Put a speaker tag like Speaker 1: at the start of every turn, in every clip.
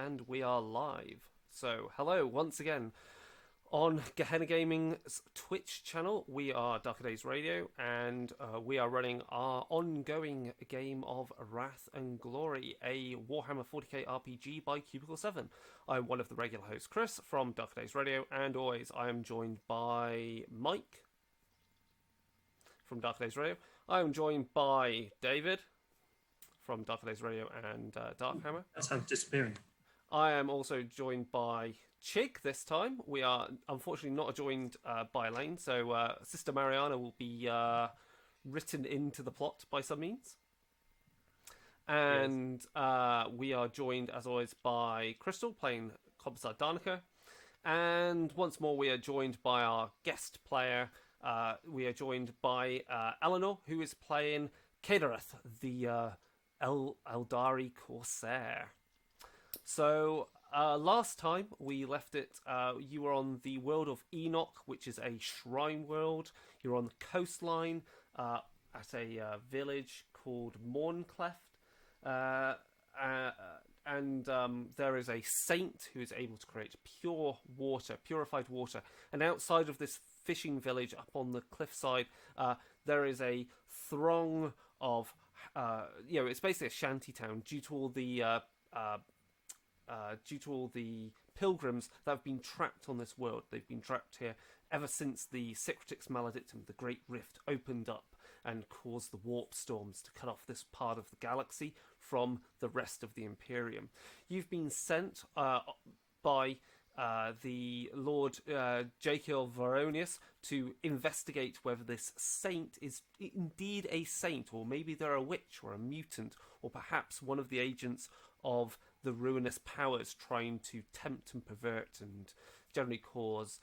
Speaker 1: and we are live. So, hello once again on Gehenna Gaming's Twitch channel. We are Darker Days Radio, and we are running our ongoing game of Wrath and Glory, a Warhammer 40K RPG by Cubicle 7. I'm one of the regular hosts, Chris, from Darker Days Radio, and always I am joined by Mike from Darker Days Radio. I am joined by David from Darker Days Radio and Darkhammer.
Speaker 2: That's how it's disappearing.
Speaker 1: I am also joined by Chigg this time. We are unfortunately not joined by Elaine, so Sister Mariana will be written into the plot by some means. And yes. We are joined, as always, by Crystal, playing Commissar Danica. And once more, we are joined by our guest player. We are joined by Eleanor, who is playing Kadereth, the Eldari Corsair. So, last time we left it, you were on the world of Enoch, which is a shrine world. You're on the coastline at a village called Morncleft. And there is a saint who is able to create pure water, purified water. And outside of this fishing village up on the cliffside, there is a throng of, it's basically a shanty town due to all the pilgrims that have been trapped on this world. They've been trapped here ever since the Secretix Maledictum, the Great Rift, opened up and caused the warp storms to cut off this part of the galaxy from the rest of the Imperium. You've been sent by the Lord Jakiel Varonius to investigate whether this saint is indeed a saint, or maybe they're a witch or a mutant, or perhaps one of the agents of the ruinous powers trying to tempt and pervert and generally cause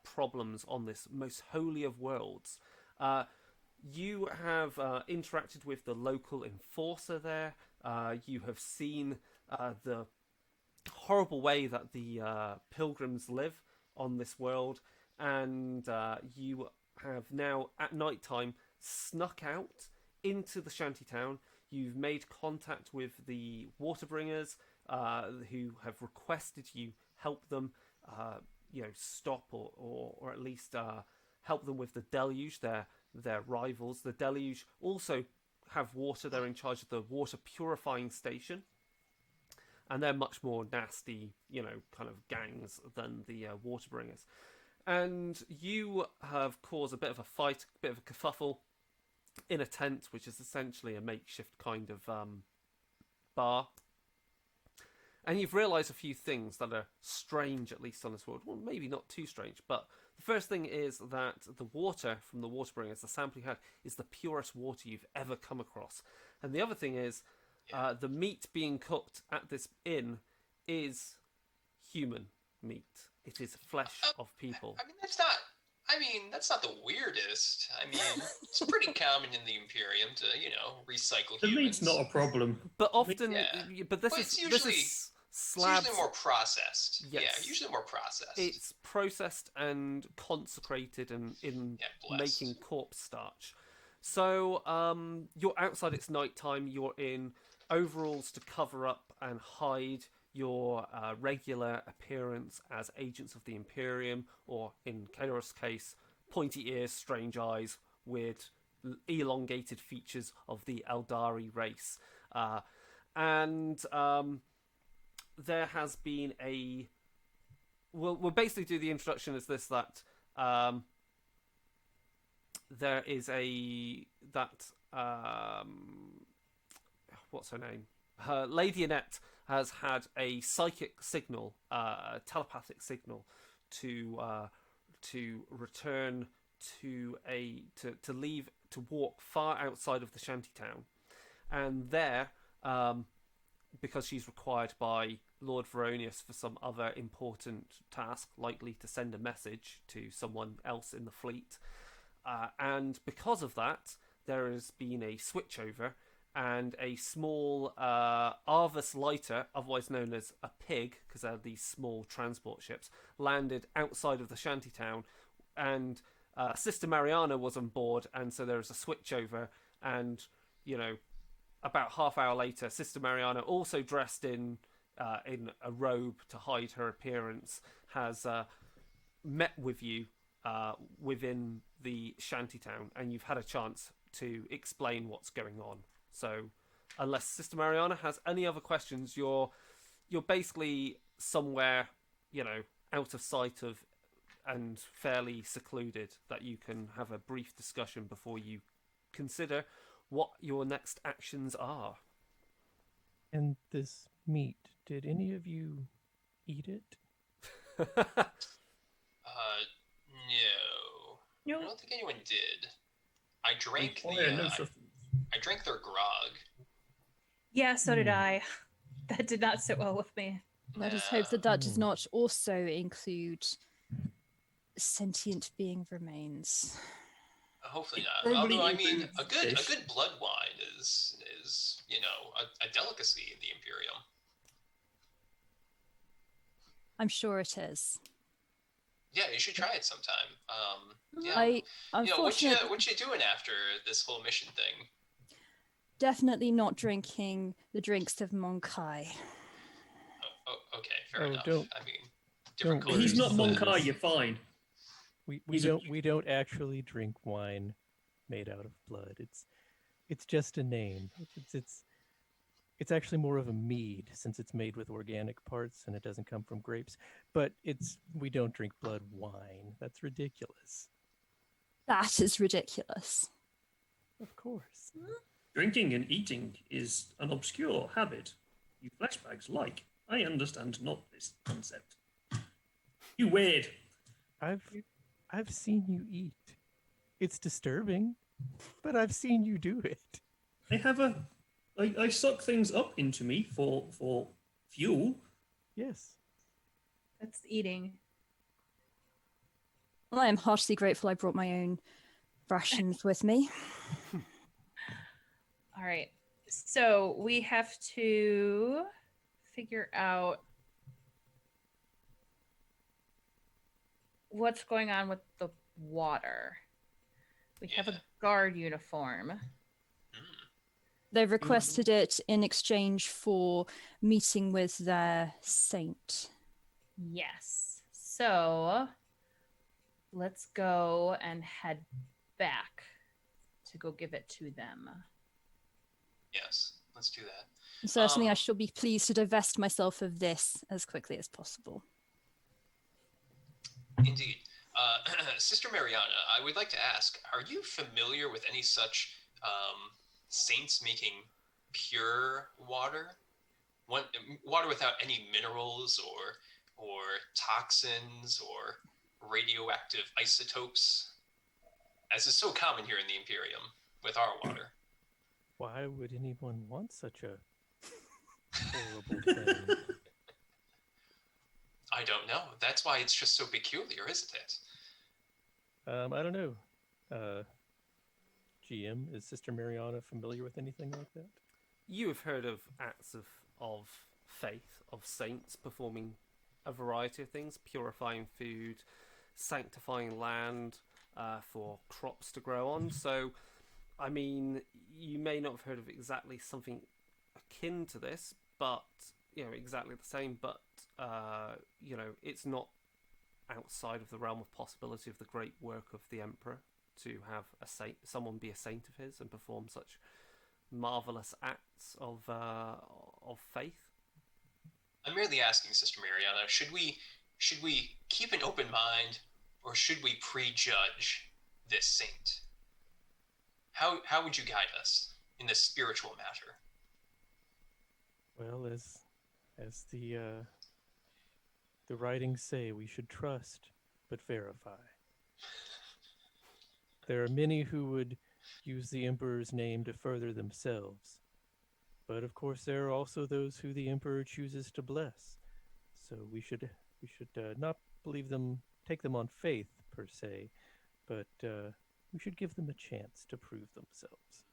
Speaker 1: problems on this most holy of worlds. You have interacted with the local enforcer there. You have seen the horrible way that the pilgrims live on this world, and you have now, at night time, snuck out into the shantytown. You've made contact with the waterbringers, who have requested you help them, stop or at least help them with the deluge. Their rivals, the deluge, also have water. They're in charge of the water purifying station, and they're much more nasty, kind of gangs than the waterbringers. And you have caused a bit of a fight, a bit of a kerfuffle in a tent, which is essentially a makeshift kind of bar. And you've realised a few things that are strange, at least on this world. Well, maybe not too strange, but the first thing is that the water from the waterbringers, the sample you had, is the purest water you've ever come across. And the other thing is, the meat being cooked at this inn is human meat. It is flesh of people.
Speaker 3: That's not the weirdest. It's pretty common in the Imperium to, recycle
Speaker 2: the
Speaker 3: humans.
Speaker 2: meat's not a problem.
Speaker 1: But often,
Speaker 3: It's usually more processed.
Speaker 1: Yes.
Speaker 3: Yeah, usually more processed.
Speaker 1: It's processed and consecrated and in making corpse starch. So you're outside, it's nighttime, you're in overalls to cover up and hide your regular appearance as agents of the Imperium, or in Kadereth's case, pointy ears, strange eyes, weird elongated features of the Eldari race. There has been a... We'll basically do the introduction as this, that there is what's her name? Lady Annette has had a psychic signal, telepathic signal, to return to leave, to walk far outside of the shantytown, and there, because she's required by Lord Varonius for some other important task, likely to send a message to someone else in the fleet, and because of that, there has been a switchover. And a small Arvus lighter, otherwise known as a pig, because they're these small transport ships, landed outside of the shantytown, and Sister Mariana was on board, and so there was a switchover, and, about half hour later, Sister Mariana, also dressed in in a robe to hide her appearance, has met with you within the shantytown, and you've had a chance to explain what's going on. So, unless Sister Mariana has any other questions, you're basically somewhere, out of sight of and fairly secluded, that you can have a brief discussion before you consider what your next actions are.
Speaker 2: And this meat, did any of you eat it?
Speaker 3: No. I don't think anyone did. I drank I drank their grog.
Speaker 4: Yeah, so did I. That did not sit well with me.
Speaker 5: Let us hope that does not also include sentient being remains.
Speaker 3: Hopefully not. Although, I mean, a good blood wine is a delicacy in the Imperium.
Speaker 5: I'm sure it is.
Speaker 3: Yeah, you should try it sometime. What you doing after this whole mission thing?
Speaker 5: Definitely not drinking the drinks of Monkai.
Speaker 3: Okay, fair enough. I mean,
Speaker 2: different
Speaker 3: cultures.
Speaker 6: He's not Monkai, you're fine.
Speaker 2: We don't actually drink wine made out of blood. It's just a name. It's actually more of a mead, since it's made with organic parts and it doesn't come from grapes. But we don't drink blood wine. That's ridiculous.
Speaker 5: That is ridiculous.
Speaker 2: Of course.
Speaker 6: Drinking and eating is an obscure habit you fleshbags like. I understand not this concept. You weird.
Speaker 2: I've seen you eat. It's disturbing, but I've seen you do it.
Speaker 6: I suck things up into me for fuel.
Speaker 2: Yes.
Speaker 4: That's eating.
Speaker 5: Well, I am heartily grateful I brought my own rations with me.
Speaker 4: All right. So we have to figure out what's going on with the water. We have a guard uniform.
Speaker 5: They've requested it in exchange for meeting with their saint.
Speaker 4: Yes. So let's go and head back to go give it to them.
Speaker 3: Yes, let's do that.
Speaker 5: Certainly, I shall be pleased to divest myself of this as quickly as possible.
Speaker 3: Indeed. Sister Mariana, I would like to ask, are you familiar with any such saints making pure water? Water without any minerals or toxins or radioactive isotopes, as is so common here in the Imperium with our water.
Speaker 2: Why would anyone want such a horrible thing?
Speaker 3: I don't know. That's why it's just so peculiar, isn't it?
Speaker 2: I don't know. GM, is Sister Mariana familiar with anything like that?
Speaker 1: You have heard of acts of faith, of saints performing a variety of things, purifying food, sanctifying land for crops to grow on. So, I mean, you may not have heard of exactly something akin to this, but, exactly the same, but, it's not outside of the realm of possibility of the great work of the Emperor to have someone be a saint of his and perform such marvelous acts of faith.
Speaker 3: I'm merely asking, Sister Mariana, should we keep an open mind, or should we prejudge this saint? How would you guide us in this spiritual matter?
Speaker 2: Well, as the writings say, we should trust but verify. There are many who would use the Emperor's name to further themselves. But of course there are also those who the Emperor chooses to bless. So we should not take them on faith per se, but we should give them a chance to prove themselves.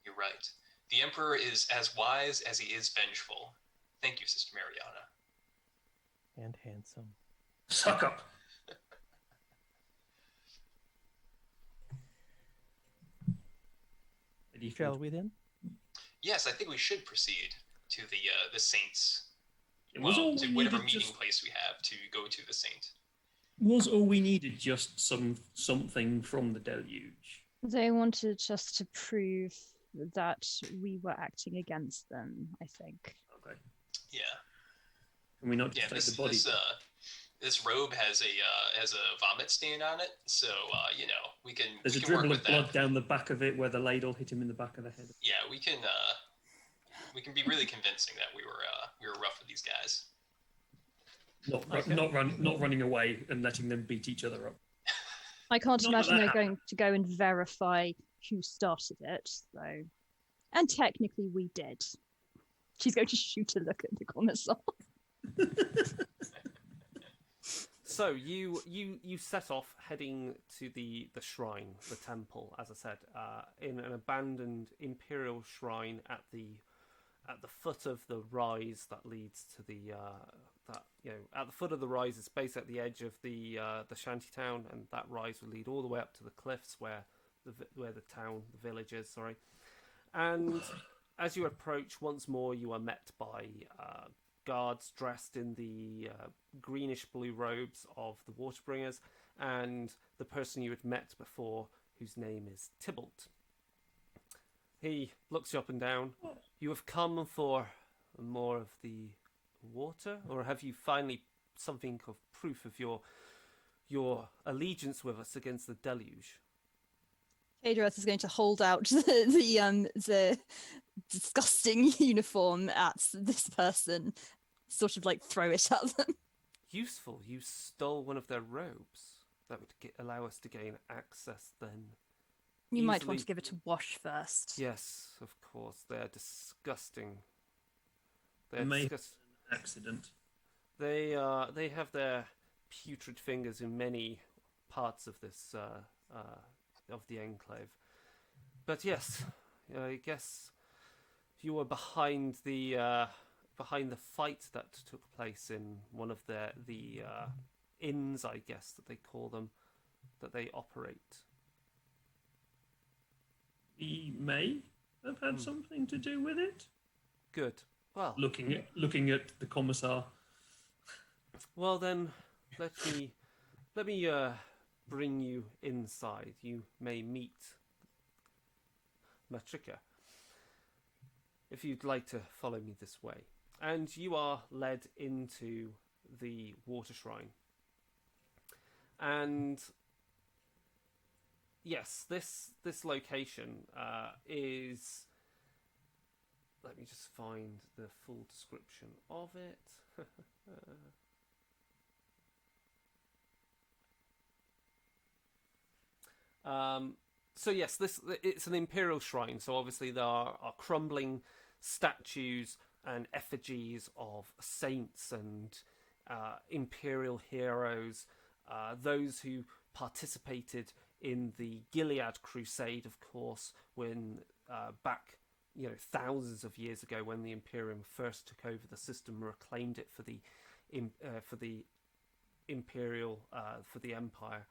Speaker 3: You're right. The Emperor is as wise as he is vengeful. Thank you, Sister Mariana.
Speaker 2: And handsome.
Speaker 6: Suck up.
Speaker 2: Shall we then?
Speaker 3: Yes, I think we should proceed to the saint's
Speaker 6: It was all
Speaker 3: to
Speaker 6: we
Speaker 3: whatever
Speaker 6: needed.
Speaker 3: meeting place we have to go to the saint.
Speaker 6: Was all we needed just something from the deluge?
Speaker 5: They wanted just to prove that we were acting against them, I think.
Speaker 6: Okay.
Speaker 3: Yeah.
Speaker 6: Can we not
Speaker 3: Yeah,
Speaker 6: just take the body?
Speaker 3: this robe has a vomit stain on it, so we can.
Speaker 6: There's
Speaker 3: we
Speaker 6: a
Speaker 3: can work
Speaker 6: dribble
Speaker 3: with
Speaker 6: of blood
Speaker 3: that.
Speaker 6: down the back of it where the ladle hit him in the back of the head.
Speaker 3: Yeah, we can be really convincing that we were rough with these guys.
Speaker 6: Not running away and letting them beat each other up.
Speaker 5: I can't
Speaker 6: Not
Speaker 5: imagine
Speaker 6: that
Speaker 5: they're
Speaker 6: that
Speaker 5: going to go and verify who started it, so. And technically, we did. She's going to shoot a look at the commissar.
Speaker 1: So you set off heading to the shrine, the temple, as I said, in an abandoned imperial shrine at the foot of the rise that leads to the at the foot of the rise. It's basically at the edge of the shantytown, and that rise would lead all the way up to the cliffs where the village is. Sorry, and as you approach, once more you are met by guards dressed in the greenish blue robes of the waterbringers, and the person you had met before, whose name is Tybalt. He looks you up and down. You have come for more of the water, or have you finally something of proof of your allegiance with us against the deluge?
Speaker 5: Adriath is going to hold out the disgusting uniform at this person, sort of like throw it at them.
Speaker 1: Useful. You stole one of their robes. That would allow us to gain access then.
Speaker 5: You might
Speaker 1: Easily.
Speaker 5: want to give it a wash first.
Speaker 1: Yes, of course. They are disgusting.
Speaker 6: May have been an accident.
Speaker 1: They have their putrid fingers in many parts of this of the enclave. But yes, I guess you were behind the fight that took place in one of the inns, I guess that they call them, that they operate.
Speaker 6: We may have had something to do with it.
Speaker 1: Good. Well,
Speaker 6: Looking at the commissar.
Speaker 1: well then, let me bring you inside. You may meet Matrika, if you'd like to follow me this way. And you are led into the water shrine. And yes, this location is... Let me just find the full description of it. So yes, it's an imperial shrine. So obviously there are crumbling statues and effigies of saints and imperial heroes, those who participated in the Gilead Crusade, of course, when back thousands of years ago, when the Imperium first took over the system, reclaimed it for the imperial for the empire.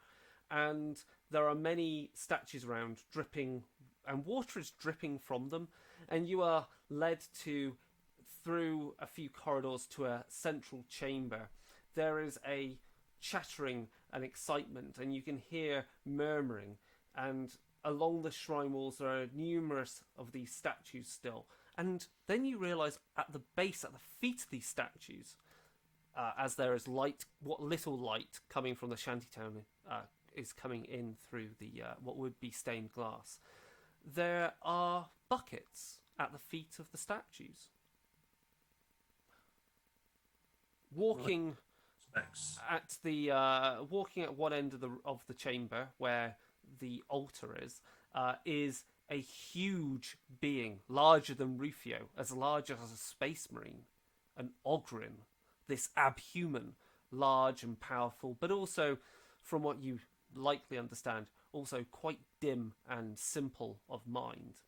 Speaker 1: And there are many statues around dripping, and water is dripping from them, and you are led through a few corridors to a central chamber. There is a chattering and excitement, and you can hear murmuring, and along the shrine walls there are numerous of these statues still. And then you realise at the base, at the feet of these statues, as there is light, what little light coming from the shantytown is coming in through the what would be stained glass, there are buckets at the feet of the statues. Walking walking at one end of the chamber where the altar is a huge being, larger than Rufio, as large as a space marine, an Ogrin, this abhuman, large and powerful, but also, from what you likely understand, also quite dim and simple of mind.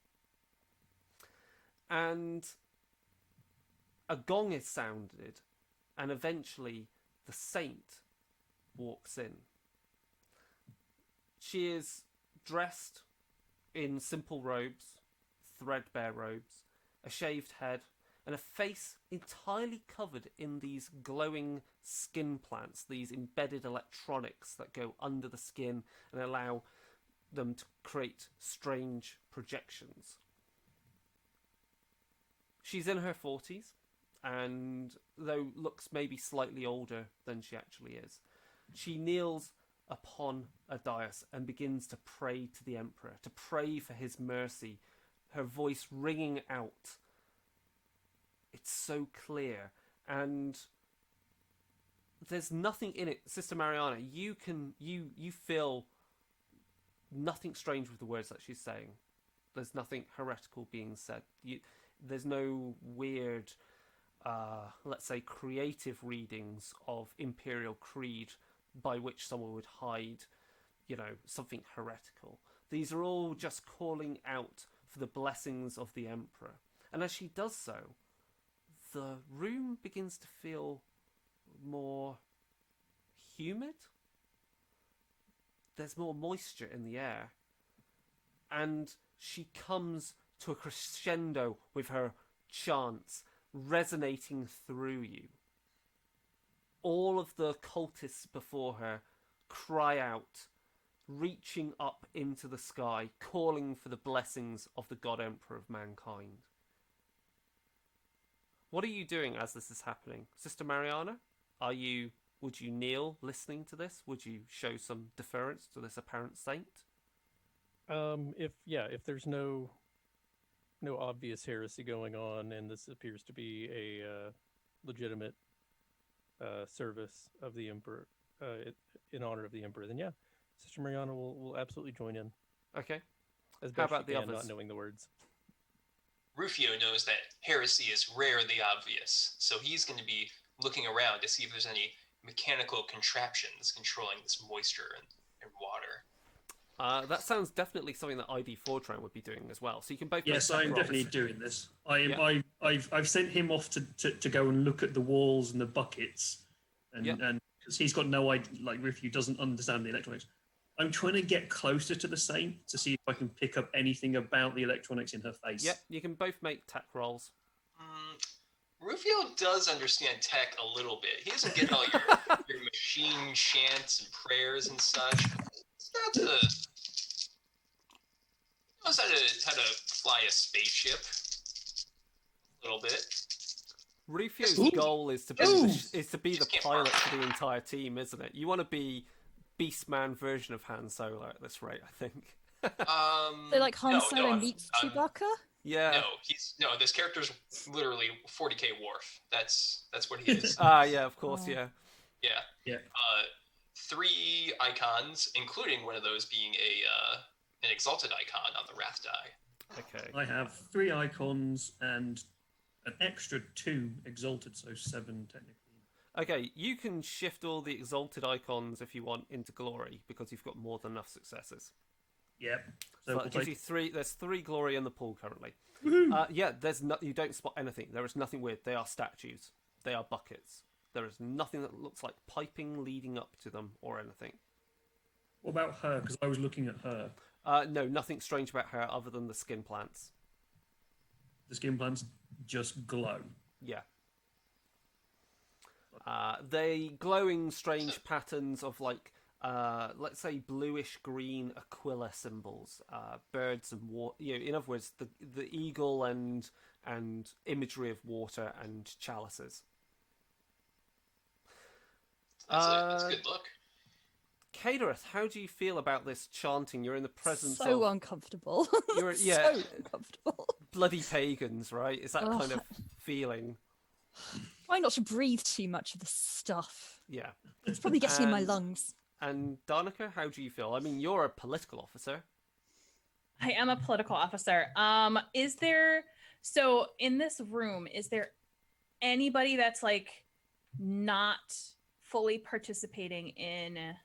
Speaker 1: And a gong is sounded, and eventually the saint walks in. She is dressed in simple robes, threadbare robes, a shaved head, and a face entirely covered in these glowing skin plants, these embedded electronics that go under the skin and allow them to create strange projections. She's in her 40s, and though looks maybe slightly older than she actually is, she kneels upon a dais and begins to pray to the Emperor, to pray for his mercy, her voice ringing out. It's so clear, and there's nothing in it. Sister Mariana, you feel nothing strange with the words that she's saying. There's nothing heretical being said. There's no weird, let's say, creative readings of Imperial Creed by which someone would hide, something heretical. These are all just calling out for the blessings of the Emperor. And as she does so, the room begins to feel more humid. There's more moisture in the air. And she comes to a crescendo with her chants resonating through you. All of the cultists before her cry out, reaching up into the sky, calling for the blessings of the God Emperor of mankind. What are you doing as this is happening? Sister Mariana, would you kneel listening to this? Would you show some deference to this apparent saint?
Speaker 2: If there's no obvious heresy going on, and this appears to be a legitimate service of the Emperor, in honor of the Emperor, then yeah, Sister Mariana will absolutely join in.
Speaker 1: Okay.
Speaker 2: As
Speaker 1: How
Speaker 2: best
Speaker 1: about
Speaker 2: she
Speaker 1: the
Speaker 2: can,
Speaker 1: others?
Speaker 2: not knowing the words.
Speaker 3: Rufio knows that heresy is rarely obvious, so he's going to be looking around to see if there's any mechanical contraptions controlling this moisture and water.
Speaker 1: That sounds definitely something that ID Fortran would be doing as well. So you can both.
Speaker 6: Yes,
Speaker 1: make
Speaker 6: I'm
Speaker 1: rolls.
Speaker 6: definitely doing this.
Speaker 1: Yeah.
Speaker 6: I've sent him off to go and look at the walls and the buckets, and
Speaker 1: Yeah.
Speaker 6: because he's got no idea, like Rifyu doesn't understand the electronics. I'm trying to get closer to the saint to see if I can pick up anything about the electronics in her face.
Speaker 1: Yep, you can both make tech rolls.
Speaker 3: Rufio does understand tech a little bit. He doesn't get all your machine chants and prayers and such. He's knows how to fly a spaceship a little bit.
Speaker 1: Rufio's
Speaker 6: Ooh.
Speaker 1: goal is to be
Speaker 6: Ooh.
Speaker 1: the pilot for the entire team, isn't it? You want to be Beastman version of Han Solo at this rate, I think.
Speaker 5: So like Han
Speaker 3: no,
Speaker 5: Solo
Speaker 3: I'm-
Speaker 5: meets
Speaker 3: I'm-
Speaker 5: Chewbacca?
Speaker 1: Yeah.
Speaker 3: This character's literally 40K Worf. That's what he is.
Speaker 1: Yeah, of course,
Speaker 5: Oh.
Speaker 1: yeah.
Speaker 3: Yeah.
Speaker 6: Yeah.
Speaker 3: 3 icons, including one of those being an exalted icon on the Wrath die.
Speaker 1: Okay.
Speaker 6: I have 3 icons and an extra 2 exalted, so 7 technically.
Speaker 1: Okay, you can shift all the exalted icons if you want into glory because you've got more than enough successes.
Speaker 6: Yep.
Speaker 1: So
Speaker 6: we'll
Speaker 1: that gives
Speaker 6: take-
Speaker 1: you 3. There's 3 glory in the pool currently.
Speaker 6: Woohoo!
Speaker 1: Yeah, you don't spot anything. There is nothing weird. They are statues. They are buckets. There is nothing that looks like piping leading up to them or anything.
Speaker 6: What about her? Because I was looking at her.
Speaker 1: No, nothing strange about her other than the skin plants.
Speaker 6: The skin plants just glow.
Speaker 1: Yeah. They glowing strange patterns of like, let's say bluish green aquila symbols, birds and water. In other words, the eagle and imagery of water and chalices.
Speaker 3: That's a good look.
Speaker 1: Cadereth, how do you feel about this chanting? You're in the presence
Speaker 5: So
Speaker 1: of
Speaker 5: uncomfortable.
Speaker 1: You're-
Speaker 5: So
Speaker 1: yeah.
Speaker 5: uncomfortable.
Speaker 1: bloody pagans, right? Is that kind of feeling?
Speaker 5: Try not to breathe too much of the stuff.
Speaker 1: Yeah.
Speaker 5: It's probably getting in my
Speaker 1: And-
Speaker 5: lungs.
Speaker 1: And Danica, how do you feel? I mean, you're a political officer.
Speaker 4: I am a political officer. So in this room, is there anybody that's like not fully participating in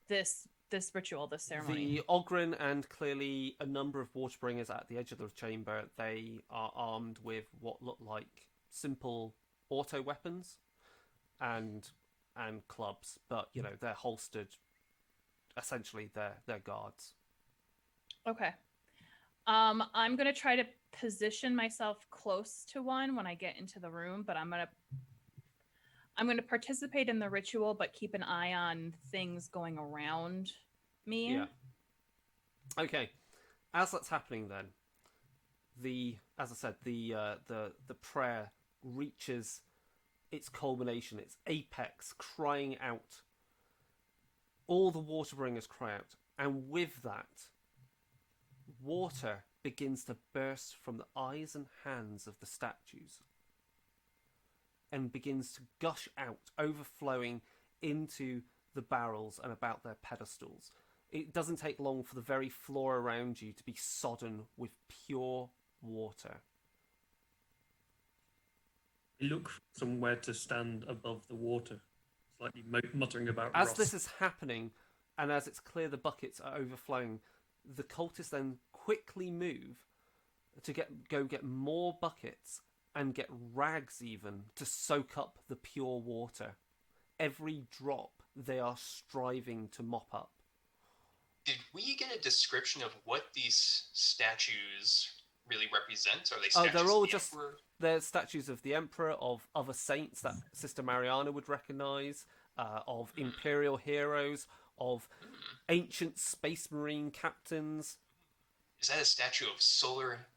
Speaker 4: this ritual, this ceremony?
Speaker 1: The Ogren and clearly a number of waterbringers at the edge of the chamber, they are armed with what look like simple auto weapons and clubs, but they're holstered. Essentially, they're guards.
Speaker 4: Okay. I'm gonna try to position myself close to one when I get into the room, but I'm gonna participate in the ritual, but keep an eye on things going around me.
Speaker 1: Yeah. Okay. As that's happening, then, as I said, the prayer reaches its culmination, its apex, crying out. All the waterbringers cry out, and with that, water begins to burst from the eyes and hands of the statues and begins to gush out, overflowing into the barrels and about their pedestals. It doesn't take long for the very floor around you to be sodden with pure water.
Speaker 6: I look for somewhere to stand above the water, slightly muttering about
Speaker 1: As
Speaker 6: Ross.
Speaker 1: this is happening, and as it's clear the buckets are overflowing, the cultists then quickly move to go get more buckets and get rags even to soak up the pure water. Every drop they are striving to mop up.
Speaker 3: Did we get a description of what these statues really represent? Are they
Speaker 1: Oh,
Speaker 3: statues
Speaker 1: they're all
Speaker 3: of the
Speaker 1: just
Speaker 3: Emperor?
Speaker 1: they're statues of the Emperor, of other saints that Sister Mariana would recognise, of Imperial heroes, of ancient space marine captains.
Speaker 3: Is that a statue of Solar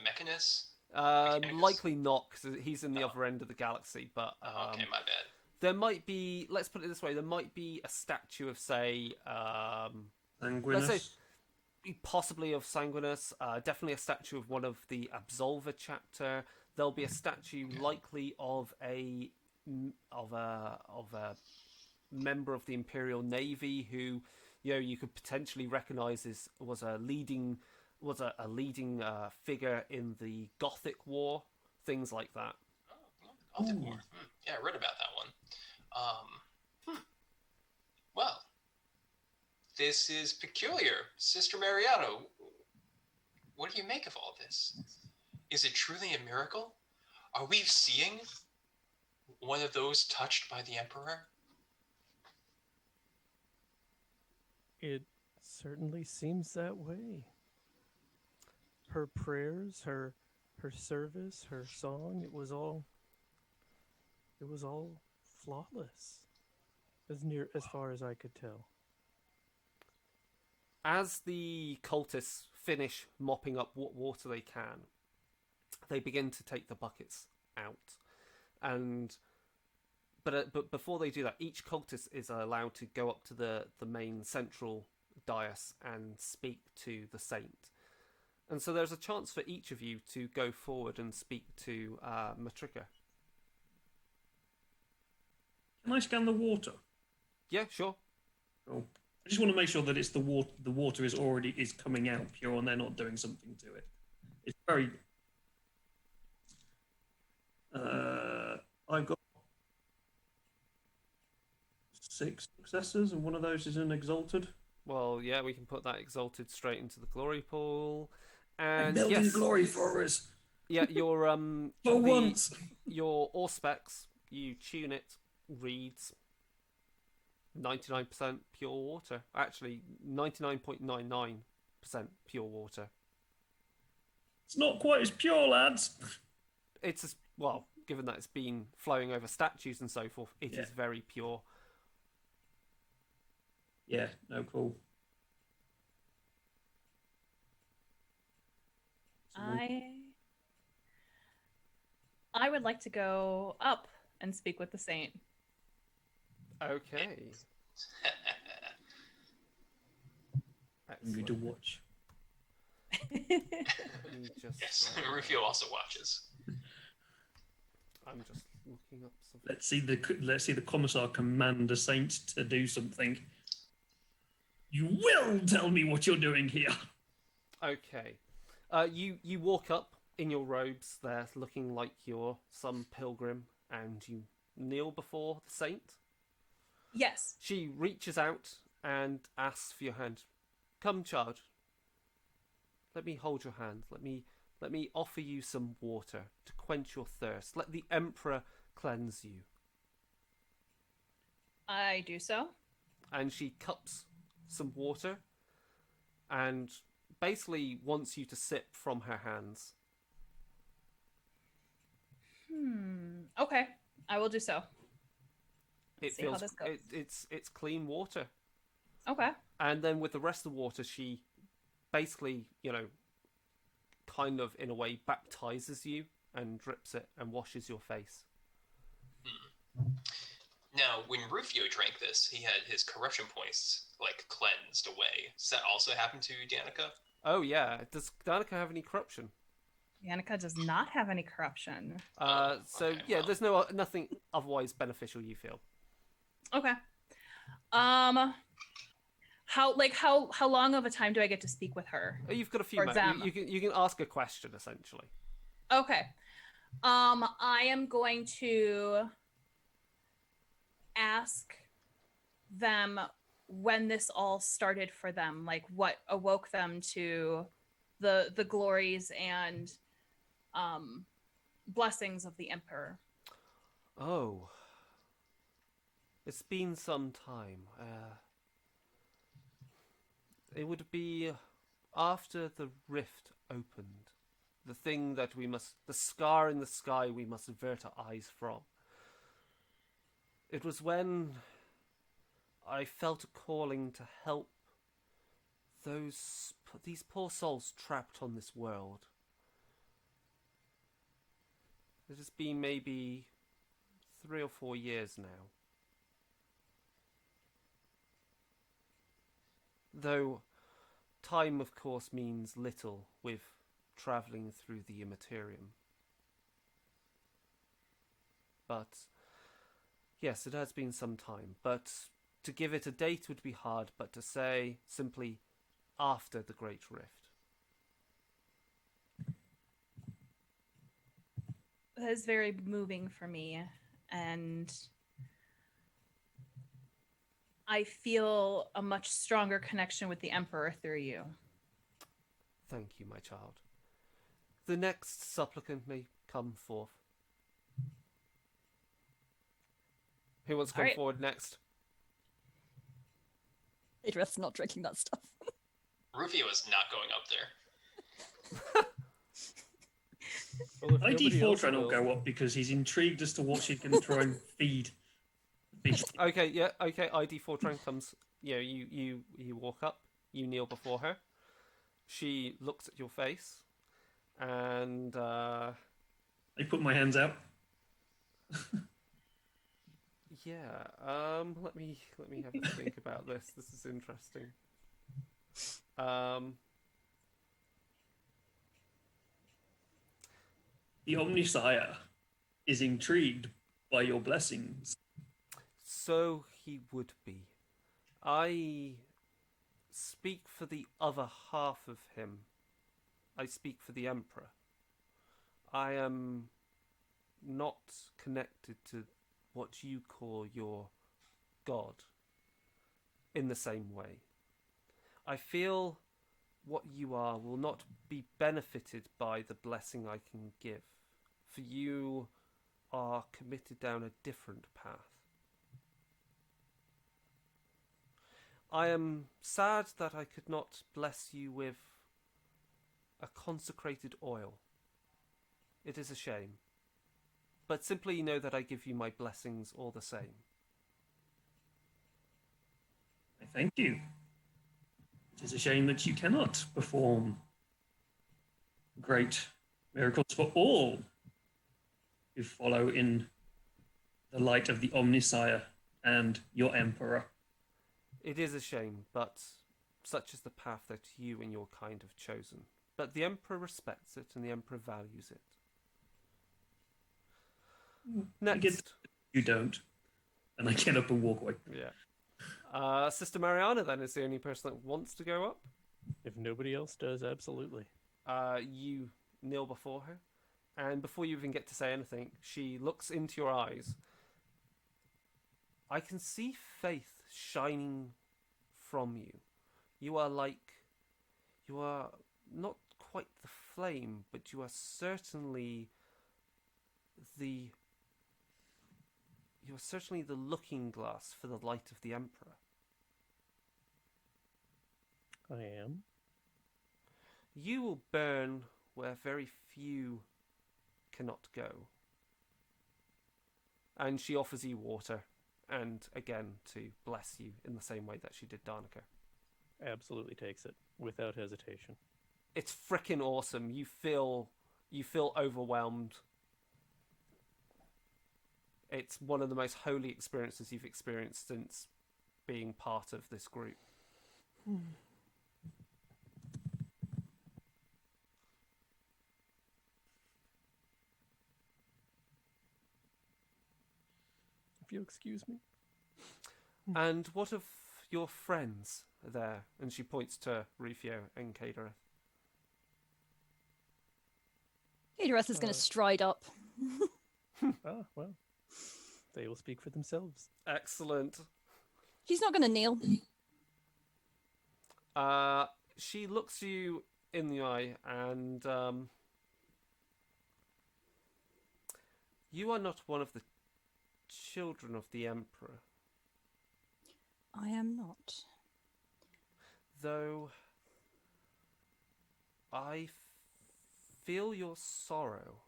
Speaker 3: Mechanus?
Speaker 1: Likely not, because he's in the other end of the galaxy. But
Speaker 3: Okay, my bad.
Speaker 1: there might be. Let's put it this way: there might be a statue of, say,
Speaker 6: Sanguinus.
Speaker 1: let's say possibly of Sanguinus. Definitely a statue of one of the Absolver chapter. There'll be a statue likely of a member of the Imperial Navy who, you could potentially recognise was a leading figure in the Gothic War, things like that.
Speaker 3: Oh, Gothic War. Yeah, I read about that one. Well, this is peculiar. Sister Mariano, what do you make of all this? Is it truly a miracle? Are we seeing one of those touched by the Emperor?
Speaker 2: It certainly seems that way. Her prayers, her service, her song, it was all flawless, as far as I could tell.
Speaker 1: As the cultists finish mopping up what water they can, they begin to take the buckets out, but before they do that, each cultist is allowed to go up to the main central dais and speak to the saint. And so there's a chance for each of you to go forward and speak to Matrika.
Speaker 6: Can I scan the water?
Speaker 1: Yeah, sure.
Speaker 6: Cool. I just want to make sure that it's the water. The water is coming out pure, and they're not doing something to it. It's very. I've got 6 successes, and one of those is an exalted.
Speaker 1: Well, yeah, we can put that exalted straight into the glory pool.
Speaker 6: And
Speaker 1: And
Speaker 6: building
Speaker 1: yes,
Speaker 6: glory for us.
Speaker 1: yeah, your
Speaker 6: For once.
Speaker 1: your Auspex, you tune it, reads 99% pure water. Actually, 99.99% pure water.
Speaker 6: It's not quite as pure, lads.
Speaker 1: It's well, given that it's been flowing over statues and so forth, it is very pure.
Speaker 6: Yeah, no, cool.
Speaker 4: I would like to go up and speak with the saint.
Speaker 1: Okay.
Speaker 6: You
Speaker 1: Excellent.
Speaker 6: to watch.
Speaker 1: Let me just,
Speaker 3: Yes, Rufio also watches.
Speaker 1: I'm just looking up something.
Speaker 6: Let's see the commissar command a saint to do something. You will tell me what you're doing here.
Speaker 1: Okay. You walk up in your robes there, looking like you're some pilgrim, and you kneel before the saint.
Speaker 4: Yes.
Speaker 1: She reaches out and asks for your hand. Come, child. Let me hold your hand. Let me offer you some water to quench your thirst. Let the Emperor cleanse you.
Speaker 4: I do so.
Speaker 1: And she cups some water, and basically wants you to sip from her hands.
Speaker 4: Okay, I will do so.
Speaker 1: It
Speaker 4: See how
Speaker 1: feels
Speaker 4: this goes.
Speaker 1: it's clean water.
Speaker 4: Okay.
Speaker 1: And then with the rest of the water, she basically, kind of in a way baptizes you and drips it and washes your face.
Speaker 3: Now, when Rufio drank this, he had his corruption points cleansed away. Does that also happen to Danica?
Speaker 1: Oh yeah, does Danica have any corruption?
Speaker 4: Danica does not have any corruption.
Speaker 1: So
Speaker 3: okay,
Speaker 1: yeah,
Speaker 3: well.
Speaker 1: there's nothing otherwise beneficial you feel.
Speaker 4: Okay. How long of a time do I get to speak with her?
Speaker 1: You've got a few
Speaker 4: For
Speaker 1: minutes.
Speaker 4: them.
Speaker 1: You can ask a question essentially.
Speaker 4: Okay. I am going to ask them when this all started for them, like what awoke them to the glories and blessings of the Emperor.
Speaker 1: Oh, it's been some time. It would be after the rift opened. The thing that the scar in the sky we must avert our eyes from. It was when I felt a calling to help these poor souls trapped on this world. It has been maybe 3 or 4 years now. Though time, of course, means little with travelling through the immaterium. But yes, it has been some time. But to give it a date would be hard, but to say simply after the Great Rift.
Speaker 4: That is very moving for me, and I feel a much stronger connection with the Emperor through you.
Speaker 1: Thank you, my child. The next supplicant may come forth. Who wants to come
Speaker 4: Alright.
Speaker 1: forward next?
Speaker 5: Idris not drinking that stuff.
Speaker 3: Rufio is not going up there.
Speaker 2: Well, if nobody
Speaker 6: ID4
Speaker 2: else
Speaker 6: trying will go up because he's intrigued as to what she's going to try and feed the beast.
Speaker 1: Okay, yeah, okay. ID Fortran comes. You walk up. You kneel before her. She looks at your face, and
Speaker 6: I put my hands out.
Speaker 1: yeah. Let me have a think about this. This is interesting.
Speaker 6: The Omnisire is intrigued by your blessings.
Speaker 1: So he would be. I speak for the other half of him. I speak for the Emperor. I am not connected to what you call your God in the same way. I feel what you are will not be benefited by the blessing I can give, for you are committed down a different path. I am sad that I could not bless you with a consecrated oil. It is a shame. But simply know that I give you my blessings all the same.
Speaker 6: I thank you. It is a shame that you cannot perform great miracles for all who follow in the light of the Omnisire and your Emperor.
Speaker 1: It is a shame, but such is the path that you and your kind have chosen. But the Emperor respects it, and the Emperor values it.
Speaker 6: I get
Speaker 1: Next.
Speaker 6: you don't. And I get up and walk away.
Speaker 1: Yeah. Sister Mariana, then, is the only person that wants to go up.
Speaker 2: If nobody else does, absolutely.
Speaker 1: You kneel before her, and before you even get to say anything, she looks into your eyes. I can see faith shining from you. You are not quite the flame, but you are certainly the looking glass for the light of the Emperor.
Speaker 2: I am.
Speaker 1: You will burn where very few cannot go. And she offers you water, and again to bless you in the same way that she did Danica.
Speaker 2: Absolutely takes it without hesitation.
Speaker 1: It's frickin' awesome. You feel overwhelmed. It's one of the most holy experiences you've experienced since being part of this group.
Speaker 2: If you'll excuse me.
Speaker 1: And what of your friends there? And she points to Rufio and Kadereth.
Speaker 5: Kadereth is going to stride up.
Speaker 2: Ah, well. They will speak for themselves.
Speaker 1: Excellent.
Speaker 5: She's not going to kneel.
Speaker 1: She looks you in the eye and you are not one of the children of the Emperor.
Speaker 5: I am not.
Speaker 1: Though I feel your sorrow.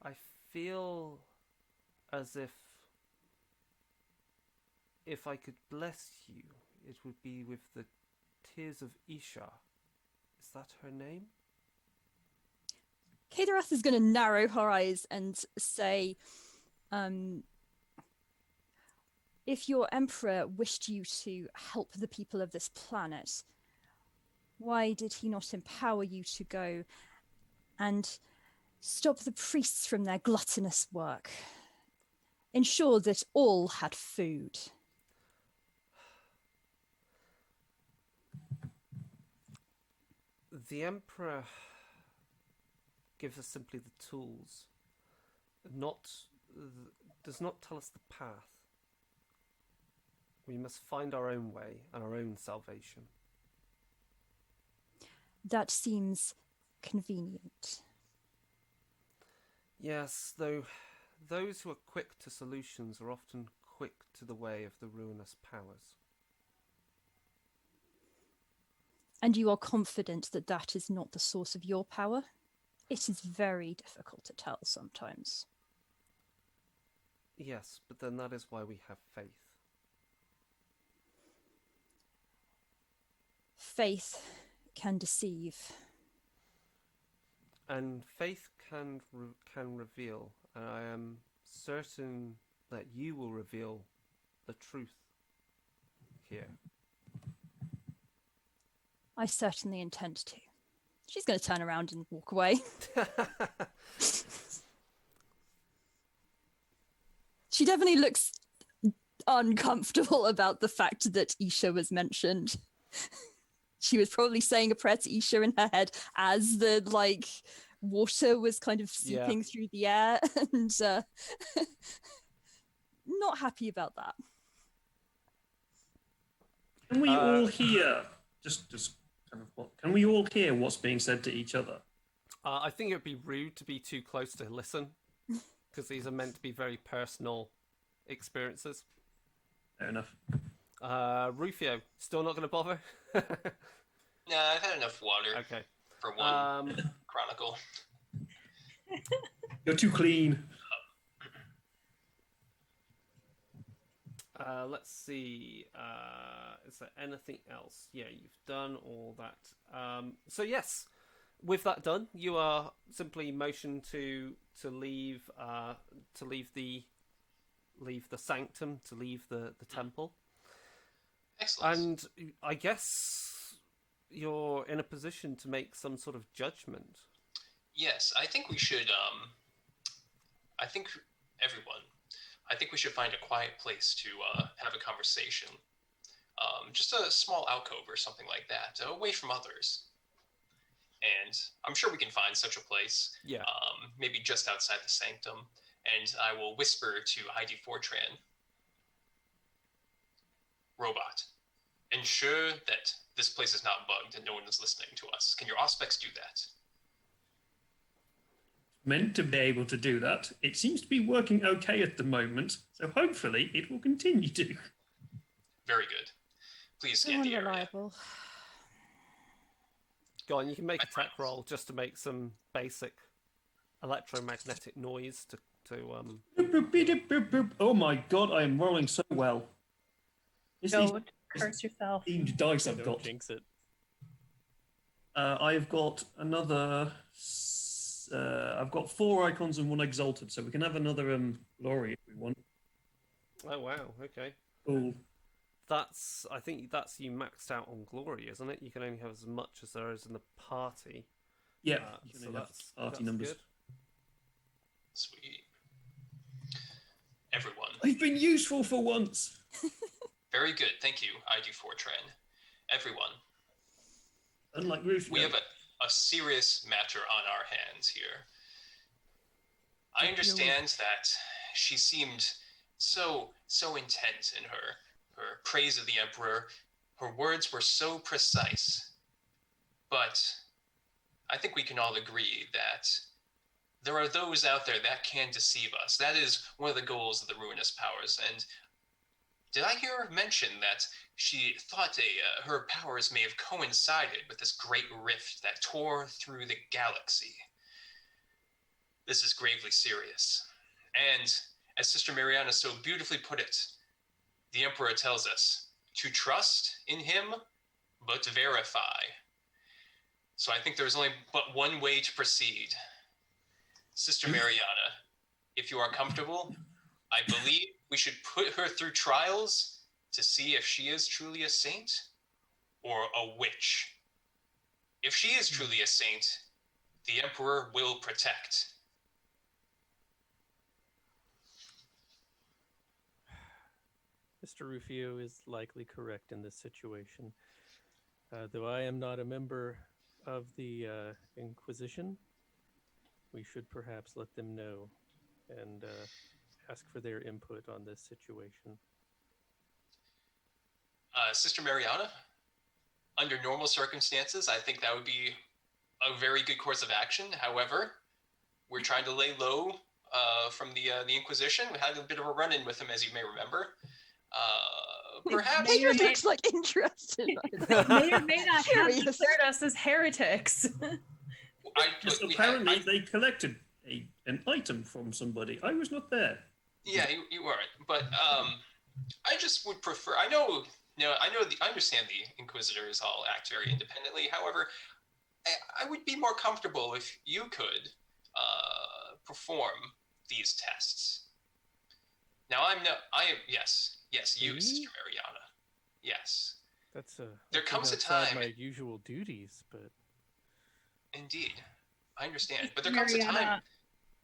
Speaker 1: I feel as if I could bless you, it would be with the tears of Isha. Is that her name?
Speaker 5: Kadereth is going to narrow her eyes and say, if your emperor wished you to help the people of this planet, why did he not empower you to go and stop the priests from their gluttonous work? Ensure that all had food.
Speaker 1: The Emperor gives us simply the tools, does not tell us the path. We must find our own way and our own salvation.
Speaker 5: That seems convenient.
Speaker 1: Yes, though those who are quick to solutions are often quick to the way of the ruinous powers.
Speaker 5: And you are confident that that is not the source of your power? It is very difficult to tell sometimes.
Speaker 1: Yes, but then that is why we have faith.
Speaker 5: Faith can deceive.
Speaker 1: And faith can reveal, and I am certain that you will reveal the truth here.
Speaker 5: I certainly intend to. She's going to turn around and walk away. She definitely looks uncomfortable about the fact that Isha was mentioned. She was probably saying a prayer to Isha in her head as the water was kind of seeping through the air, and not happy about that.
Speaker 6: Can we all hear? Just kind of what? Can we all hear what's being said to each other?
Speaker 1: I think it would be rude to be too close to listen, because these are meant to be very personal experiences.
Speaker 6: Fair enough.
Speaker 1: Rufio, still not going to bother?
Speaker 3: Nah, I've had enough water
Speaker 1: Okay.
Speaker 3: for one chronicle.
Speaker 6: You're too clean.
Speaker 1: Let's see. Is there anything else? Yeah, you've done all that. So yes, with that done, you are simply motioned to leave the sanctum, to leave the temple.
Speaker 3: Excellent.
Speaker 1: And I guess you're in a position to make some sort of judgment.
Speaker 3: Yes, I think we should. I think we should find a quiet place to have a conversation. Just a small alcove or something like that, away from others. And I'm sure we can find such a place.
Speaker 1: Yeah.
Speaker 3: Maybe just outside the sanctum. And I will whisper to ID Fortran, Robot, ensure that this place is not bugged and no one is listening to us. Can your auspex do that?
Speaker 6: Meant to be able to do that. It seems to be working okay at the moment, so hopefully it will continue to.
Speaker 3: Very good. Please scan the area.
Speaker 5: Unreliable.
Speaker 1: Go on, you can make a tech roll just to make some basic electromagnetic noise to
Speaker 6: Boop, boop, beep, boop, boop, boop. Oh my god, I am rolling so well. It's these
Speaker 4: Don't curse yourself.
Speaker 6: themed dice I've
Speaker 2: Don't
Speaker 6: got.
Speaker 2: jinx it.
Speaker 6: I've got another. I've got 4 icons and 1 exalted, so we can have another glory if we want.
Speaker 1: Oh wow, okay.
Speaker 6: Cool.
Speaker 1: I think that's you maxed out on glory, isn't it? You can only have as much as there is in the party.
Speaker 6: Yeah, you can
Speaker 1: So
Speaker 6: only have
Speaker 1: that's
Speaker 6: party numbers.
Speaker 1: good.
Speaker 3: Sweet. Everyone.
Speaker 6: I've been useful for once.
Speaker 3: Very good. Thank you, ID4Tren. Everyone.
Speaker 6: Unlike Ruth,
Speaker 3: We have a serious matter on our hands here. I understand that she seemed so intent in her praise of the Emperor. Her words were so precise. But I think we can all agree that there are those out there that can deceive us. That is one of the goals of the Ruinous Powers. And did I hear her mention that she thought her powers may have coincided with this great rift that tore through the galaxy? This is gravely serious. And as Sister Mariana so beautifully put it, the Emperor tells us to trust in him, but verify. So I think there's only but one way to proceed. Sister Mariana, if you are comfortable, I believe we should put her through trials to see if she is truly a saint or a witch. If she is truly a saint, the Emperor will protect.
Speaker 2: Mr. Rufio is likely correct in this situation. Though I am not a member of the Inquisition, we should perhaps let them know and ask for their input on this situation.
Speaker 3: Sister Mariana, under normal circumstances, I think that would be a very good course of action. However, we're trying to lay low from the Inquisition. We had a bit of a run-in with them, as you may remember. Perhaps
Speaker 5: It looks like interested.
Speaker 4: They may or may not have
Speaker 5: Curious.
Speaker 4: declared us as heretics.
Speaker 6: Yes, apparently they collected an item from somebody. I was not there.
Speaker 3: Yeah, you weren't. But I just would prefer. I understand the Inquisitors all act very independently. However, I would be more comfortable if you could perform these tests. Now yes, you,
Speaker 2: Me?
Speaker 3: Sister Mariana. Yes,
Speaker 2: That's
Speaker 3: There comes a
Speaker 2: outside
Speaker 3: time-
Speaker 2: my usual duties, but
Speaker 3: indeed. I understand. But there comes a time.
Speaker 4: Mariana,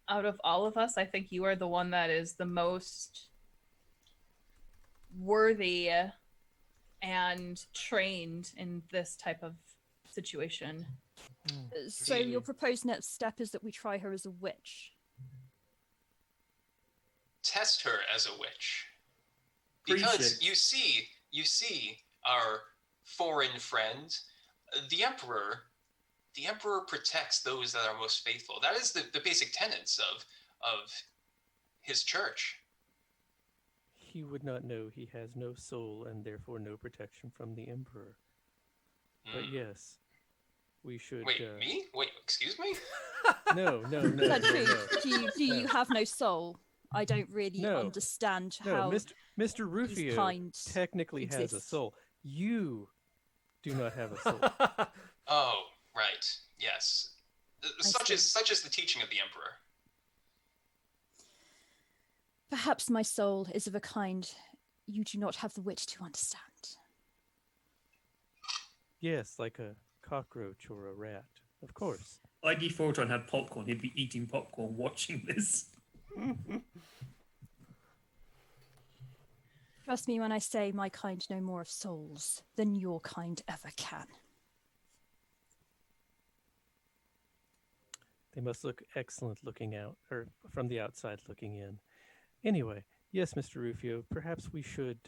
Speaker 4: out of all of us, I think you are the one that is the most worthy and trained in this type of situation.
Speaker 5: So your proposed next step is that we try her as a witch.
Speaker 3: Test her as a witch. Because
Speaker 6: Appreciate.
Speaker 3: you see our foreign friend, the Emperor protects those that are most faithful. That is the basic tenets of his church.
Speaker 2: he would not know he has no soul and therefore no protection from the Emperor. But yes, we should...
Speaker 3: Wait, me? Wait, excuse me?
Speaker 2: No.
Speaker 5: Is that true? Do you have no soul? I don't really
Speaker 2: No.
Speaker 5: understand
Speaker 2: No,
Speaker 5: how
Speaker 2: Mr. Rufio
Speaker 5: kind
Speaker 2: technically has a
Speaker 5: exists.
Speaker 2: soul. You do not have a soul.
Speaker 3: Oh, right. Yes. Such
Speaker 5: see.
Speaker 3: is the teaching of the Emperor.
Speaker 5: perhaps my soul is of a kind you do not have the wit to understand.
Speaker 2: Yes, like a cockroach or a rat. Of course.
Speaker 6: ID Photon had popcorn. He'd be eating popcorn watching this.
Speaker 5: Trust me when I say my kind know more of souls than your kind ever can.
Speaker 2: They must look excellent looking out, or from the outside looking in. Anyway, yes, Mr. Rufio, perhaps we should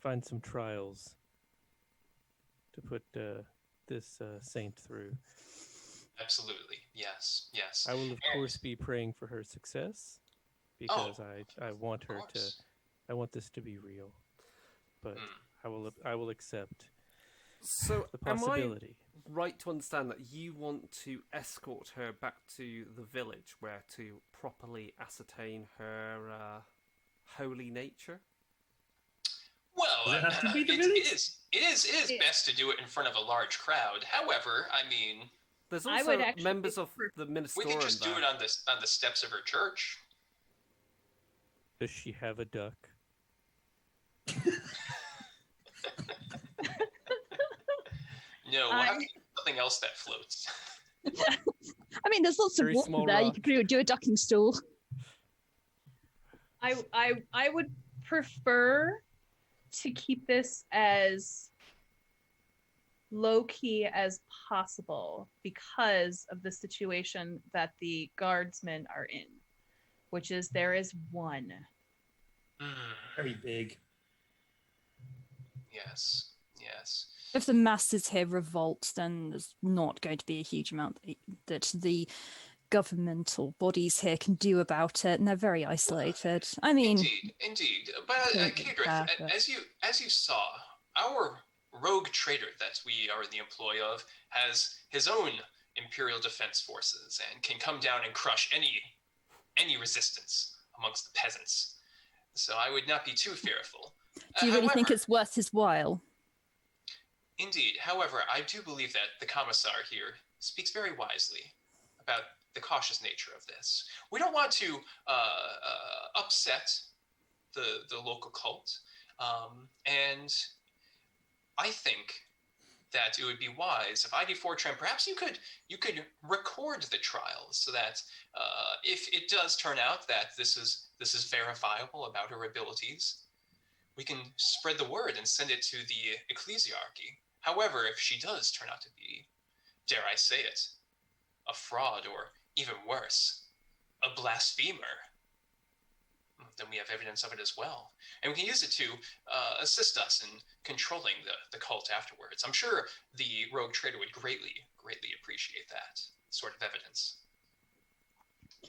Speaker 2: find some trials to put this saint through.
Speaker 3: Absolutely. Yes. Yes.
Speaker 2: I will, of course, be praying for her success because I want her to. I want this to be real, but I will accept
Speaker 1: So
Speaker 2: the possibility.
Speaker 1: right to understand that you want to escort her back to the village where to properly ascertain her holy nature?
Speaker 3: Well,
Speaker 6: Does it have to be the
Speaker 3: it
Speaker 6: village?
Speaker 3: is
Speaker 4: Yeah.
Speaker 3: best to do it in front of a large crowd. However, I mean,
Speaker 1: There's
Speaker 4: I
Speaker 1: also
Speaker 4: would actually
Speaker 1: members of
Speaker 4: prefer-
Speaker 1: the
Speaker 3: we
Speaker 1: ministerium
Speaker 3: could just do
Speaker 1: there.
Speaker 3: it on the steps of her church.
Speaker 2: Does she have a duck?
Speaker 3: No, we'll have to use something else that floats.
Speaker 5: I mean, there's lots of
Speaker 2: Very
Speaker 5: water
Speaker 2: small
Speaker 5: there. You
Speaker 2: rock.
Speaker 5: could do a ducking stool.
Speaker 4: I would prefer to keep this as low key as possible because of the situation that the guardsmen are in, which is there is one.
Speaker 6: Very big.
Speaker 3: Yes, yes.
Speaker 5: If the masses here revolt, then there's not going to be a huge amount that the governmental bodies here can do about it, and they're very isolated. I mean,
Speaker 3: Indeed. But
Speaker 5: Completely
Speaker 3: Kadrith,
Speaker 5: perfect.
Speaker 3: as you saw, our rogue trader that we are in the employ of has his own Imperial Defense Forces and can come down and crush any resistance amongst the peasants. So I would not be too fearful.
Speaker 5: do you really think
Speaker 3: However-
Speaker 5: it's worth his while?
Speaker 3: Indeed. However, I do believe that the commissar here speaks very wisely about the cautious nature of this. We don't want to upset the local cult, and I think that it would be wise if ID Fortran, perhaps you could record the trial so that if it does turn out that this is verifiable about her abilities, we can spread the word and send it to the ecclesiarchy. However, if she does turn out to be, dare I say it, a fraud or even worse, a blasphemer, then we have evidence of it as well. And we can use it to assist us in controlling the cult afterwards. I'm sure the rogue trader would greatly appreciate that sort of evidence.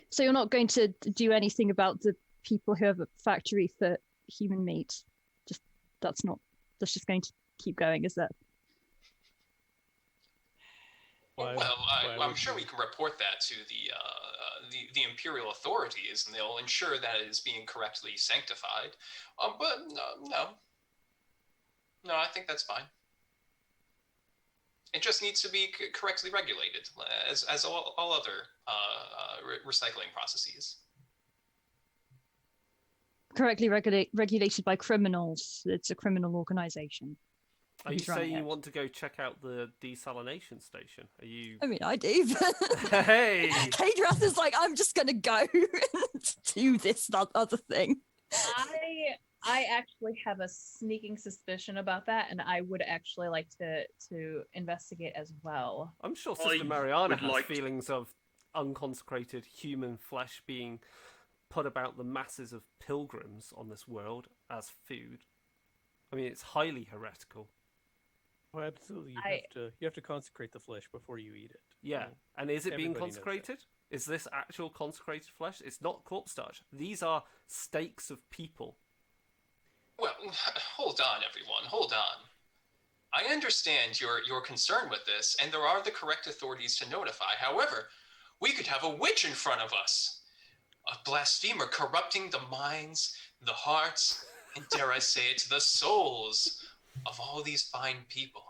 Speaker 5: So you're not going to do anything about the people who have a factory for human meat? That's just going to keep going, is that?
Speaker 2: Why-
Speaker 3: Well,
Speaker 2: why
Speaker 3: I'm
Speaker 2: would
Speaker 3: sure
Speaker 2: you?
Speaker 3: we can report that to the imperial authorities, and they'll ensure that it is being correctly sanctified. But no, I think that's fine. It just needs to be correctly regulated, as all other recycling processes.
Speaker 5: Correctly regulated by criminals. It's a criminal organization.
Speaker 1: Are you
Speaker 5: Who's running
Speaker 1: saying you
Speaker 5: it?
Speaker 1: want to go check out the desalination station? Are you?
Speaker 5: I mean, I do. But
Speaker 1: Hey!
Speaker 5: Kadrath is like, I'm just going to go and do this other thing.
Speaker 4: I actually have a sneaking suspicion about that, and I would actually like to investigate as well.
Speaker 1: I'm sure
Speaker 6: I
Speaker 1: Sister Mariana
Speaker 6: would
Speaker 1: has
Speaker 6: like to-
Speaker 1: feelings of unconsecrated human flesh being put about the masses of pilgrims on this world as food. I mean, it's highly heretical.
Speaker 2: Oh, absolutely.
Speaker 4: I-
Speaker 2: You have to consecrate the flesh before you eat it.
Speaker 1: Yeah, and is it being
Speaker 2: Everybody knows that.
Speaker 1: consecrated? Is this actual consecrated flesh? It's not corpse starch. These are steaks of people.
Speaker 3: Well, hold on, everyone. Hold on. I understand your concern with this, and there are the correct authorities to notify. However, we could have a witch in front of us. A blasphemer corrupting the minds, the hearts, and dare I say it, the souls of all these fine people.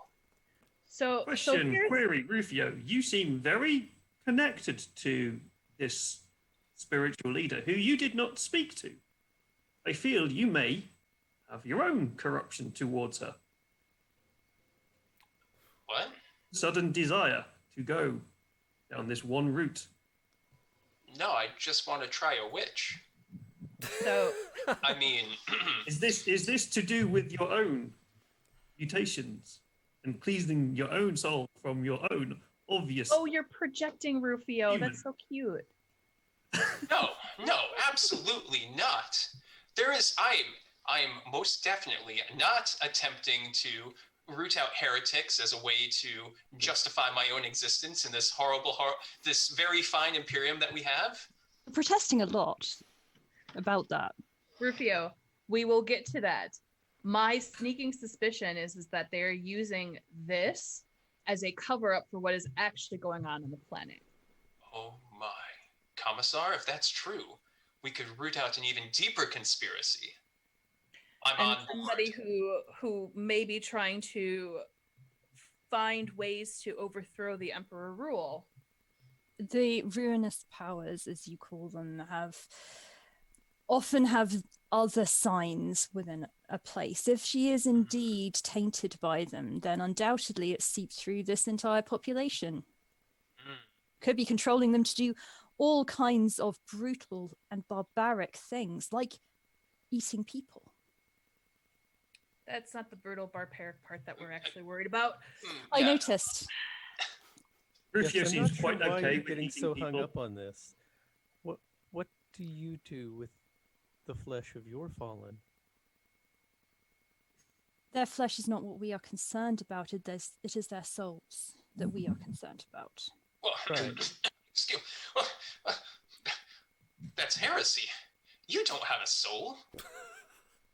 Speaker 4: So
Speaker 6: Question,
Speaker 4: here's
Speaker 6: query, Rufio. You seem very connected to this spiritual leader who you did not speak to. I feel you may have your own corruption towards her.
Speaker 3: What?
Speaker 6: Sudden desire to go down this one route.
Speaker 3: No, I just want to try a witch.
Speaker 4: so
Speaker 3: I mean,
Speaker 6: Is this to do with your own mutations and pleasing your own soul from your own obvious?
Speaker 4: oh, you're projecting, Rufio.
Speaker 6: Human.
Speaker 4: That's so cute.
Speaker 3: no, absolutely not. I'm most definitely not attempting to root out heretics as a way to justify my own existence in this this very fine Imperium that we have.
Speaker 5: Protesting a lot about that.
Speaker 4: Rufio, we will get to that. My sneaking suspicion is that they're using this as a cover up for what is actually going on the planet.
Speaker 3: Oh my. Commissar, if that's true, we could root out an even deeper conspiracy. I'm
Speaker 4: And
Speaker 3: on board.
Speaker 4: somebody who may be trying to find ways to overthrow the Emperor rule.
Speaker 5: The ruinous powers, as you call them, often have other signs within a place. If she is indeed tainted by them, then undoubtedly it seeped through this entire population. Could be controlling them to do all kinds of brutal and barbaric things, like eating people.
Speaker 4: That's not the brutal barbaric part that we're actually worried about.
Speaker 5: I
Speaker 3: Yeah.
Speaker 5: noticed.
Speaker 6: Rufio
Speaker 2: Yes, I'm
Speaker 6: seems
Speaker 2: not
Speaker 6: quite
Speaker 2: sure why
Speaker 6: okay
Speaker 2: you're
Speaker 6: with
Speaker 2: getting
Speaker 6: eating
Speaker 2: so
Speaker 6: people.
Speaker 2: hung up on this. What do you do with the flesh of your fallen?
Speaker 5: Their flesh is not what we are concerned about. It is their souls that we are concerned about.
Speaker 3: Well,
Speaker 2: Right.
Speaker 3: excuse that's heresy. You don't have a soul.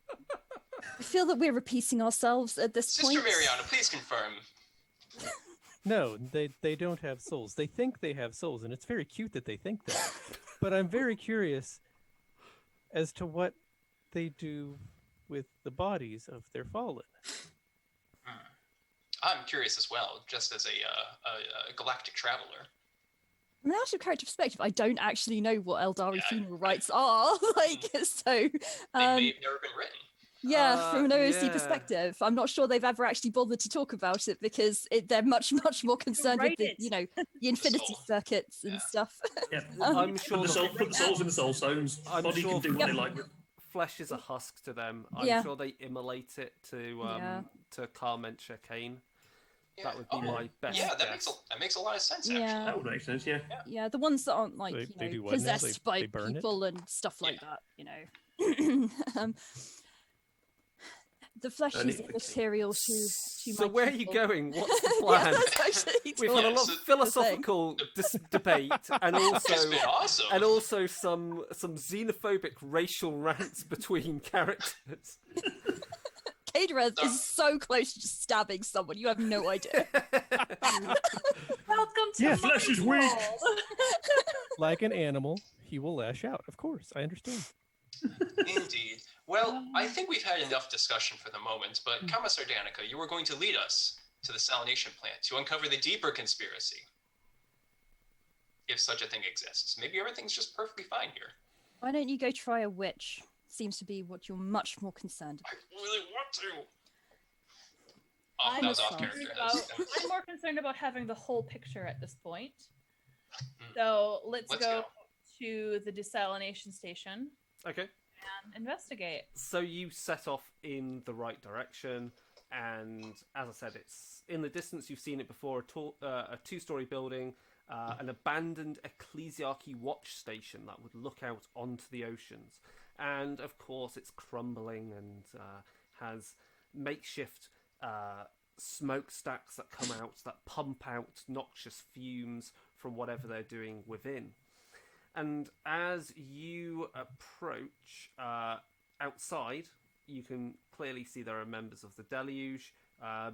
Speaker 5: I feel that we're repeating ourselves at this
Speaker 3: Sister
Speaker 5: point.
Speaker 3: Mariana, please confirm.
Speaker 2: No, they don't have souls. They think they have souls, and it's very cute that they think that. But I'm very curious as to what they do with the bodies of their fallen.
Speaker 3: I'm curious as well, just as a galactic traveler.
Speaker 5: From an out of character perspective, I don't actually know what Eldari funeral rites are. So
Speaker 3: They may have never been written.
Speaker 5: yeah, from an OOC
Speaker 1: yeah.
Speaker 5: perspective, I'm not sure they've ever actually bothered to talk about it because they're much more concerned with
Speaker 4: Write
Speaker 5: the,
Speaker 4: it.
Speaker 5: the infinity
Speaker 3: soul.
Speaker 5: circuits and
Speaker 3: Yeah.
Speaker 5: stuff.
Speaker 6: Yeah.
Speaker 1: I'm sure
Speaker 6: Put the souls in the soul stones.
Speaker 1: I'm
Speaker 6: Body
Speaker 1: sure
Speaker 6: can do what they
Speaker 5: Yep.
Speaker 6: like with.
Speaker 1: flesh is a husk to them. I'm
Speaker 5: Yeah.
Speaker 1: sure they immolate it to
Speaker 5: Yeah.
Speaker 1: Carmentia Kane.
Speaker 3: Yeah.
Speaker 1: That would be
Speaker 3: Oh,
Speaker 1: my best
Speaker 3: Yeah, that
Speaker 1: guess.
Speaker 3: makes a lot of sense. Actually.
Speaker 5: Yeah.
Speaker 6: That would make sense, yeah.
Speaker 5: Yeah, the ones that aren't like
Speaker 2: They do what now?
Speaker 5: possessed
Speaker 2: They
Speaker 5: by
Speaker 2: burn it?
Speaker 5: people and stuff like
Speaker 3: Yeah.
Speaker 5: that. The flesh
Speaker 6: And
Speaker 5: is
Speaker 6: it-
Speaker 5: immaterial to
Speaker 1: So
Speaker 5: my
Speaker 1: where are you
Speaker 5: people.
Speaker 1: going? What's the
Speaker 5: Yeah,
Speaker 1: plan?
Speaker 5: that's actually
Speaker 1: We've had a
Speaker 3: Yeah,
Speaker 1: lot
Speaker 3: so-
Speaker 1: of philosophical debate and
Speaker 3: It's
Speaker 1: also
Speaker 3: been awesome.
Speaker 1: and also some xenophobic racial rants between characters.
Speaker 5: Kadra is so close to just stabbing someone. You have no idea.
Speaker 4: Welcome to
Speaker 2: Yeah.
Speaker 4: my
Speaker 6: Flesh is weak.
Speaker 4: world.
Speaker 2: Like an animal, he will lash out. Of course, I understand.
Speaker 3: Indeed. Well, I think we've had enough discussion for the moment, but Commissar Danica, you were going to lead us to the salination plant to uncover the deeper conspiracy. If such a thing exists. Maybe everything's just perfectly fine here.
Speaker 5: Why don't you go try a witch? Seems to be what you're much more concerned
Speaker 3: I
Speaker 5: about.
Speaker 3: really want to.
Speaker 5: I'm
Speaker 3: That was off
Speaker 5: sorry.
Speaker 3: character.
Speaker 4: I'm more concerned about having the whole picture at this point. So let's go to the desalination station
Speaker 1: Okay.
Speaker 4: and investigate.
Speaker 1: So you set off in the right direction, and as I said, it's in the distance. You've seen it before. A two-story building, an abandoned ecclesiarchy watch station that would look out onto the oceans, and of course, it's crumbling and has makeshift smokestacks that come out that pump out noxious fumes from whatever they're doing within. And as you approach outside, you can clearly see there are members of the Deluge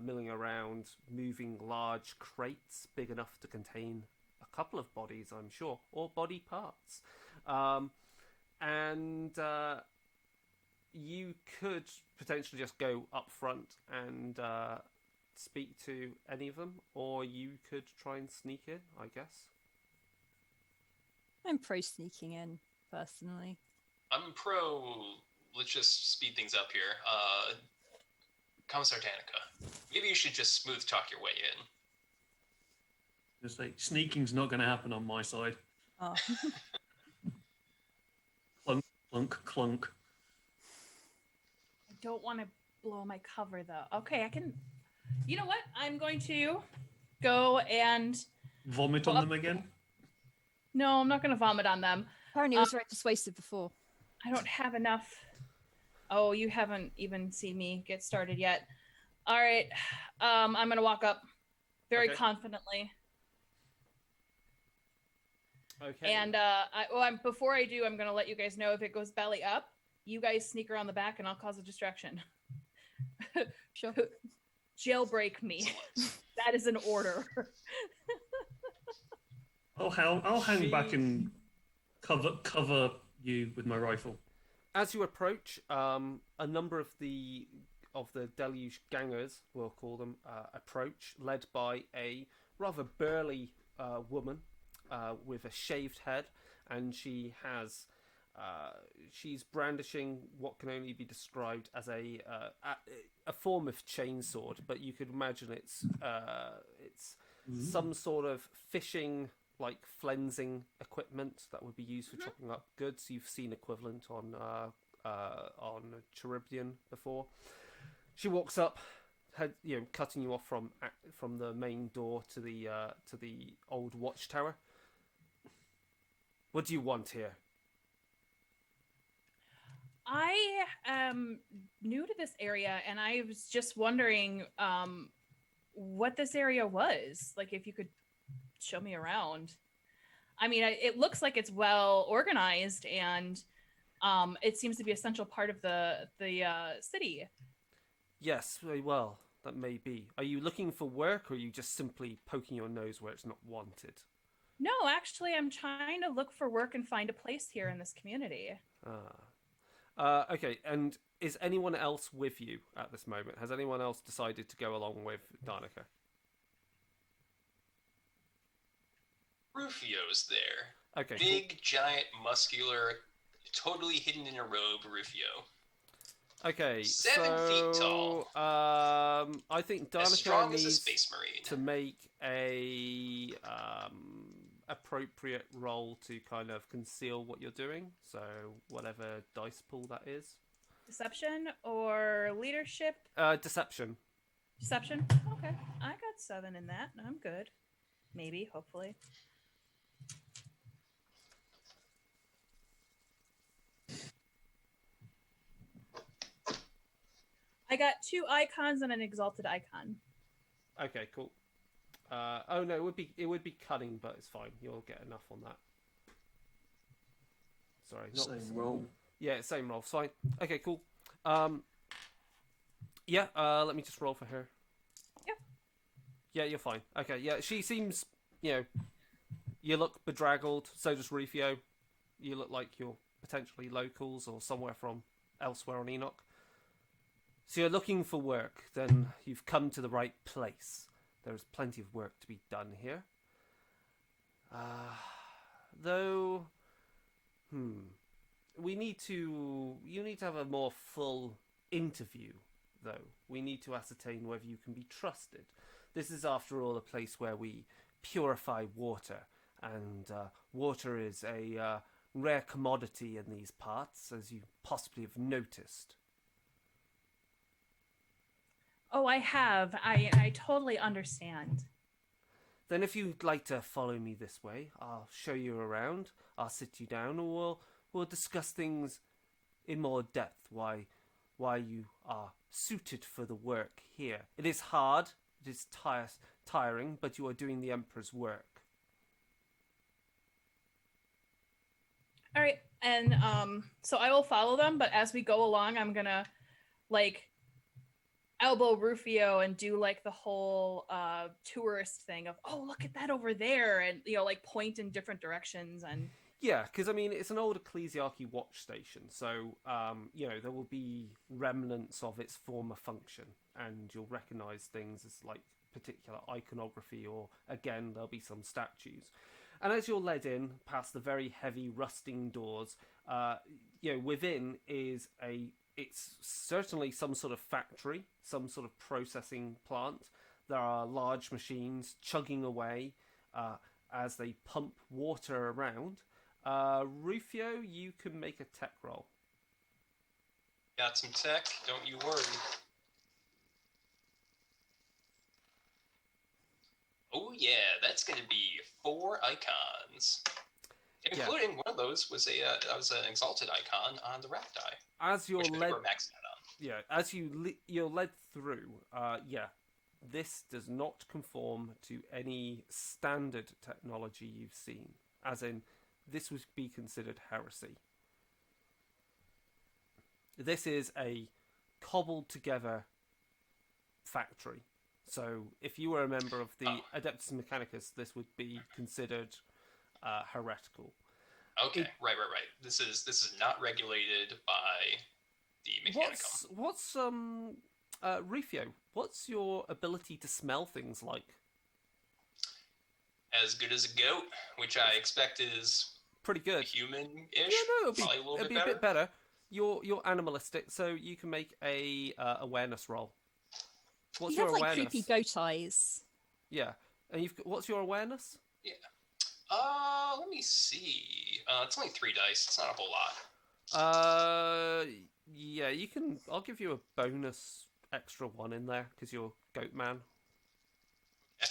Speaker 1: milling around, moving large crates big enough to contain a couple of bodies, I'm sure, or body parts. And you could potentially just go up front and speak to any of them, or you could try and sneak in, I guess.
Speaker 5: I'm pro sneaking in, personally.
Speaker 3: I'm pro. Let's just speed things up here. Commissar Danica, maybe you should just smooth talk your way in.
Speaker 6: Just say, sneaking's not going to happen on my side.
Speaker 5: Oh.
Speaker 6: Clunk, clunk, clunk.
Speaker 4: I don't want to blow my cover though. Okay, I can. You know what? I'm going to go and.
Speaker 6: Vomit on them again?
Speaker 4: No, I'm not going to vomit on them.
Speaker 5: Apparently it was very persuasive before.
Speaker 4: I don't have enough. Oh, you haven't even seen me get started yet. All right. I'm going to walk up very
Speaker 1: Okay.
Speaker 4: confidently.
Speaker 1: Okay.
Speaker 4: And before I do, I'm going to let you guys know if it goes belly up, you guys sneak around the back and I'll cause a distraction.
Speaker 5: Sure.
Speaker 4: Jailbreak me. That is an order.
Speaker 6: I'll hang back
Speaker 1: She-
Speaker 6: and cover you with my rifle.
Speaker 1: As you approach, a number of the deluge gangers, we'll call them, approach, led by a rather burly woman with a shaved head, and she has she's brandishing what can only be described as a form of chainsword, but you could imagine it's some sort of fishing, like flensing equipment that would be used for chopping up goods. You've seen equivalent on Charybdian before. She walks up, cutting you off from the main door to the old watchtower. What do you want here?
Speaker 4: I am new to this area, and I was just wondering what this area was. Like, if you could show me around. I mean, it looks like it's well organized, and it seems to be a central part of the city.
Speaker 1: Yes, very well. That may be. Are you looking for work, or are you just simply poking your nose where it's not wanted?
Speaker 4: No, actually, I'm trying to look for work and find a place here in this community.
Speaker 1: Okay, and is anyone else with you at this moment? Has anyone else decided to go along with Danica?
Speaker 3: Rufio's there.
Speaker 1: Okay,
Speaker 3: Big, giant, muscular, totally hidden in a robe Rufio.
Speaker 1: Okay,
Speaker 3: 7 feet tall.
Speaker 1: I think
Speaker 3: As
Speaker 1: Danica
Speaker 3: strong as a
Speaker 1: needs
Speaker 3: space marine.
Speaker 1: to make a appropriate roll to kind of conceal what you're doing. So whatever dice pool that is.
Speaker 4: Deception or leadership?
Speaker 1: Deception.
Speaker 4: Deception? Okay. I got 7 in that. I'm good. Maybe, hopefully. I got 2 icons and an exalted icon.
Speaker 1: Okay, cool. Oh no, it would be cunning, but it's fine. You'll get enough on that. Sorry, not
Speaker 6: Same roll.
Speaker 1: Yeah, same roll. Fine. Okay, cool. Yeah. Let me just roll for her.
Speaker 4: Yep.
Speaker 1: Yeah, you're fine. Okay. Yeah, she seems. You look bedraggled. So does Rufio. You look like you're potentially locals or somewhere from elsewhere on Enoch. So you're looking for work. Then you've come to the right place. There is plenty of work to be done here. Though, you need to have a more full interview, though. We need to ascertain whether you can be trusted. This is, after all, a place where we purify water, and water is a rare commodity in these parts, as you possibly have noticed.
Speaker 4: Oh, I have. I totally understand.
Speaker 1: Then if you'd like to follow me this way, I'll show you around, I'll sit you down, and we'll discuss things in more depth, why you are suited for the work here. It is hard, it is tiring, but you are doing the Emperor's work.
Speaker 4: All right. And so I will follow them, but as we go along, I'm going to elbow Rufio and do the whole tourist thing of, oh, look at that over there, and point in different directions. And
Speaker 1: yeah, because I mean it's an old ecclesiarchy watch station, so there will be remnants of its former function, and you'll recognize things as particular iconography, or again there'll be some statues. And as you're led in past the very heavy rusting doors, within is it's certainly some sort of factory, some sort of processing plant. There are large machines chugging away as they pump water around. Rufio, you can make a tech roll.
Speaker 3: Got some tech, don't you worry. Oh yeah, that's going to be 4 icons. Including one of those was an exalted icon on the rat die.
Speaker 1: As you're
Speaker 3: which
Speaker 1: led,
Speaker 3: we're maxed out on.
Speaker 1: yeah, as you're led through, this does not conform to any standard technology you've seen. As in, this would be considered heresy. This is a cobbled together factory. So if you were a member of the Adeptus Mechanicus, this would be considered heretical.
Speaker 3: Okay, right. This is not regulated by the Mechanicum.
Speaker 1: What's Rufio? What's your ability to smell things like?
Speaker 3: As good as a goat, which I expect is
Speaker 1: Pretty good.
Speaker 3: human-ish.
Speaker 1: Yeah, no,
Speaker 3: Probably a little
Speaker 1: it'll
Speaker 3: bit
Speaker 1: be
Speaker 3: better.
Speaker 1: a bit better. You're animalistic, so you can make a awareness roll. What's
Speaker 5: You
Speaker 1: your
Speaker 5: have like
Speaker 1: awareness?
Speaker 5: creepy goat eyes.
Speaker 1: Yeah, and what's your awareness?
Speaker 3: Yeah. Let me see. It's only 3 dice. It's not a whole lot.
Speaker 1: Yeah, you can. I'll give you a bonus extra 1 in there because you're goat man.
Speaker 3: Yeah,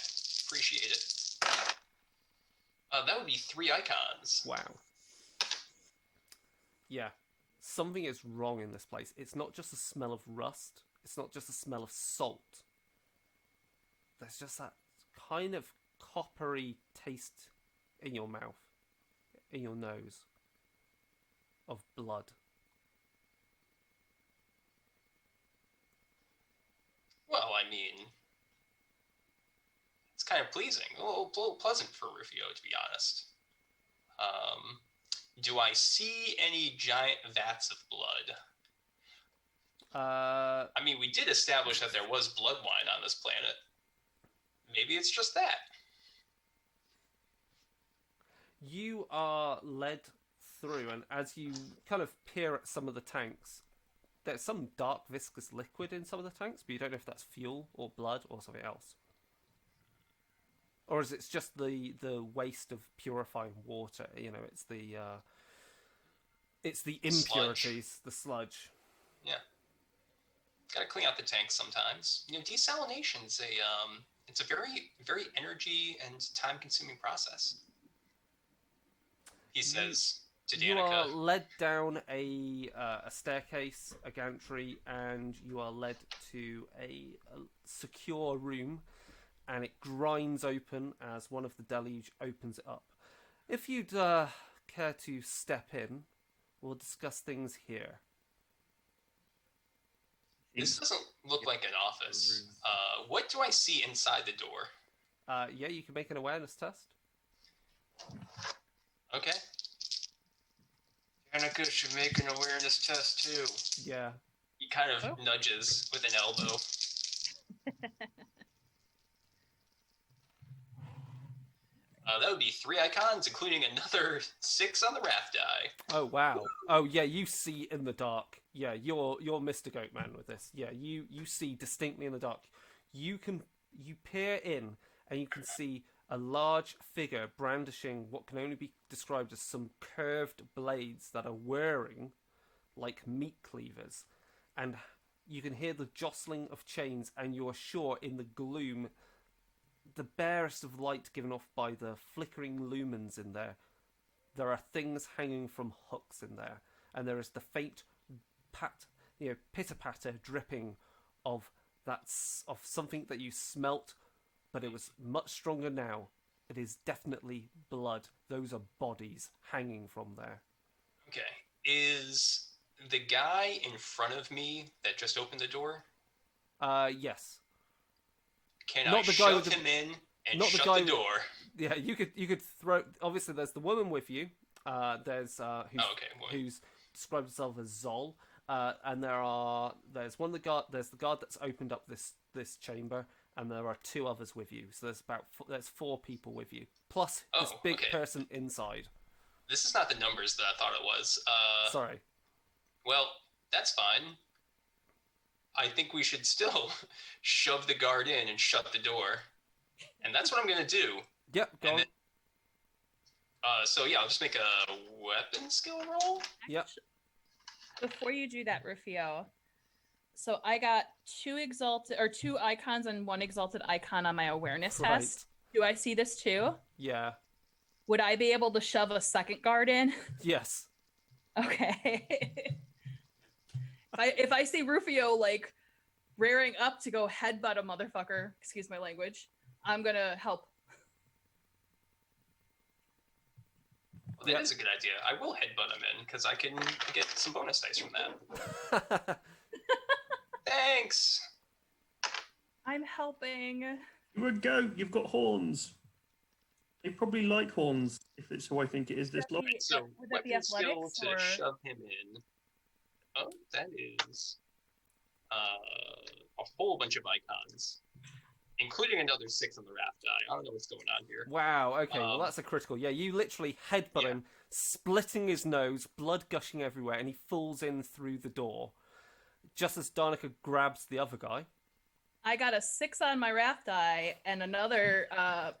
Speaker 3: appreciate it. That would be 3 icons.
Speaker 1: Wow. Yeah, something is wrong in this place. It's not just a smell of rust. It's not just a smell of salt. There's just that kind of coppery taste in your mouth, in your nose, of blood.
Speaker 3: Well, I mean, it's kind of pleasing. A little pleasant for Rufio, to be honest. Do I see any giant vats of blood? I mean, we did establish that there was blood wine on this planet. Maybe it's just that.
Speaker 1: You are led through, and as you kind of peer at some of the tanks, there's some dark viscous liquid in some of the tanks, but you don't know if that's fuel or blood or something else. Or is it just the waste of purifying water? You know, it's the impurities, the sludge.
Speaker 3: Yeah. Gotta clean out the tanks sometimes. You know, desalination's it's a very, very energy and time-consuming process. He says to Danica.
Speaker 1: You are led down a staircase, a gantry, and you are led to a secure room, and it grinds open as one of the deluge opens it up. If you'd care to step in, we'll discuss things here.
Speaker 3: This doesn't look like an office. What do I see inside the door?
Speaker 1: Yeah, you can make an awareness test.
Speaker 3: Okay. Danica should make an awareness test too.
Speaker 1: Yeah.
Speaker 3: He kind of nudges with an elbow. That would be 3 icons, including another 6 on the wrath die.
Speaker 1: Oh wow. Oh yeah, you see in the dark. Yeah, you're Mr. Goatman with this. Yeah, you see distinctly in the dark. You peer in and you can see a large figure brandishing what can only be described as some curved blades that are whirring like meat cleavers, and you can hear the jostling of chains, and you are sure in the gloom, the barest of light given off by the flickering lumens in there, there are things hanging from hooks in there, and there is the faint pitter-patter dripping of something that you smelt, but it was much stronger now. It is definitely blood. Those are bodies hanging from there.
Speaker 3: Okay. Is the guy in front of me that just opened the door?
Speaker 1: Yes.
Speaker 3: Can
Speaker 1: Not
Speaker 3: I
Speaker 1: the guy
Speaker 3: shove
Speaker 1: with
Speaker 3: him in and
Speaker 1: not the
Speaker 3: shut
Speaker 1: guy
Speaker 3: the door?
Speaker 1: Yeah, you could throw. Obviously, there's the woman with you. There's who's described himself as Zol. And there's the guard that's opened up this chamber, and there are 2 others with you. So there's 4 people with you, plus this big person inside.
Speaker 3: This is not the numbers that I thought it was.
Speaker 1: Sorry.
Speaker 3: Well, that's fine. I think we should still shove the guard in and shut the door, and that's what I'm gonna do.
Speaker 1: Yep. Go on.
Speaker 3: Then, so yeah, I'll just make a weapon skill roll.
Speaker 1: Yep.
Speaker 4: Before you do that, Rufio, so I got 2 icons and 1 exalted icon on my awareness
Speaker 1: Right.
Speaker 4: test. Do I see this too?
Speaker 1: Yeah.
Speaker 4: Would I be able to shove a second guard in?
Speaker 1: Yes.
Speaker 4: Okay. if I see Rufio like rearing up to go headbutt a motherfucker, excuse my language, I'm gonna help.
Speaker 3: Well, that is a good idea. I will headbutt him in because I can get some bonus dice from that. Thanks.
Speaker 4: I'm helping.
Speaker 6: You a goat. You've got horns. They probably like horns, if it's who I think it is this lot.
Speaker 3: So
Speaker 4: Would that be
Speaker 3: weapon skill
Speaker 4: athletics,
Speaker 3: to
Speaker 4: or-
Speaker 3: shove him in. Oh, that is a whole bunch of icons, including another 6 on the raft die. I don't know what's going on here.
Speaker 1: Wow, okay, well that's a critical. Yeah, you literally headbutt
Speaker 3: Yeah.
Speaker 1: him, splitting his nose, blood gushing everywhere, and he falls in through the door. Just as Danica grabs the other guy.
Speaker 4: I got a 6 on my raft die and another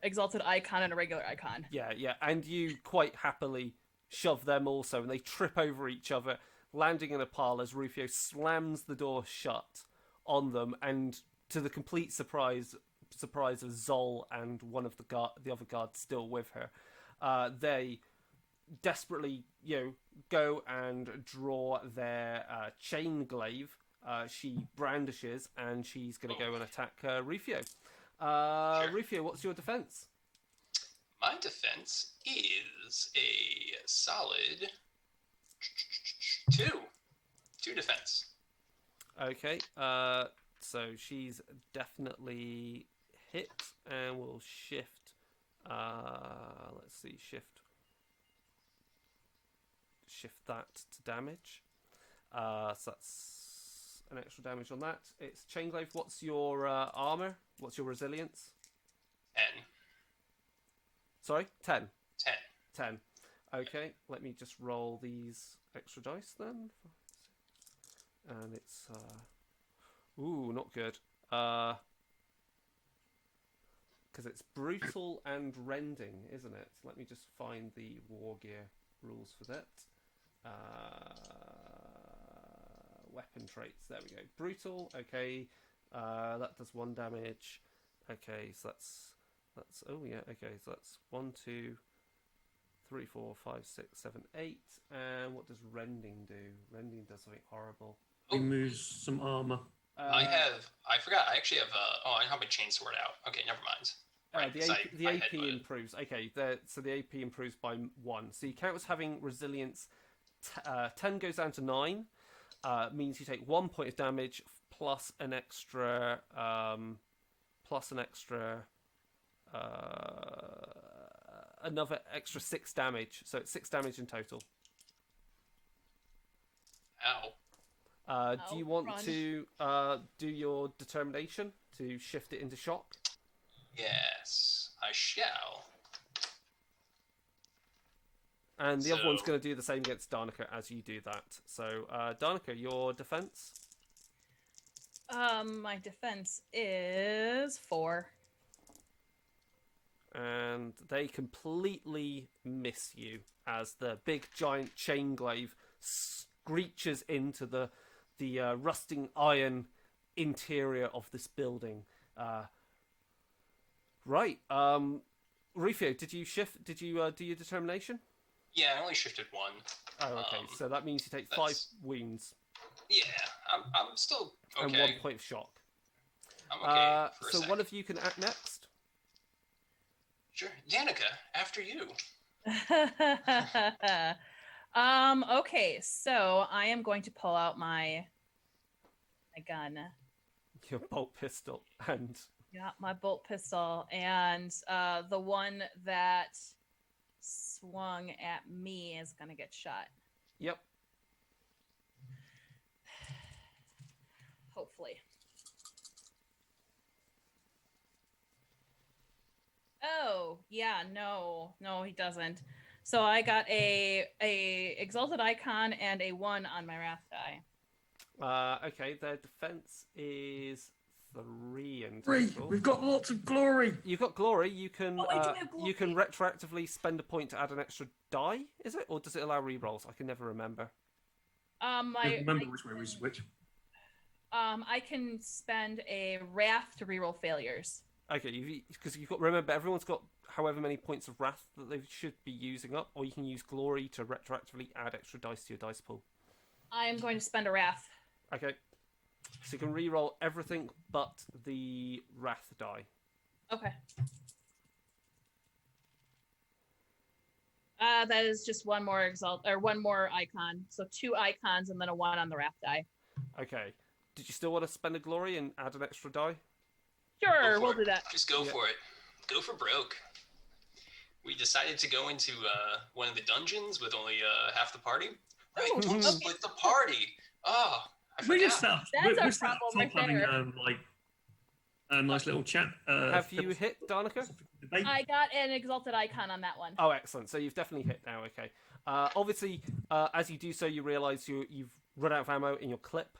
Speaker 4: exalted icon and a regular icon.
Speaker 1: Yeah, and you quite happily shove them also, and they trip over each other, landing in a pile as Rufio slams the door shut on them, and to the complete surprise of Zol and one of the other guards still with her, they desperately, go and draw their chain glaive. She brandishes, and she's going to go and attack Rufio.
Speaker 3: Sure.
Speaker 1: Rufio, what's your defense?
Speaker 3: My defense is a solid 2. 2 defense.
Speaker 1: Okay, so she's definitely hit, and we'll shift. Let's see, shift that to damage. So that's an extra damage on that. It's chain glaive. What's your armor? What's your resilience?
Speaker 3: 10.
Speaker 1: Sorry, 10.
Speaker 3: 10.
Speaker 1: 10. Okay, let me just roll these extra dice then. And it's ooh, not good. Because it's brutal and rending, isn't it? Let me just find the war gear rules for that. Weapon traits. There we go. Brutal. Okay. That does 1 damage. Okay, so that's. Oh yeah. Okay, so that's 1, 2, 3, 4, 5, 6, 7, 8. And what does rending do? Rending does something horrible.
Speaker 6: Removes some armor.
Speaker 3: I forgot. I actually have I have my chain sword out. Okay, never mind. Right,
Speaker 1: the
Speaker 3: I
Speaker 1: AP
Speaker 3: headbutted.
Speaker 1: improves. Okay, so the AP improves by 1. So you count as having resilience. 10 goes down to 9. Means you take 1 point of damage plus an extra another extra 6 damage. So it's 6 damage in total.
Speaker 3: Ow.
Speaker 1: Do you want
Speaker 4: run.
Speaker 1: to do your determination to shift it into shock?
Speaker 3: Yes, I shall.
Speaker 1: And the other one's
Speaker 3: So-
Speaker 1: going to do the same against Danica as you do that. So, Danica, your defense?
Speaker 4: My defense is 4.
Speaker 1: And they completely miss you as the big giant chain glaive screeches into the rusting iron interior of this building. Right. Rufio, did you do your determination?
Speaker 3: Yeah, I only shifted 1.
Speaker 1: Oh, okay. So that means you take 5
Speaker 3: that's-
Speaker 1: wounds
Speaker 3: Yeah, I'm still okay.
Speaker 1: and 1 point of shock.
Speaker 3: I'm okay for a
Speaker 1: So
Speaker 3: sec.
Speaker 1: one of you can act next.
Speaker 3: Sure, Danica, after you.
Speaker 4: Okay, so I am going to pull out my gun.
Speaker 1: Your bolt pistol and
Speaker 4: Yeah, my bolt pistol, and the one that swung at me is gonna get shot.
Speaker 1: yep.
Speaker 4: Hopefully. Oh, yeah, no, he doesn't. So I got a exalted icon and a 1 on my wrath die.
Speaker 1: Okay, their defense is 3 in
Speaker 6: 3.
Speaker 1: total.
Speaker 6: We've got lots of glory.
Speaker 1: You've got glory. You can
Speaker 4: Oh, I do have
Speaker 1: you can
Speaker 4: glory.
Speaker 1: retroactively spend a point to add an extra die. Is it, or does it allow rerolls? I can never remember.
Speaker 6: I remember which way we switch.
Speaker 4: I can spend a wrath to reroll failures.
Speaker 1: Okay, because you've got remember everyone's got however many points of wrath that they should be using up, or you can use glory to retroactively add extra dice to your dice pool.
Speaker 4: I am going to spend a wrath.
Speaker 1: Okay, so you can reroll everything but the wrath die.
Speaker 4: Okay. That is just one more one more icon. So 2 icons and then a 1 on the wrath die.
Speaker 1: Okay, did you still want to spend a glory and add an extra die?
Speaker 4: Sure, we'll do that.
Speaker 3: Just go for it. Go for broke. We decided to go into one of the dungeons with only half the party. Right, don't split the party. Oh, I
Speaker 6: We
Speaker 3: forgot.
Speaker 6: just start.
Speaker 4: That's
Speaker 6: we
Speaker 4: a
Speaker 6: start
Speaker 4: problem right
Speaker 6: having
Speaker 4: there.
Speaker 6: like a nice little chat.
Speaker 1: Have you hit Danica?
Speaker 6: Debate.
Speaker 4: I got an exalted icon on that one.
Speaker 1: Oh, excellent. So you've definitely hit now. Okay. Obviously, as you do so, you realise you've run out of ammo in your clip,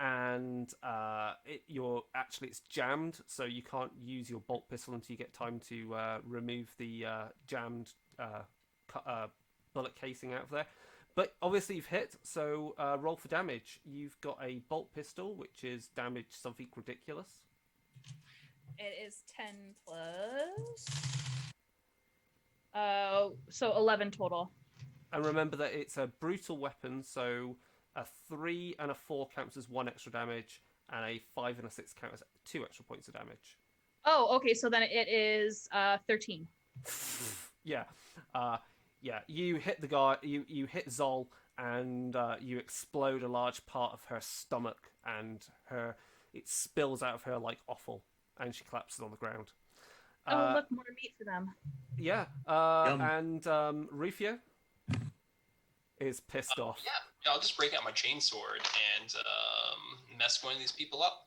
Speaker 1: and it's jammed, so you can't use your bolt pistol until you get time to remove the jammed bullet casing out of there. But obviously you've hit, so roll for damage. You've got a bolt pistol, which is damage something ridiculous.
Speaker 4: It is 10 plus. So 11 total.
Speaker 1: And remember that it's a brutal weapon, so a 3 and a 4 counts as 1 extra damage, and a 5 and a 6 count as 2 extra points of damage.
Speaker 4: Oh, okay. So then it is 13.
Speaker 1: Yeah. You hit the guy, you hit Zol, and you explode a large part of her stomach, and it spills out of her like offal, and she collapses on the ground.
Speaker 4: Oh, look, more meat for them.
Speaker 1: Yeah. And Rufio is pissed off.
Speaker 3: Yeah, I'll just break out my chainsword and mess one of these people up.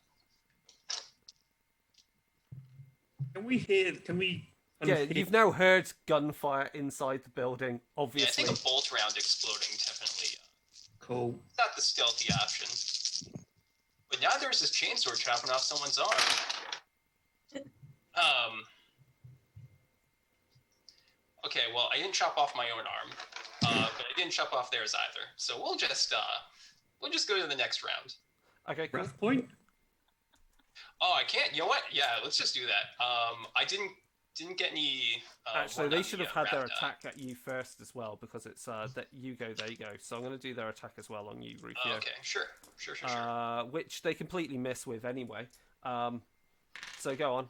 Speaker 6: Can we hear? Can we?
Speaker 1: Yeah, you've now heard gunfire inside the building,
Speaker 3: Yeah, I
Speaker 1: obviously.
Speaker 3: think a bolt round exploding definitely.
Speaker 6: Cool.
Speaker 3: Not the stealthy option. But now there's this chainsword chopping off someone's arm. Okay, well, I didn't chop off my own arm, but I didn't chop off theirs either. So we'll just go to the next round.
Speaker 1: Okay, cool.
Speaker 6: Breath point.
Speaker 3: Oh, I can't. You know what? Yeah, let's just do that. I didn't get any.
Speaker 1: Actually,
Speaker 3: one
Speaker 1: they
Speaker 3: on
Speaker 1: should
Speaker 3: the,
Speaker 1: have had their
Speaker 3: round,
Speaker 1: attack at you first as well, because it's that you go, they go. So I'm going to do their attack as well on you, Rufio.
Speaker 3: Okay, sure.
Speaker 1: Which they completely miss with anyway. So go on.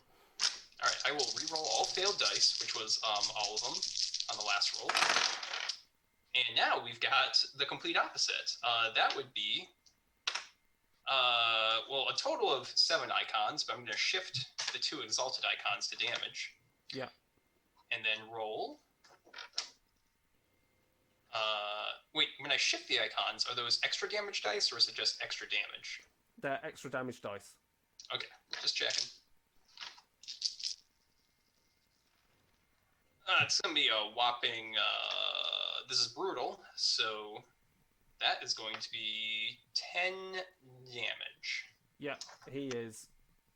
Speaker 3: All right, I will re-roll all failed dice, which was all of them on the last roll. And now we've got the complete opposite. That would be, a total of 7 icons, but I'm going to shift the 2 exalted icons to damage.
Speaker 1: Yeah.
Speaker 3: And then roll. Wait, when I shift the icons, are those extra damage dice, or is it just extra damage?
Speaker 1: They're extra damage dice.
Speaker 3: Okay, just checking. It's going to be a whopping, this is brutal, so that is going to be 10 damage.
Speaker 1: Yeah, he is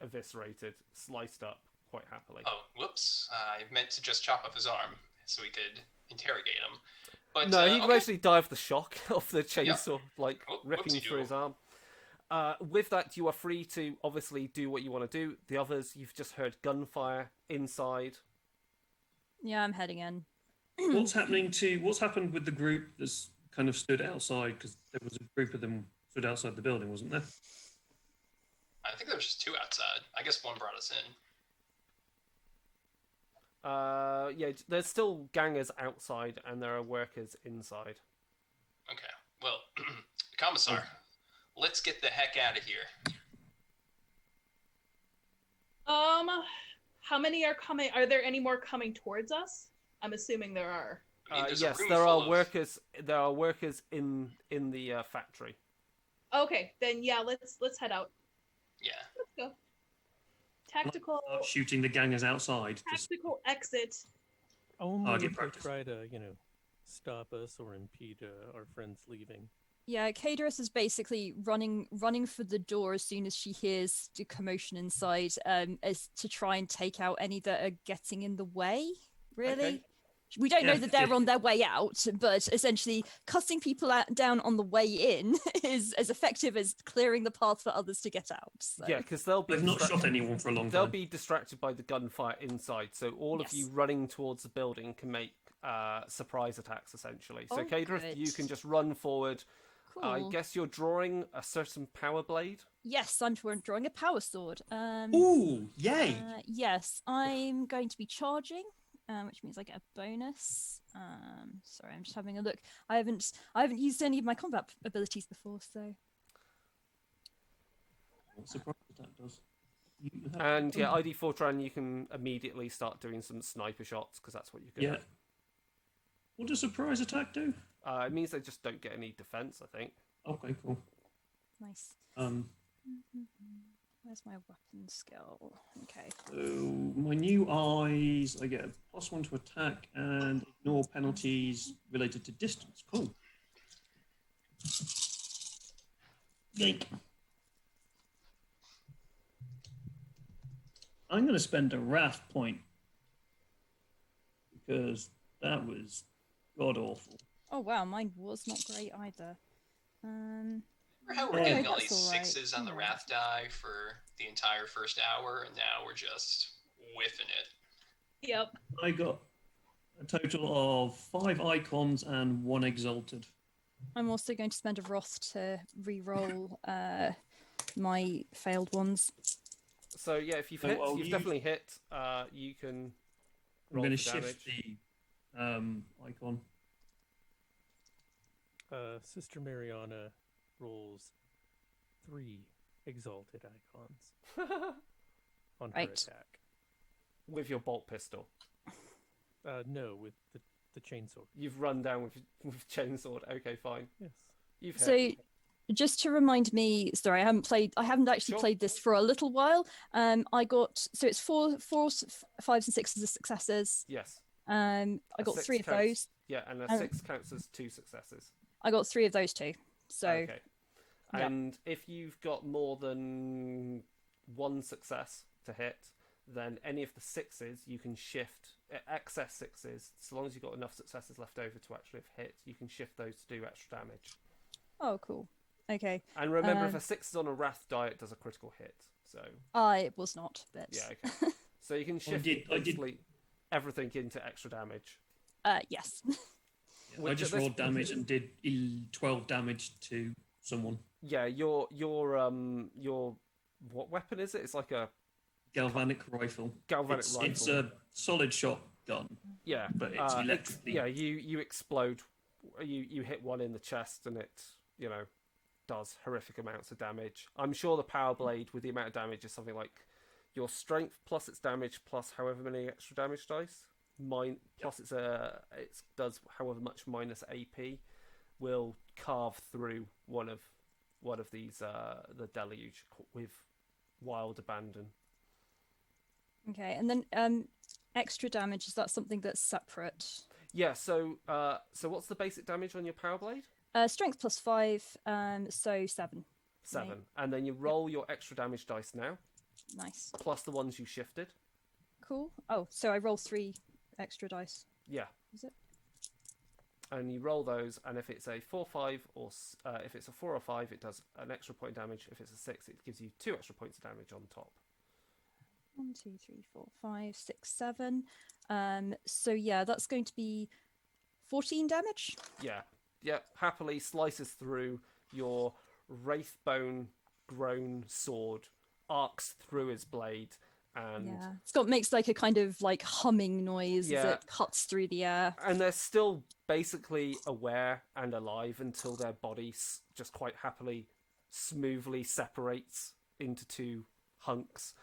Speaker 1: eviscerated, sliced up quite happily.
Speaker 3: Oh, whoops. I meant to just chop off his arm so we could interrogate him. But,
Speaker 1: No, he'd
Speaker 3: okay.
Speaker 1: mostly die of the shock of the chainsaw, ripping
Speaker 3: whoopsie
Speaker 1: through his
Speaker 3: doodle.
Speaker 1: arm. With that, you are free to obviously do what you want to do. The others, you've just heard gunfire inside.
Speaker 5: Yeah, I'm heading in.
Speaker 6: What's happened with the group that's kind of stood outside? Because there was a group of them stood outside the building, wasn't there?
Speaker 3: I think there was just 2 outside. I guess one brought us in.
Speaker 1: Yeah, there's still gangers outside, and there are workers inside.
Speaker 3: Okay. Well, Commissar, let's get the heck out of here.
Speaker 4: How many are coming? Are there any more coming towards us? I'm assuming there are.
Speaker 3: I mean, there's a
Speaker 1: Yes,
Speaker 3: room
Speaker 1: there
Speaker 3: full
Speaker 1: are
Speaker 3: of-
Speaker 1: workers. There are workers in the factory.
Speaker 4: Okay, then yeah, let's head out.
Speaker 3: Yeah.
Speaker 4: Let's go. Tactical
Speaker 6: Shooting the gangers outside. Just
Speaker 4: tactical exit.
Speaker 2: Only
Speaker 6: Target
Speaker 2: if they
Speaker 6: practice.
Speaker 2: try to, stop us or impede our friends leaving.
Speaker 5: Yeah, Kadris is basically running for the door as soon as she hears the commotion inside, as to try and take out any that are getting in the way. Really,
Speaker 1: Okay.
Speaker 5: we don't know
Speaker 6: Yeah.
Speaker 5: that they're on their way out, but essentially cutting people down on the way in is as effective as clearing the path for others to get out. So.
Speaker 1: Yeah, because they'll be
Speaker 6: they've not
Speaker 1: distracted-
Speaker 6: shot anyone for a long
Speaker 1: They'll
Speaker 6: time.
Speaker 1: be distracted by the gunfire inside, so all of you
Speaker 5: Yes.
Speaker 1: running towards the building can make surprise attacks, essentially. So,
Speaker 5: Oh,
Speaker 1: Kadrith,
Speaker 5: good.
Speaker 1: you can just run forward.
Speaker 5: Cool.
Speaker 1: I guess you're drawing a certain power blade.
Speaker 5: Yes, I'm drawing a power sword.
Speaker 6: Ooh, yay!
Speaker 5: Yes, I'm going to be charging, which means I get a bonus. Sorry, I'm just having a look. I haven't used any of my combat abilities before, so
Speaker 6: What surprise that does. You have
Speaker 1: And yeah, ID Fortran, you can immediately start doing some sniper shots because that's what you're good
Speaker 6: yeah. What does surprise attack do?
Speaker 1: at. It means they just don't get any defense, I think.
Speaker 6: Okay, cool.
Speaker 5: Nice. Where's my weapon skill? Okay.
Speaker 6: So my new eyes, I get a +1 to attack and ignore penalties related to distance. Cool. Yank. I'm going to spend a wrath point because that was god awful.
Speaker 5: Oh wow, mine was not great either.
Speaker 3: Remember how we're
Speaker 6: Oh,
Speaker 3: getting all
Speaker 5: that's
Speaker 3: these
Speaker 5: all right.
Speaker 3: sixes on the
Speaker 5: Yeah.
Speaker 3: wrath die for the entire first hour, and now we're just whiffing it.
Speaker 4: Yep.
Speaker 6: I got a total of 5 icons and 1 exalted.
Speaker 5: I'm also going to spend a wrath to re-roll my failed ones.
Speaker 1: So yeah, if you've
Speaker 6: So
Speaker 1: hit,
Speaker 6: I'll
Speaker 1: you've
Speaker 6: use-
Speaker 1: definitely hit. You can
Speaker 6: I'm
Speaker 1: roll
Speaker 6: going to
Speaker 1: for
Speaker 6: shift
Speaker 1: damage.
Speaker 6: the icon.
Speaker 2: Sister Mariana rolls 3 exalted icons on her
Speaker 5: Right.
Speaker 2: attack.
Speaker 1: with your bolt pistol.
Speaker 2: No, with the chainsaw.
Speaker 1: You've run down with chainsword. Okay, fine.
Speaker 2: Yes.
Speaker 1: You've hit.
Speaker 5: So, just to remind me, sorry, I haven't actually
Speaker 1: Sure.
Speaker 5: played this for a little while. I got, so it's four, 5s and 6s as successes.
Speaker 1: Yes.
Speaker 5: I
Speaker 1: A
Speaker 5: got
Speaker 1: 6
Speaker 5: 3 of
Speaker 1: counts.
Speaker 5: those.
Speaker 1: Yeah, and a
Speaker 5: Um,
Speaker 1: 6 counts as 2 successes.
Speaker 5: I got 3 of those too. So,
Speaker 1: Okay.
Speaker 5: yeah.
Speaker 1: And if you've got more than 1 success to hit, then any of the 6s you can shift, excess 6s, so long as you've got enough successes left over to actually have hit, you can shift those to do extra damage.
Speaker 5: oh, cool. Okay.
Speaker 1: And remember, if
Speaker 5: Um,
Speaker 1: a 6 is on a wrath die, it does a critical hit. So,
Speaker 5: I was not, but
Speaker 1: yeah, okay. So you can shift
Speaker 6: did- I did-
Speaker 1: basically everything into extra damage.
Speaker 5: yes.
Speaker 6: I
Speaker 1: Which
Speaker 6: just
Speaker 1: at this
Speaker 6: rolled damage and did 12 damage to someone.
Speaker 1: Yeah, your what weapon is it? It's like a
Speaker 6: Galvanic rifle.
Speaker 1: galvanic rifle.
Speaker 6: It's a solid shot gun,
Speaker 1: Yeah,
Speaker 6: but it's electrically.
Speaker 1: yeah, you explode. You hit one in the chest, and it does horrific amounts of damage. I'm sure the power blade with the amount of damage is something like your strength plus its damage plus however many extra damage dice. Plus it does however much minus AP will carve through one of these the deluge with wild abandon.
Speaker 5: Okay, and then extra damage, is that something that's separate?
Speaker 1: Yeah, so what's the basic damage on your power blade?
Speaker 5: Strength plus 5, so 7.
Speaker 1: 7.
Speaker 5: Right.
Speaker 1: And then you roll your extra damage dice now,
Speaker 5: Nice.
Speaker 1: plus the ones you shifted.
Speaker 5: Cool. Oh, so I roll 3 extra dice.
Speaker 1: Yeah.
Speaker 5: Is it?
Speaker 1: And you roll those, and if it's a 4, 5, or if it's a 4 or 5, it does an extra point of damage. If it's a 6, it gives you 2 extra points of damage on top.
Speaker 5: 1, 2, 3, 4, 5, 6, 7. So yeah, that's going to be 14 damage.
Speaker 1: Yeah. Happily slices through your wraithbone grown sword, arcs through his blade, and
Speaker 5: Yeah, makes like a kind of like humming noise as
Speaker 1: Yeah.
Speaker 5: it cuts through the air.
Speaker 1: and they're still basically aware and alive until their body just quite happily, smoothly separates into 2 hunks.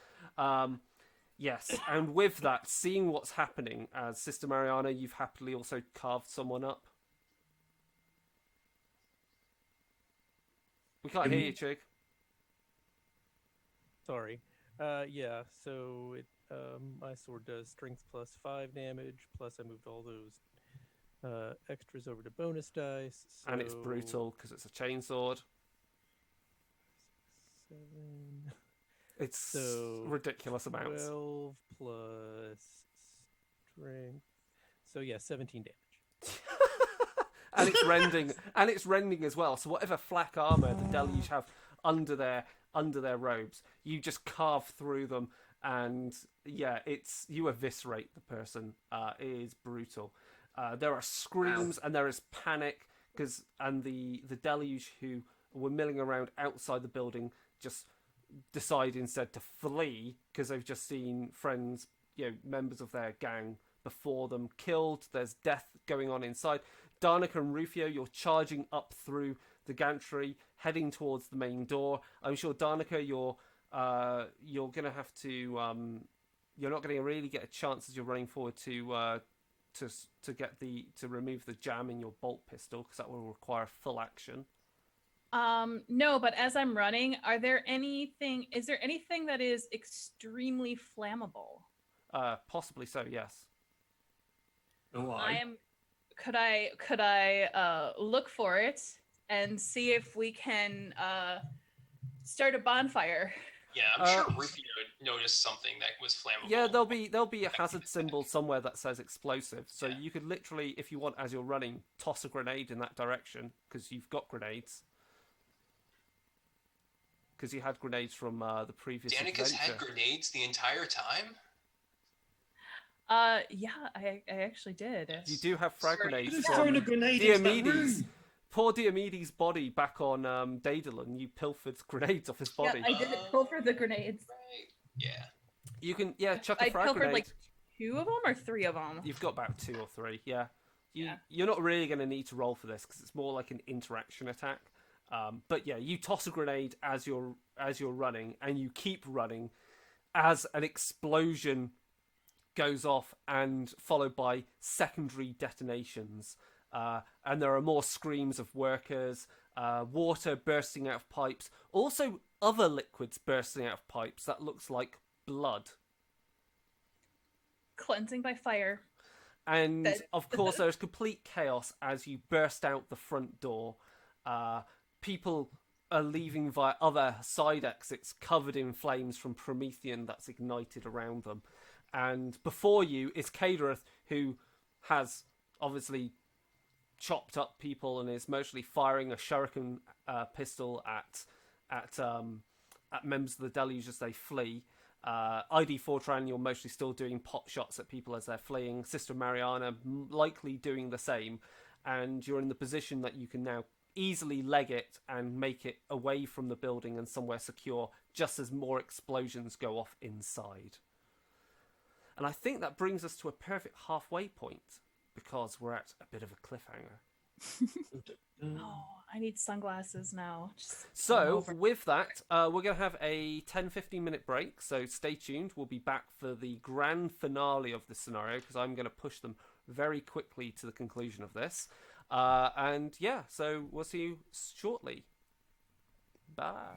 Speaker 1: Yes, and with that, seeing what's happening, as Sister Mariana, you've happily also carved someone up. We can't hear you, Chigg.
Speaker 2: Sorry. Yeah, so my sword does strength plus 5 damage, plus I moved all those extras over to bonus dice.
Speaker 1: And it's
Speaker 2: so
Speaker 1: brutal because it's a chainsword.
Speaker 2: 7,
Speaker 1: It's
Speaker 2: So,
Speaker 1: ridiculous amounts.
Speaker 2: 12 plus strength. So yeah, 17 damage.
Speaker 1: And it's rending as well. So whatever flak armor the deluge have under their robes, you just carve through them, and yeah, you eviscerate the person. It is brutal. There are screams and there is panic and the deluge who were milling around outside the building just decide instead to flee because they've just seen friends, members of their gang before them killed. There's death going on inside. Danica and Rufio, you're charging up through the gantry, heading towards the main door. I'm sure, Danica, you're you're going to have to. You're not going to really get a chance as you're running forward to remove the jam in your bolt pistol, because that will require full action.
Speaker 4: No, but as I'm running, is there anything that is extremely flammable?
Speaker 1: Possibly so, yes.
Speaker 6: Oh,
Speaker 4: Could I look for it and see if we can start a bonfire?
Speaker 3: Yeah, I'm sure Rufio noticed something that was flammable.
Speaker 1: Yeah, there'll be a hazard symbol somewhere that says explosive. So you could literally, if you want, as you're running, toss a grenade in that direction, because you've got grenades. Because you had grenades from the previous
Speaker 3: Danica's
Speaker 1: adventure.
Speaker 3: had grenades the entire time?
Speaker 4: Yeah, I actually did.
Speaker 1: You do have frag grenades
Speaker 6: Just
Speaker 1: from
Speaker 6: throwing a grenade into that
Speaker 1: Diomedes.
Speaker 6: room.
Speaker 1: Poor Diomedes' body back on Daedalon. You pilfered grenades off his body.
Speaker 4: Yeah, I did pilfer the grenades.
Speaker 3: Right. Yeah.
Speaker 1: You can, chuck a
Speaker 4: I
Speaker 1: frag
Speaker 4: pilfered
Speaker 1: grenade.
Speaker 4: like 2 of them or 3 of them.
Speaker 1: You've got about 2 or 3, yeah.
Speaker 4: Yeah.
Speaker 1: You're not really going to need to roll for this, because it's more like an interaction attack. But yeah, you toss a grenade as you're running, and you keep running as an explosion goes off, and followed by secondary detonations. And there are more screams of workers, water bursting out of pipes, also other liquids bursting out of pipes that looks like blood.
Speaker 4: Cleansing by fire.
Speaker 1: And of course, there's complete chaos as you burst out the front door. People are leaving via other side exits covered in flames from Promethean that's ignited around them. And before you is Cadereth, who has obviously chopped up people and is mostly firing a shuriken pistol at members of the Deluge as they flee. ID Fortran, you're mostly still doing pot shots at people as they're fleeing. Sister Mariana likely doing the same, and you're in the position that you can now easily leg it and make it away from the building and somewhere secure, just as more explosions go off inside. And I think that brings us to a perfect halfway point, because we're at a bit of a cliffhanger.
Speaker 4: Oh, I need sunglasses now.
Speaker 1: So, with that, we're going to have a 10-15 minute break, so stay tuned. We'll be back for the grand finale of this scenario, because I'm going to push them very quickly to the conclusion of this. And yeah, so we'll see you shortly. Bye.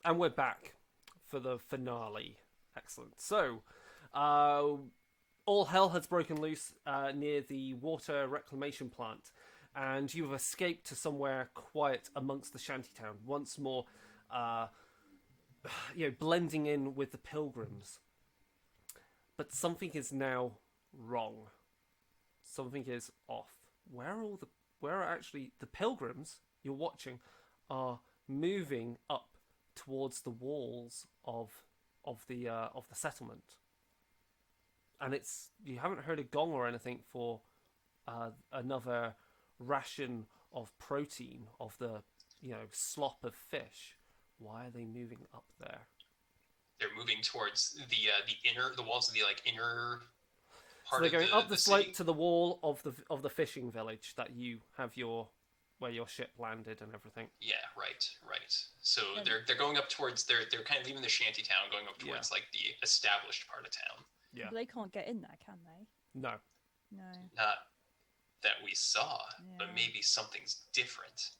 Speaker 1: And we're back for the finale. Excellent. So, all hell has broken loose near the water reclamation plant, and you have escaped to somewhere quiet amongst the shantytown, once more, blending in with the pilgrims. But something is now wrong. Something is off. Where are actually the pilgrims you're watching are moving up towards the walls of the settlement, and you haven't heard a gong or anything for another ration of protein of the slop of fish. Why are they moving up there?
Speaker 3: They're moving towards the walls of the inner part.
Speaker 1: So they're going up the slope
Speaker 3: city?
Speaker 1: to the wall of the fishing village that you have where your ship landed and everything.
Speaker 3: Yeah, right. So they're going up towards they're kind of leaving the shanty town, going up towards the established part of town.
Speaker 1: Yeah.
Speaker 5: But they can't get in there, can they?
Speaker 1: No.
Speaker 5: No.
Speaker 3: Not that we saw, but
Speaker 5: Yeah.
Speaker 3: maybe something's different.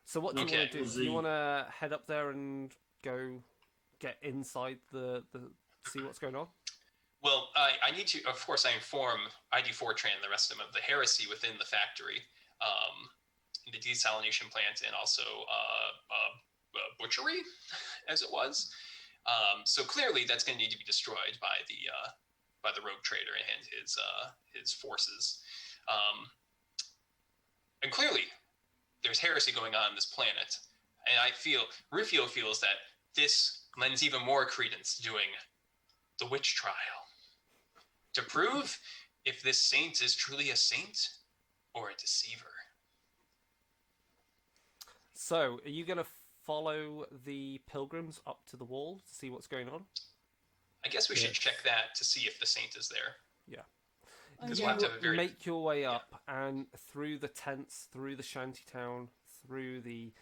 Speaker 1: So what do you want to do?
Speaker 6: Was
Speaker 1: Do you
Speaker 6: the-
Speaker 1: want to head up there and go get inside the see what's going on?
Speaker 3: Well, I need to, of course, I inform ID Fortran and the rest of them of the heresy within the factory, the desalination plant, and also butchery, as it was. So clearly, that's going to need to be destroyed by the rogue trader and his forces. And clearly, there's heresy going on this planet, and Rufio feels that this lends even more credence to doing the witch trial to prove if this saint is truly a saint or a deceiver.
Speaker 1: So, are you going to follow the pilgrims up to the wall to see what's going on?
Speaker 3: I guess we should check that to see if the saint is there.
Speaker 1: Yeah.
Speaker 3: Because
Speaker 5: Yeah.
Speaker 3: we'll have to have a very...
Speaker 1: Make your way up and through the tents, through the shantytown, through the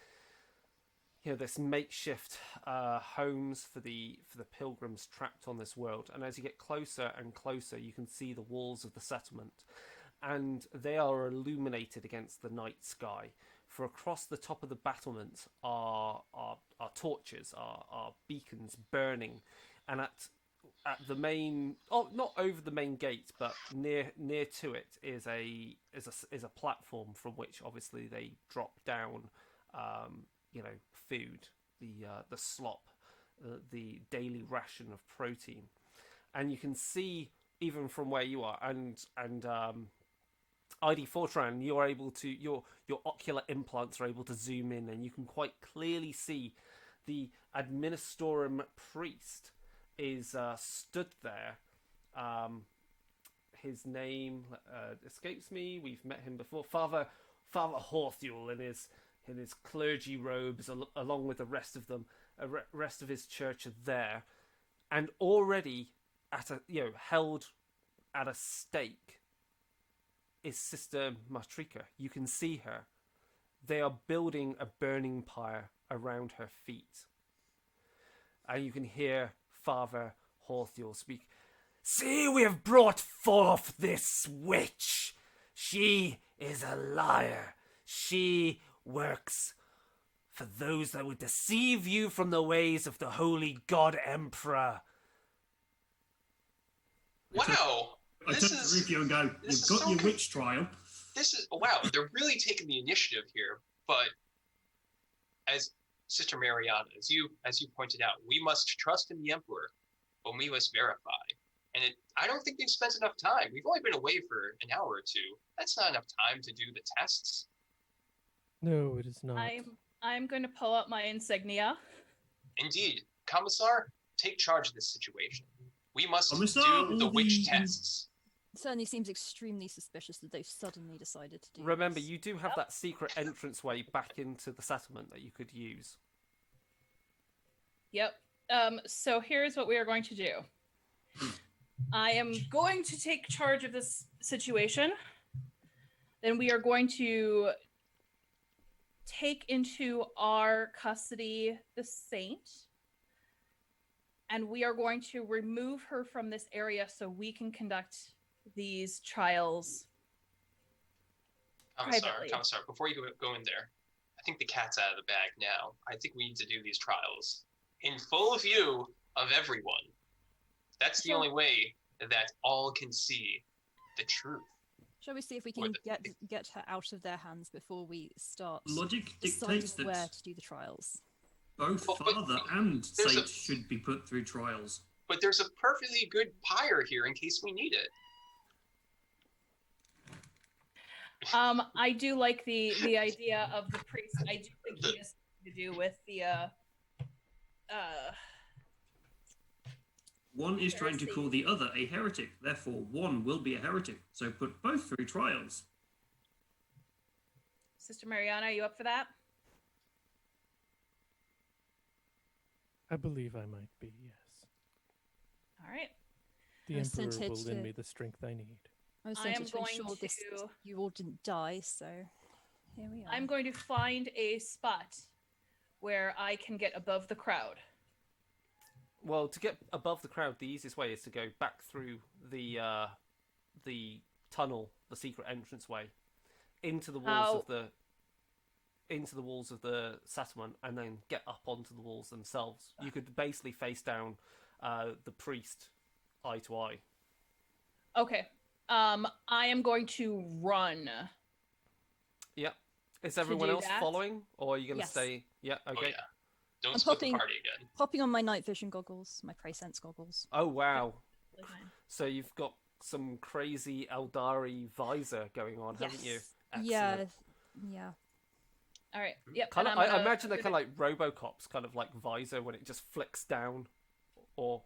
Speaker 1: this makeshift homes for the pilgrims trapped on this world. And as you get closer and closer, you can see the walls of the settlement, and they are illuminated against the night sky. For across the top of the battlements are torches, are beacons burning, and at the main, not over the main gate, but near to it is a platform from which obviously they drop down, food, the slop, the daily ration of protein, and you can see even from where you are, and ID Fortran, you're able to your ocular implants are able to zoom in, and you can quite clearly see the administorum priest is stood there. His name escapes me. We've met him before. Father Horthule in his clergy robes, along with the rest of them. Rest of his church are there, and already held at a stake is Sister Matrika. You can see her. They are building a burning pyre around her feet. And you can hear Father Horthiel speak. See, we have brought forth this witch. She is a liar. She works for those that would deceive you from the ways of the holy god emperor.
Speaker 3: Wow.
Speaker 6: I turn to Rufio and go,
Speaker 3: this
Speaker 6: you've
Speaker 3: is
Speaker 6: got
Speaker 3: so
Speaker 6: your
Speaker 3: con-
Speaker 6: witch trial.
Speaker 3: This is wow. They're really taking the initiative here. But as Sister Mariana, as you pointed out, we must trust in the Emperor, but we must verify. And I don't think they've spent enough time. We've only been away for an hour or two. That's not enough time to do the tests.
Speaker 2: No, it is not.
Speaker 4: I'm going to pull out my insignia.
Speaker 3: Indeed, Commissar, take charge of this situation. We must
Speaker 6: Commissar,
Speaker 3: do the
Speaker 6: all
Speaker 3: witch
Speaker 6: the-
Speaker 3: tests.
Speaker 5: It certainly seems extremely suspicious that they've suddenly decided to do
Speaker 1: Remember,
Speaker 5: this.
Speaker 1: you do have that secret entranceway back into the settlement that you could use.
Speaker 4: Yep. So here's what we are going to do. I am going to take charge of this situation. Then we are going to take into our custody the saint. And we are going to remove her from this area so we can conduct these trials. Privately.
Speaker 3: Commissar, before you go in there, I think the cat's out of the bag now. I think we need to do these trials in full view of everyone. That's the
Speaker 4: Sure.
Speaker 3: only way that all can see the truth.
Speaker 5: Shall we see if we
Speaker 3: Or
Speaker 5: can get her out of their hands before we start
Speaker 6: Logic
Speaker 5: deciding
Speaker 6: dictates
Speaker 5: where
Speaker 6: that
Speaker 5: to do the trials?
Speaker 6: both
Speaker 3: Well, but
Speaker 6: Father and
Speaker 3: there's
Speaker 6: Saint
Speaker 3: a-
Speaker 6: should be put through trials.
Speaker 3: But there's a perfectly good pyre here in case we need it.
Speaker 4: I do like the idea of the priest. I do think he has something to do with the
Speaker 6: One is trying to
Speaker 4: Heresy.
Speaker 6: call the other a heretic, therefore one will be a heretic. So put both through trials.
Speaker 4: Sister Mariana, are you up for that?
Speaker 2: I believe I might be, yes.
Speaker 4: All right.
Speaker 2: The
Speaker 5: I sent
Speaker 2: Emperor
Speaker 5: it
Speaker 2: will lend
Speaker 5: to-
Speaker 2: me the strength I need.
Speaker 5: I was
Speaker 4: I
Speaker 5: saying
Speaker 4: am
Speaker 5: to ensure
Speaker 4: going
Speaker 5: this
Speaker 4: to-
Speaker 5: you all didn't die, so here we are.
Speaker 4: I'm going to find a spot where I can get above the crowd.
Speaker 1: Well, to get above the crowd, the easiest way is to go back through the tunnel, the secret entranceway, into the walls of the settlement, and then get up onto the walls themselves. You could basically face down the priest eye to eye.
Speaker 4: Okay. I am going to run.
Speaker 1: Yep. Is everyone
Speaker 4: do
Speaker 1: else
Speaker 4: that?
Speaker 1: following, or are you going to
Speaker 5: Yes.
Speaker 1: stay? Yeah.
Speaker 3: Oh
Speaker 1: Okay.
Speaker 3: yeah. Don't
Speaker 5: I'm
Speaker 3: split
Speaker 5: popping-
Speaker 3: the party again.
Speaker 5: Popping on my night vision goggles, my prey sense goggles.
Speaker 1: Oh wow. So you've got some crazy Eldari visor going on, haven't you?
Speaker 5: Yeah,
Speaker 1: Excellent.
Speaker 5: yeah.
Speaker 4: All right. Yep.
Speaker 1: Kind of,
Speaker 4: and I'm
Speaker 1: I
Speaker 4: gonna-
Speaker 1: imagine they're
Speaker 4: I'm
Speaker 1: kind of like RoboCop's kind of like visor when it just flicks down, or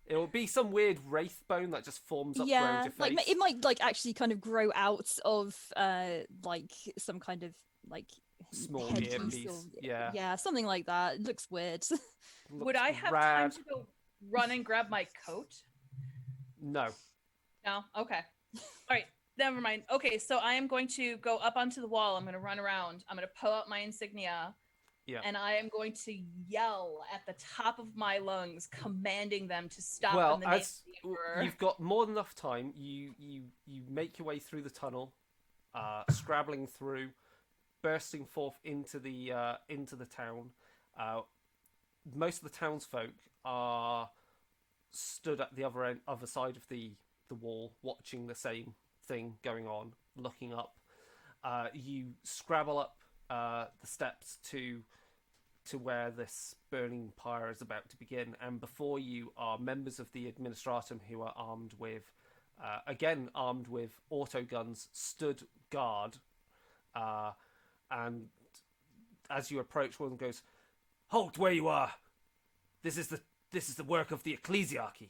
Speaker 1: it will be some weird wraith bone that just forms up around
Speaker 5: Yeah,
Speaker 1: your face.
Speaker 5: like it might like actually kind of grow out of like some kind of like
Speaker 1: Small
Speaker 5: headpiece
Speaker 1: earpiece,
Speaker 5: or-
Speaker 1: yeah.
Speaker 5: yeah, something like that. It looks weird.
Speaker 4: Would
Speaker 1: Looks
Speaker 4: I have
Speaker 1: rad.
Speaker 4: time to go run and grab my coat?
Speaker 1: No.
Speaker 4: No? Okay. All right. Never mind. Okay, so I am going to go up onto the wall. I'm going to run around. I'm going to pull out my insignia.
Speaker 1: Yeah.
Speaker 4: And I am going to yell at the top of my lungs, commanding them to stop
Speaker 1: Well,
Speaker 4: in the name of
Speaker 1: as
Speaker 4: the Emperor.
Speaker 1: you've got more than enough time, you make your way through the tunnel, scrabbling through, bursting forth into the town. Most of the townsfolk are stood at the other side of the wall, watching the same thing going on, looking up. You scrabble up the steps to where this burning pyre is about to begin, and before you are members of the administratum who are armed with auto guns, stood guard, and as you approach, one goes, "Halt where you are! This is the work of the ecclesiarchy.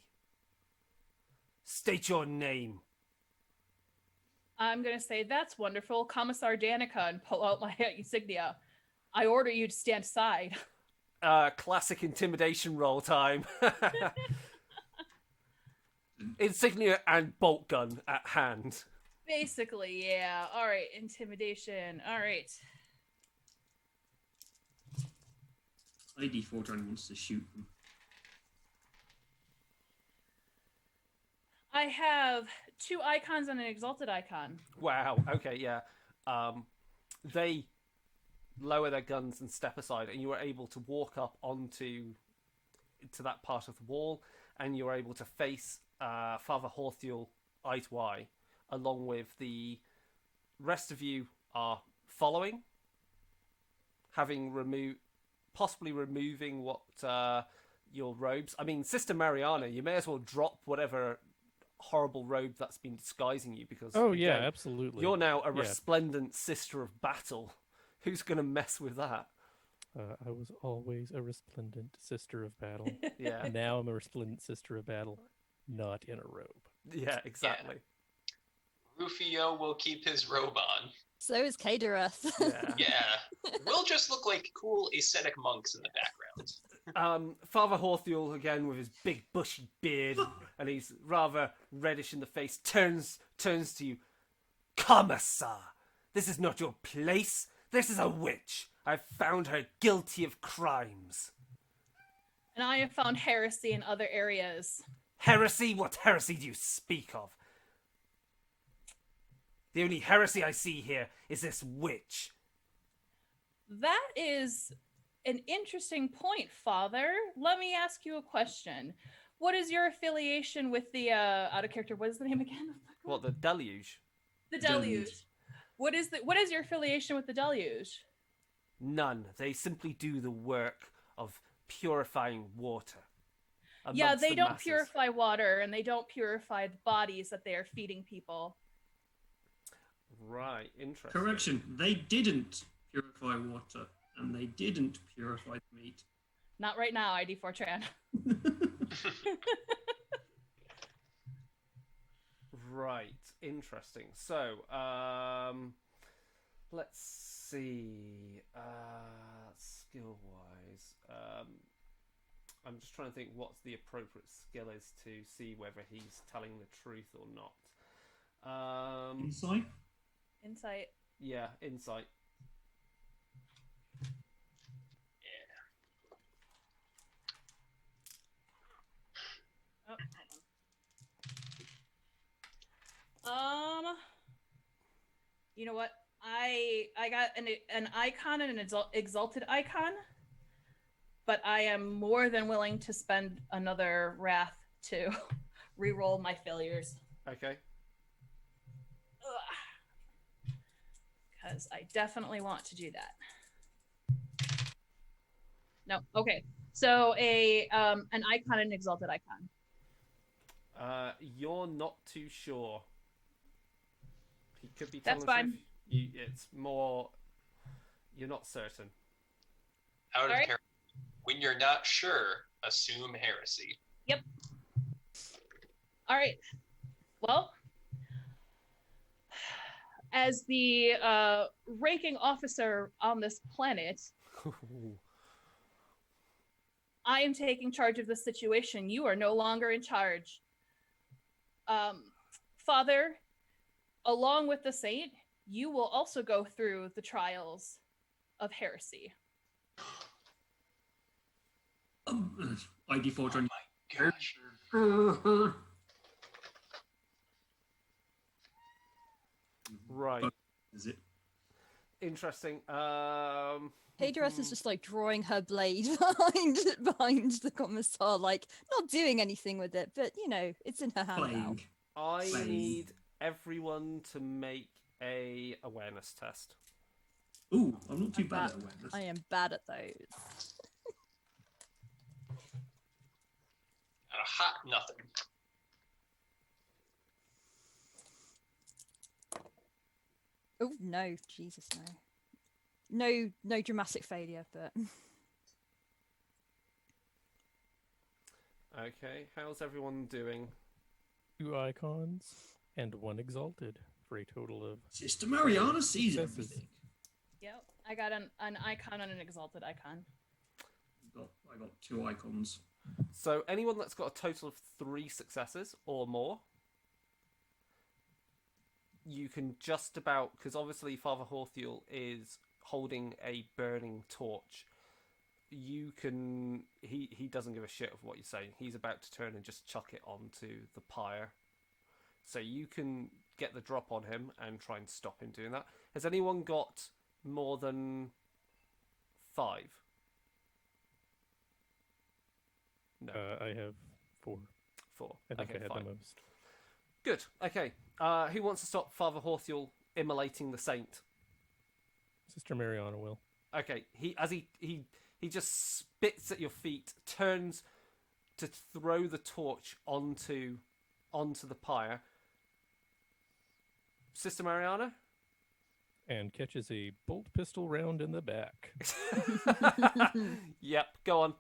Speaker 1: State your name."
Speaker 4: I'm going to say, that's wonderful. Commissar Danica, and pull out my insignia. I order you to stand aside.
Speaker 1: Classic intimidation roll time. Insignia and bolt gun at hand.
Speaker 4: Basically, yeah. All right, intimidation. All right.
Speaker 6: ID Fortran wants to shoot them.
Speaker 4: I have 2 icons and an exalted icon.
Speaker 1: Wow. Okay. Yeah. They lower their guns and step aside, and you are able to walk up onto that part of the wall, and you're able to face Father Horthiel eye to eye, along with the rest of you are following, having possibly removing what your robes. I mean, Sister Mariana, you may as well drop whatever horrible robe that's been disguising you, because
Speaker 2: yeah,
Speaker 1: again,
Speaker 2: absolutely.
Speaker 1: you're now a
Speaker 2: Yeah.
Speaker 1: resplendent sister of battle. Who's gonna mess with that?
Speaker 2: I was always a resplendent sister of battle.
Speaker 1: Yeah,
Speaker 2: And now I'm a resplendent sister of battle, not in a robe.
Speaker 1: yeah, exactly.
Speaker 3: Rufio will keep his robe on.
Speaker 5: So is Kadereth.
Speaker 1: Yeah.
Speaker 3: Yeah. We'll just look like cool ascetic monks in the background.
Speaker 1: Father Horthiel, again with his big bushy beard, and he's rather reddish in the face, turns to you. Commissar, this is not your place. This is a witch. I've found her guilty of crimes.
Speaker 4: And I have found heresy in other areas.
Speaker 1: Heresy? What heresy do you speak of? The only heresy I see here is this witch.
Speaker 4: That is an interesting point, Father. Let me ask you a question. What is your affiliation with the out of character? What is the name again?
Speaker 1: What, the deluge?
Speaker 4: The
Speaker 6: Deluge.
Speaker 4: Deluge. What is your affiliation with the Deluge?
Speaker 1: None. They simply do the work of purifying water.
Speaker 4: Yeah,
Speaker 1: amongst
Speaker 4: they
Speaker 1: the
Speaker 4: don't
Speaker 1: masses.
Speaker 4: purify water, and they don't purify the bodies that they are feeding people.
Speaker 1: Right, interesting.
Speaker 6: Correction, they didn't purify water, and they didn't purify the meat.
Speaker 4: Not right now, ID Fortran.
Speaker 1: Right, interesting. So, let's see. Skill-wise, I'm just trying to think what the appropriate skill is to see whether he's telling the truth or not.
Speaker 6: Insight?
Speaker 4: Insight.
Speaker 1: Yeah, insight.
Speaker 4: Oh, hold on. You know what? I got an icon and an exalted icon, but I am more than willing to spend another wrath to re-roll my failures.
Speaker 1: Okay.
Speaker 4: Because I definitely want to do that. No, okay. So an icon and an exalted icon.
Speaker 1: You're not too sure. He could be
Speaker 4: That's
Speaker 1: telling the
Speaker 4: fine.
Speaker 1: truth. It's more. You're not certain.
Speaker 3: Out of
Speaker 4: Alright.
Speaker 3: character. When you're not sure, assume heresy.
Speaker 4: Yep. All right. Well, as the ranking officer on this planet, I am taking charge of the situation. You are no longer in charge. Father, along with the saint, you will also go through the trials of heresy.
Speaker 6: ID Fortran.
Speaker 3: Gosh.
Speaker 1: Right.
Speaker 6: Is it?
Speaker 1: Interesting.
Speaker 5: Kadereth is just like drawing her blade behind the commissar, like not doing anything with it, but you know, it's in her hand now.
Speaker 6: Playing.
Speaker 1: I
Speaker 6: Please.
Speaker 1: need everyone to make a awareness test.
Speaker 6: Ooh, I'm not too bad at awareness.
Speaker 5: I am bad at those.
Speaker 3: A hot nothing.
Speaker 5: Oh no, Jesus no. No dramatic failure, but
Speaker 1: Okay, how's everyone doing?
Speaker 2: 2 icons and 1 exalted for a total of
Speaker 6: Sister Mariana sees
Speaker 2: Successes.
Speaker 6: everything.
Speaker 4: Yep. I got an icon and an exalted icon.
Speaker 6: I got 2 icons.
Speaker 1: So anyone that's got a total of 3 successes or more, you can just about, because obviously Father Horthiel is holding a burning torch. You can. He doesn't give a shit of what you're saying. He's about to turn and just chuck it onto the pyre. So you can get the drop on him and try and stop him doing that. Has anyone got more than 5? No.
Speaker 2: I have 4.
Speaker 1: 4.
Speaker 2: I think
Speaker 1: Okay,
Speaker 2: I had
Speaker 1: fine.
Speaker 2: the most.
Speaker 1: Good. Okay. Who wants to stop Father Horthiel immolating the saint?
Speaker 2: Sister Mariana will.
Speaker 1: Okay. He just spits at your feet, turns to throw the torch onto the pyre. Sister Mariana?
Speaker 2: And catches a bolt pistol round in the back.
Speaker 1: Yep. Go on.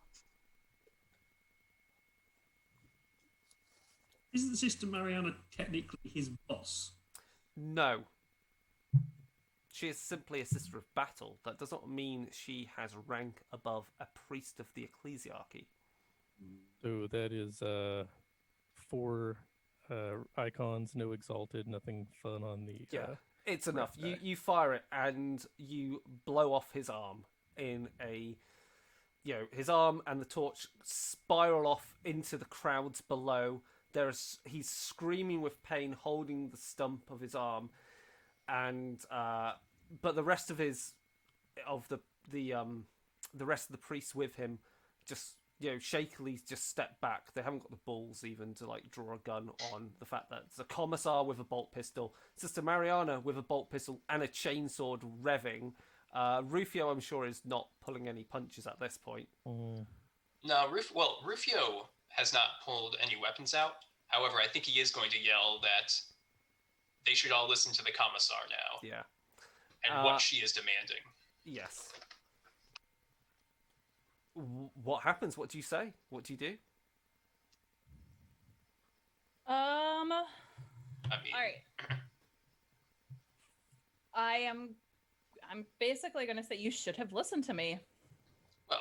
Speaker 6: Isn't Sister Mariana technically his boss?
Speaker 1: No. She is simply a sister of battle. That does not mean she has rank above a priest of the ecclesiarchy.
Speaker 2: So that is 4 icons, no exalted, nothing fun on the.
Speaker 1: Yeah, it's enough.
Speaker 2: right
Speaker 1: You fire it and you blow off his arm in a. His arm and the torch spiral off into the crowds below. He's screaming with pain, holding the stump of his arm, and but the rest of the rest of the priests with him just shakily just step back. They haven't got the balls even to draw a gun on the fact that it's a commissar with a bolt pistol, Sister Mariana with a bolt pistol and a chainsword revving. Rufio, I'm sure, is not pulling any punches at this point.
Speaker 3: No, Rufio has not pulled any weapons out. However, I think he is going to yell that they should all listen to the commissar now.
Speaker 1: Yeah.
Speaker 3: And what she is demanding.
Speaker 1: Yes. What happens? What do you say? What do you do?
Speaker 3: I mean,
Speaker 4: All right. I'm basically going to say you should have listened to me.
Speaker 3: well,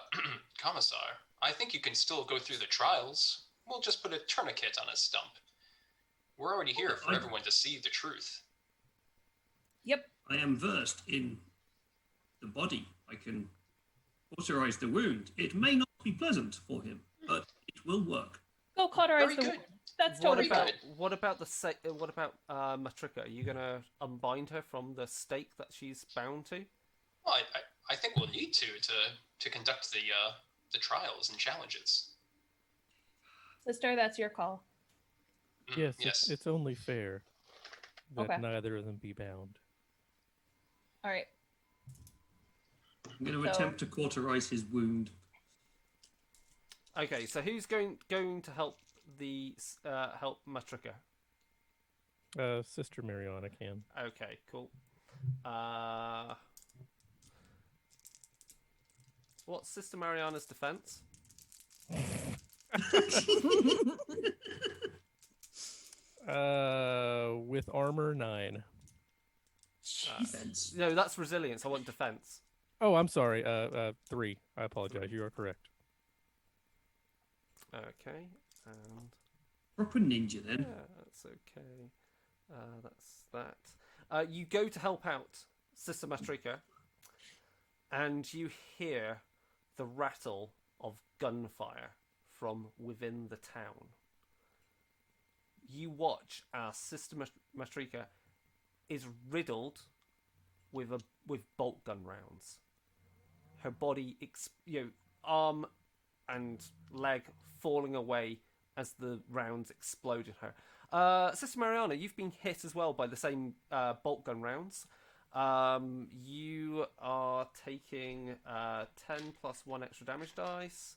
Speaker 3: commissar, I think you can still go through the trials. We'll just put a tourniquet on his stump. We're already here for everyone to see the truth.
Speaker 4: Yep.
Speaker 6: I am versed in the body. I can cauterize the wound. It may not be pleasant for him, but it will work.
Speaker 4: Go cauterize
Speaker 3: Very
Speaker 4: the
Speaker 3: good.
Speaker 4: wound. That's totally fine.
Speaker 1: What about Matrika? Are you gonna unbind her from the stake that she's bound to?
Speaker 3: Well, I think we'll need to conduct the trials and challenges.
Speaker 4: Sister, that's your call.
Speaker 2: Yes,
Speaker 3: Yes.
Speaker 2: It's only fair that
Speaker 4: Okay.
Speaker 2: neither of them be bound.
Speaker 4: All right.
Speaker 6: I'm going to
Speaker 4: So-
Speaker 6: attempt to cauterize his wound.
Speaker 1: Okay, so who's going to help help Matrika?
Speaker 2: Sister Mariana can.
Speaker 1: Okay, cool. What's Sister Mariana's defense?
Speaker 2: With armor 9.
Speaker 6: Defense.
Speaker 1: No, that's resilience. I want defense.
Speaker 2: Oh, I'm sorry. 3. I apologize. You are correct.
Speaker 1: Okay, and
Speaker 6: Proper ninja then.
Speaker 1: yeah, that's okay. That's that. You go to help out Sister Matrika, and you hear the rattle of gunfire from within the town. You watch as Sister Matrika is riddled with bolt gun rounds. Her body, arm and leg falling away as the rounds explode in her. Sister Mariana, you've been hit as well by the same bolt gun rounds. You are taking 10 plus 1 extra damage dice.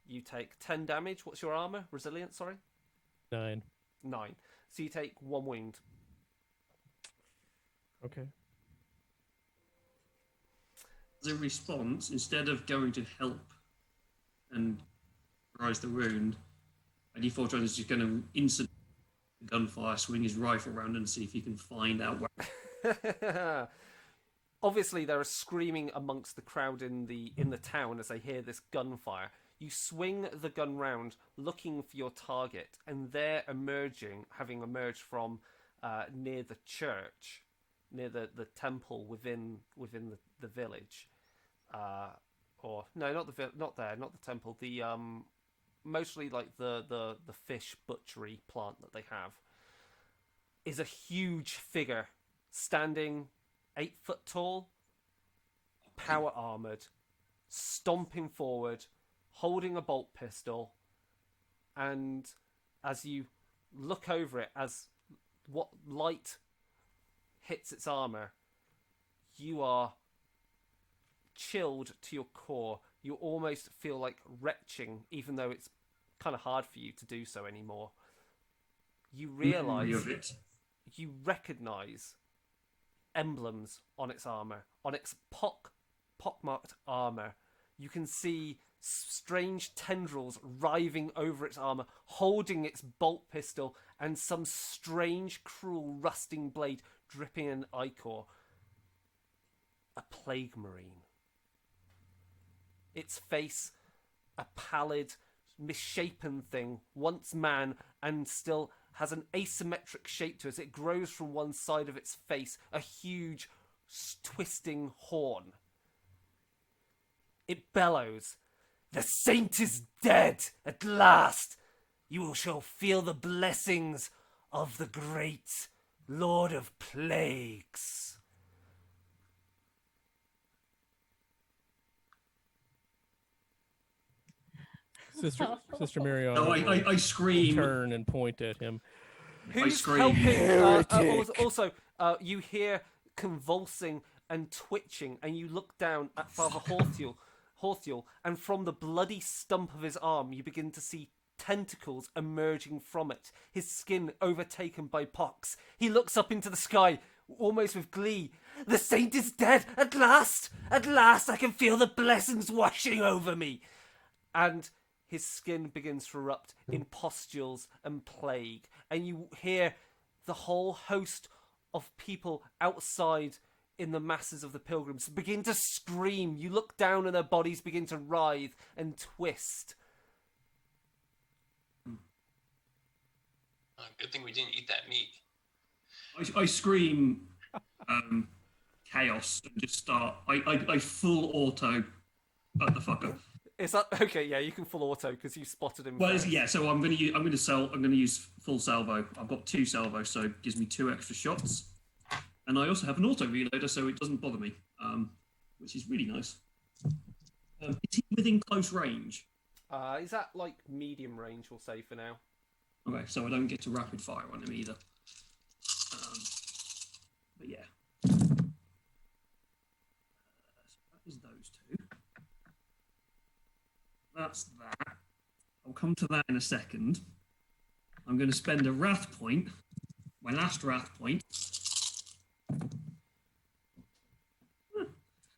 Speaker 1: You take 10 damage. What's your armor? Resilience, sorry?
Speaker 2: 9.
Speaker 1: 9. So you take 1 wound.
Speaker 2: Okay.
Speaker 6: As a response, instead of going to help and rise the wound, and default is just going to instant gunfire, swing his rifle around and see if he can find out where.
Speaker 1: Obviously, there is screaming amongst the crowd in the town as they hear this gunfire. You swing the gun round, looking for your target, and they're emerging, having emerged from near the church, near the temple within the village, or no, not the temple. The mostly like the fish butchery plant that they have is a huge figure standing 8 foot tall, power armored, stomping forward, holding a bolt pistol, and as you look over it, as what light hits its armor, you are chilled to your core. You almost feel like retching, even though it's kind of hard for you to do so anymore. You realize, you recognize emblems on its armor, on its pockmarked armor. You can see strange tendrils writhing over its armor, holding its bolt pistol, and some strange, cruel, rusting blade dripping in ichor. A plague marine. Its face, a pallid, misshapen thing, once man, and still has an asymmetric shape to it. It grows from one side of its face, a huge, twisting horn. It bellows, "The saint is dead at last! You shall feel the blessings of the great Lord of Plagues."
Speaker 2: Sister Mariana
Speaker 6: No, I scream.
Speaker 2: turn and point at him.
Speaker 1: Who's
Speaker 6: scream.
Speaker 1: helping? Also, you hear convulsing and twitching, and you look down at Father Horthiel, and from the bloody stump of his arm, you begin to see tentacles emerging from it, his skin overtaken by pox. He looks up into the sky, almost with glee. "The saint is dead! At last! At last! I can feel the blessings washing over me!" And his skin begins to erupt in pustules and plague. And you hear the whole host of people outside in the masses of the pilgrims begin to scream. You look down and their bodies begin to writhe and twist.
Speaker 3: Good thing we didn't eat that meat.
Speaker 6: I scream chaos and just start. I full auto at the fucker.
Speaker 1: Is that okay? Yeah, you can full auto because you spotted him.
Speaker 6: Well,
Speaker 1: first.
Speaker 6: yeah. So I'm gonna use full salvo. I've got 2 salvos, so it gives me 2 extra shots. And I also have an auto reloader, so it doesn't bother me, which is really nice. Is he within close range?
Speaker 1: Is that like medium range? We'll say for now.
Speaker 6: Okay, so I don't get to rapid fire on him either. But yeah. So that is those 2. That's that. I'll come to that in a second. I'm going to spend a wrath point, my last wrath point.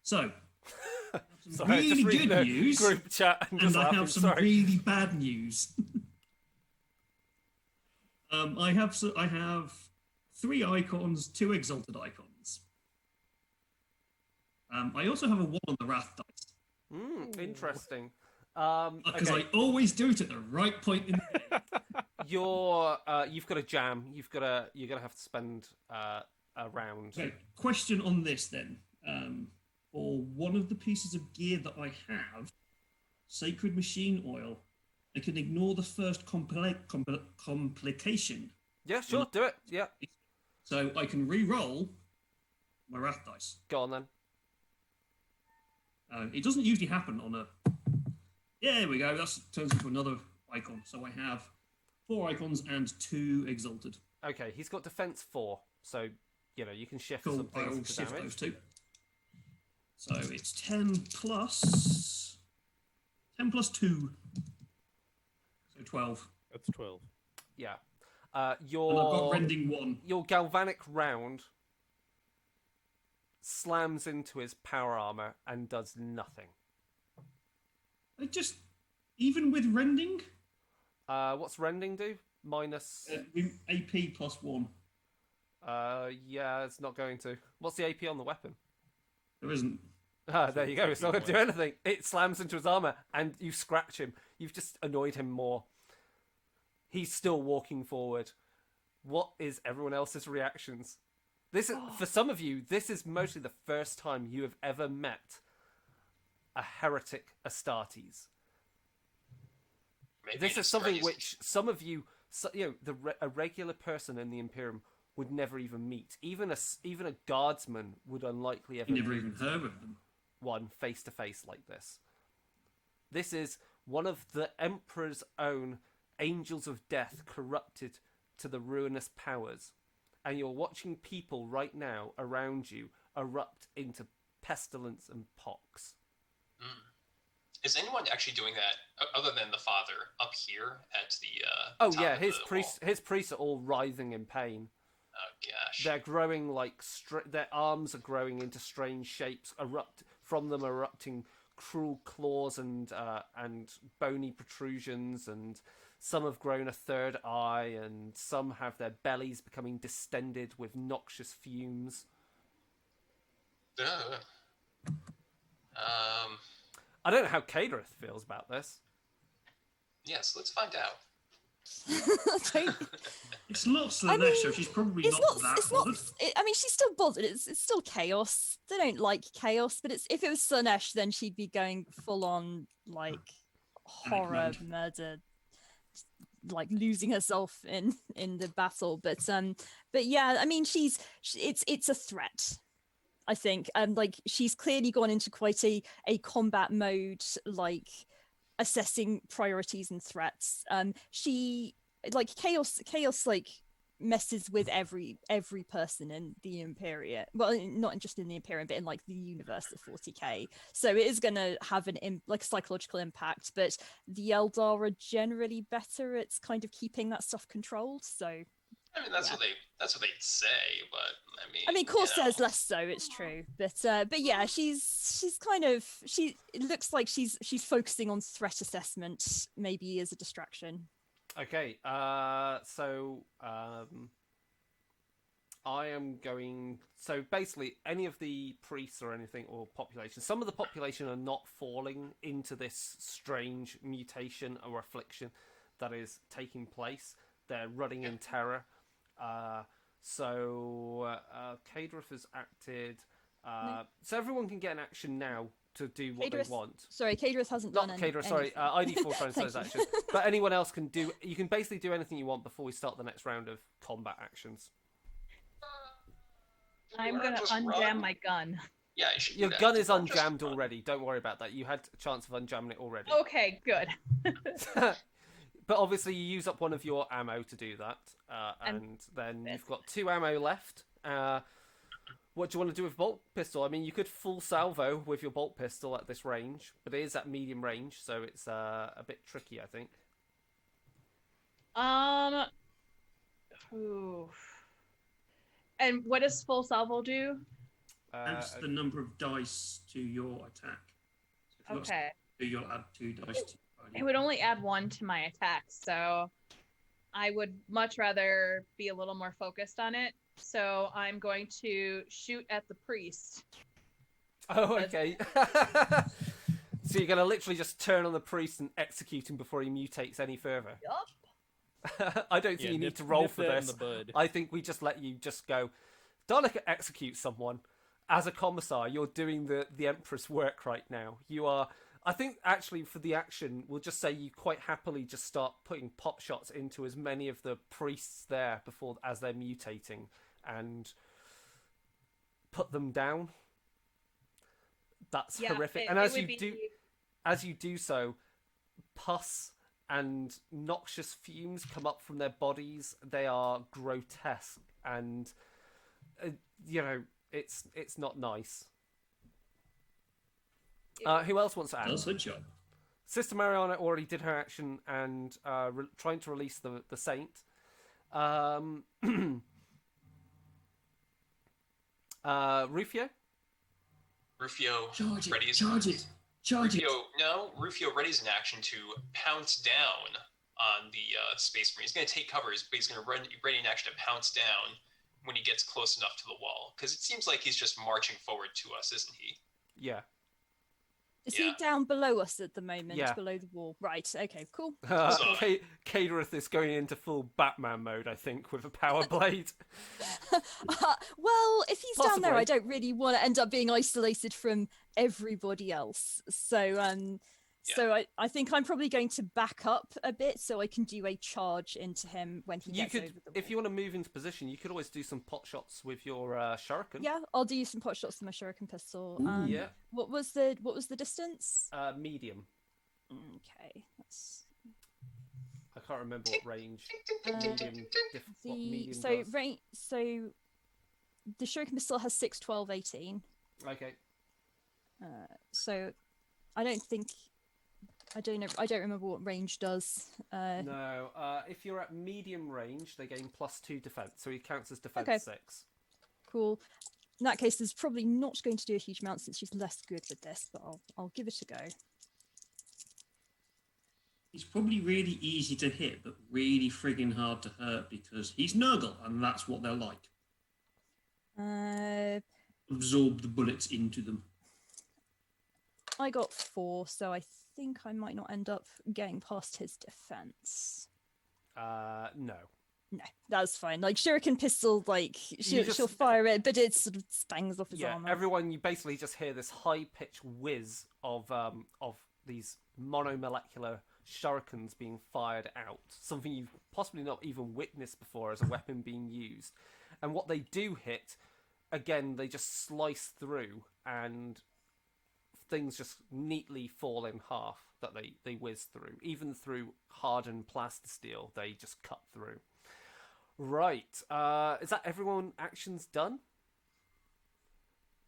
Speaker 6: So,
Speaker 1: Sorry,
Speaker 6: really
Speaker 1: just reading
Speaker 6: good
Speaker 1: the
Speaker 6: news,
Speaker 1: group chat and just
Speaker 6: and I
Speaker 1: laughing.
Speaker 6: have some
Speaker 1: Sorry.
Speaker 6: really bad news. I have 3 icons, 2 exalted icons. I also have a 1 on the wrath dice.
Speaker 1: Interesting.
Speaker 6: Because
Speaker 1: Okay.
Speaker 6: I always do it at the right point in the game.
Speaker 1: You've got a jam. You're gonna have to spend a round.
Speaker 6: Okay, question on this then. For one of the pieces of gear that I have, Sacred Machine Oil, I can ignore the first complication.
Speaker 1: Yeah, sure, do it. Yeah,
Speaker 6: So I can re-roll my wrath dice.
Speaker 1: go on then.
Speaker 6: It doesn't usually happen on a... Yeah, there we go. That turns into another icon. So I have 4 icons and 2 exalted.
Speaker 1: Okay, he's got defense 4, so you can shift
Speaker 6: Cool.
Speaker 1: some
Speaker 6: I
Speaker 1: things
Speaker 6: will
Speaker 1: into
Speaker 6: shift
Speaker 1: damage.
Speaker 6: those 2. So it's 10 plus 2. So 12.
Speaker 2: That's 12.
Speaker 1: Yeah.
Speaker 6: And I've got rending 1.
Speaker 1: Your galvanic round slams into his power armor and does nothing.
Speaker 6: Even with rending,
Speaker 1: What's rending do? Minus.
Speaker 6: AP plus 1.
Speaker 1: Yeah, it's not going to. What's the AP on the weapon?
Speaker 6: There isn't.
Speaker 1: Ah,
Speaker 2: So
Speaker 1: there you
Speaker 2: it's
Speaker 1: go.
Speaker 2: like
Speaker 1: It's not
Speaker 2: he
Speaker 1: going to do anything. It slams into his armor, and you scratch him. You've just annoyed him more. He's still walking forward. What is everyone else's reactions? This is, for some of you, this is mostly the first time you have ever met a heretic Astartes.
Speaker 3: Maybe
Speaker 1: This
Speaker 3: it
Speaker 1: is something
Speaker 3: crazy.
Speaker 1: which some of you, a regular person in the Imperium would never even meet. Even a guardsman would unlikely ever
Speaker 6: You never
Speaker 1: meet
Speaker 6: even heard of them.
Speaker 1: one face to face like this. This is one of the Emperor's own angels of death corrupted to the ruinous powers. And you're watching people right now around you erupt into pestilence and pox.
Speaker 3: Is anyone actually doing that other than the father up here at the?
Speaker 1: Oh
Speaker 3: top
Speaker 1: yeah,
Speaker 3: of
Speaker 1: his
Speaker 3: the
Speaker 1: priests,
Speaker 3: wall?
Speaker 1: his priests are all writhing in pain.
Speaker 3: Oh gosh.
Speaker 1: They're growing like their arms are growing into strange shapes. Erupting cruel claws and bony protrusions, and some have grown a third eye, and some have their bellies becoming distended with noxious fumes.
Speaker 3: Ugh.
Speaker 1: I don't know how Kaderith feels about this.
Speaker 3: Yes, let's find out.
Speaker 5: Don't-
Speaker 6: It's not Slanesh,
Speaker 5: I mean,
Speaker 6: so she's probably
Speaker 5: it's
Speaker 6: not
Speaker 5: not.
Speaker 6: that
Speaker 5: It's not.
Speaker 6: bothered.
Speaker 5: I mean, she's still bothered. It's still chaos. They don't like chaos, but if it was Slanesh, then she'd be going full on like horror
Speaker 6: mode.
Speaker 5: murder, like losing herself in the battle. But yeah, I mean, it's a threat. I think, like she's clearly gone into quite a combat mode, like assessing priorities and threats. She like chaos like messes with every person in the Imperium. Well, not just in the Imperium, but in like the universe of 40k. So it is going to have like psychological impact. But the Eldar are generally better at kind of keeping that stuff controlled. So
Speaker 3: I mean, that's
Speaker 5: Yeah.
Speaker 3: what they say, but
Speaker 5: I mean,
Speaker 3: you
Speaker 5: Corsair's
Speaker 3: know.
Speaker 5: less so. It's true, but yeah, she's kind of It looks like she's focusing on threat assessment, maybe as a distraction.
Speaker 1: Okay, so I am going. So basically, any of the priests or anything or population, some of the population are not falling into this strange mutation or affliction that is taking place. They're running in terror. So Kaderith has acted. So everyone can get an action now to do what
Speaker 5: Kaderith-
Speaker 1: they want.
Speaker 5: Sorry, Kaderith hasn't
Speaker 1: Not
Speaker 5: done
Speaker 1: Kaderith, sorry.
Speaker 5: anything.
Speaker 1: ID4 trying to
Speaker 5: Thank
Speaker 1: those
Speaker 5: you.
Speaker 1: actions. But anyone else can do. You can basically do anything you want before we start the next round of combat actions.
Speaker 4: I'm
Speaker 3: Wanna
Speaker 4: gonna
Speaker 3: just
Speaker 4: unjam
Speaker 3: run?
Speaker 4: my gun.
Speaker 3: Yeah, you should. do
Speaker 1: Your
Speaker 3: that.
Speaker 1: gun is
Speaker 3: Just
Speaker 1: unjammed
Speaker 3: run.
Speaker 1: already. Don't worry about that. You had a chance of unjamming it already.
Speaker 4: Okay, good.
Speaker 1: But obviously, you use up one of your ammo to do that, and then you've got 2 ammo left. What do you want to do with bolt pistol? I mean, you could full salvo with your bolt pistol at this range, but it is at medium range, so it's a bit tricky, I think.
Speaker 4: Ooh. And what does full salvo do?
Speaker 6: Adds the number of dice to your attack. So if you've got
Speaker 4: Okay.
Speaker 6: two, you'll add 2 dice to
Speaker 4: It would only add 1 to my attack, so I would much rather be a little more focused on it. So I'm going to shoot at the priest.
Speaker 1: Oh, okay. So you're going to literally just turn on the priest and execute him before he mutates any further.
Speaker 4: Yup.
Speaker 1: I don't think you need to roll for
Speaker 2: that in
Speaker 1: this.
Speaker 2: the bud.
Speaker 1: I think we just let you just go. Donica execute someone. As a commissar, you're doing the Empress work right now. You are. I think actually for the action, we'll just say you quite happily just start putting pop shots into as many of the priests there before as they're mutating and put them down. That's horrific. And as you do so, pus and noxious fumes come up from their bodies. They are grotesque, and it's not nice. Who else wants to add?
Speaker 6: Does her job.
Speaker 1: Sister Mariana already did her action and trying to release the saint. Rufio?
Speaker 3: Rufio
Speaker 6: Charge it!
Speaker 3: readies.
Speaker 6: Charge it! Charge it!
Speaker 3: Rufio readies an action to pounce down on the Space Marine. He's going to take covers, but he's going to ready an action to pounce down when he gets close enough to the wall. Because it seems like he's just marching forward to us, isn't he?
Speaker 1: Yeah.
Speaker 5: Is
Speaker 3: Yeah.
Speaker 5: he down below us at the moment?
Speaker 1: Yeah.
Speaker 5: Below the wall. Right. Okay. Cool.
Speaker 3: So-
Speaker 1: Cadereth is going into full Batman mode, I think, with a power blade.
Speaker 5: Well, if he's down there,
Speaker 1: Possibly.
Speaker 5: I don't really want to end up being isolated from everybody else. So, so I think I'm probably going to back up a bit so I can do a charge into him when he
Speaker 1: You
Speaker 5: gets
Speaker 1: could,
Speaker 5: over the wall.
Speaker 1: if you want to move into position, you could always do some pot shots with your shuriken.
Speaker 5: Yeah, I'll do some pot shots with my shuriken pistol.
Speaker 6: Ooh.
Speaker 1: Yeah.
Speaker 5: What was the distance?
Speaker 1: Medium.
Speaker 5: Okay, that's
Speaker 1: I can't remember what range. Medium. What medium
Speaker 5: so
Speaker 1: does.
Speaker 5: range. So the shuriken pistol has 6, 12, 18.
Speaker 1: Okay.
Speaker 5: So I don't think. I don't know. I don't remember what range does.
Speaker 1: No. If you're at medium range, they gain +2 defense, so he counts as defense
Speaker 5: Okay.
Speaker 1: 6.
Speaker 5: Cool. In that case, there's probably not going to do a huge amount since she's less good with this, but I'll give it a go.
Speaker 6: He's probably really easy to hit, but really friggin' hard to hurt because he's Nurgle, and that's what they're like. Absorb the bullets into them.
Speaker 5: I got 4, so I think I might not end up getting past his defense.
Speaker 1: No.
Speaker 5: No, that's fine. Like shuriken pistol, like she'll
Speaker 1: just-
Speaker 5: fire it, but it sort of bangs off his
Speaker 1: Yeah,
Speaker 5: armor.
Speaker 1: everyone, you basically just hear this high-pitched whiz of these monomolecular shurikens being fired out. Something you've possibly not even witnessed before as a weapon being used. And what they do hit, again, they just slice through, and things just neatly fall in half that they whiz through. Even through hardened plasticsteel, they just cut through. Right. Is that everyone actions done?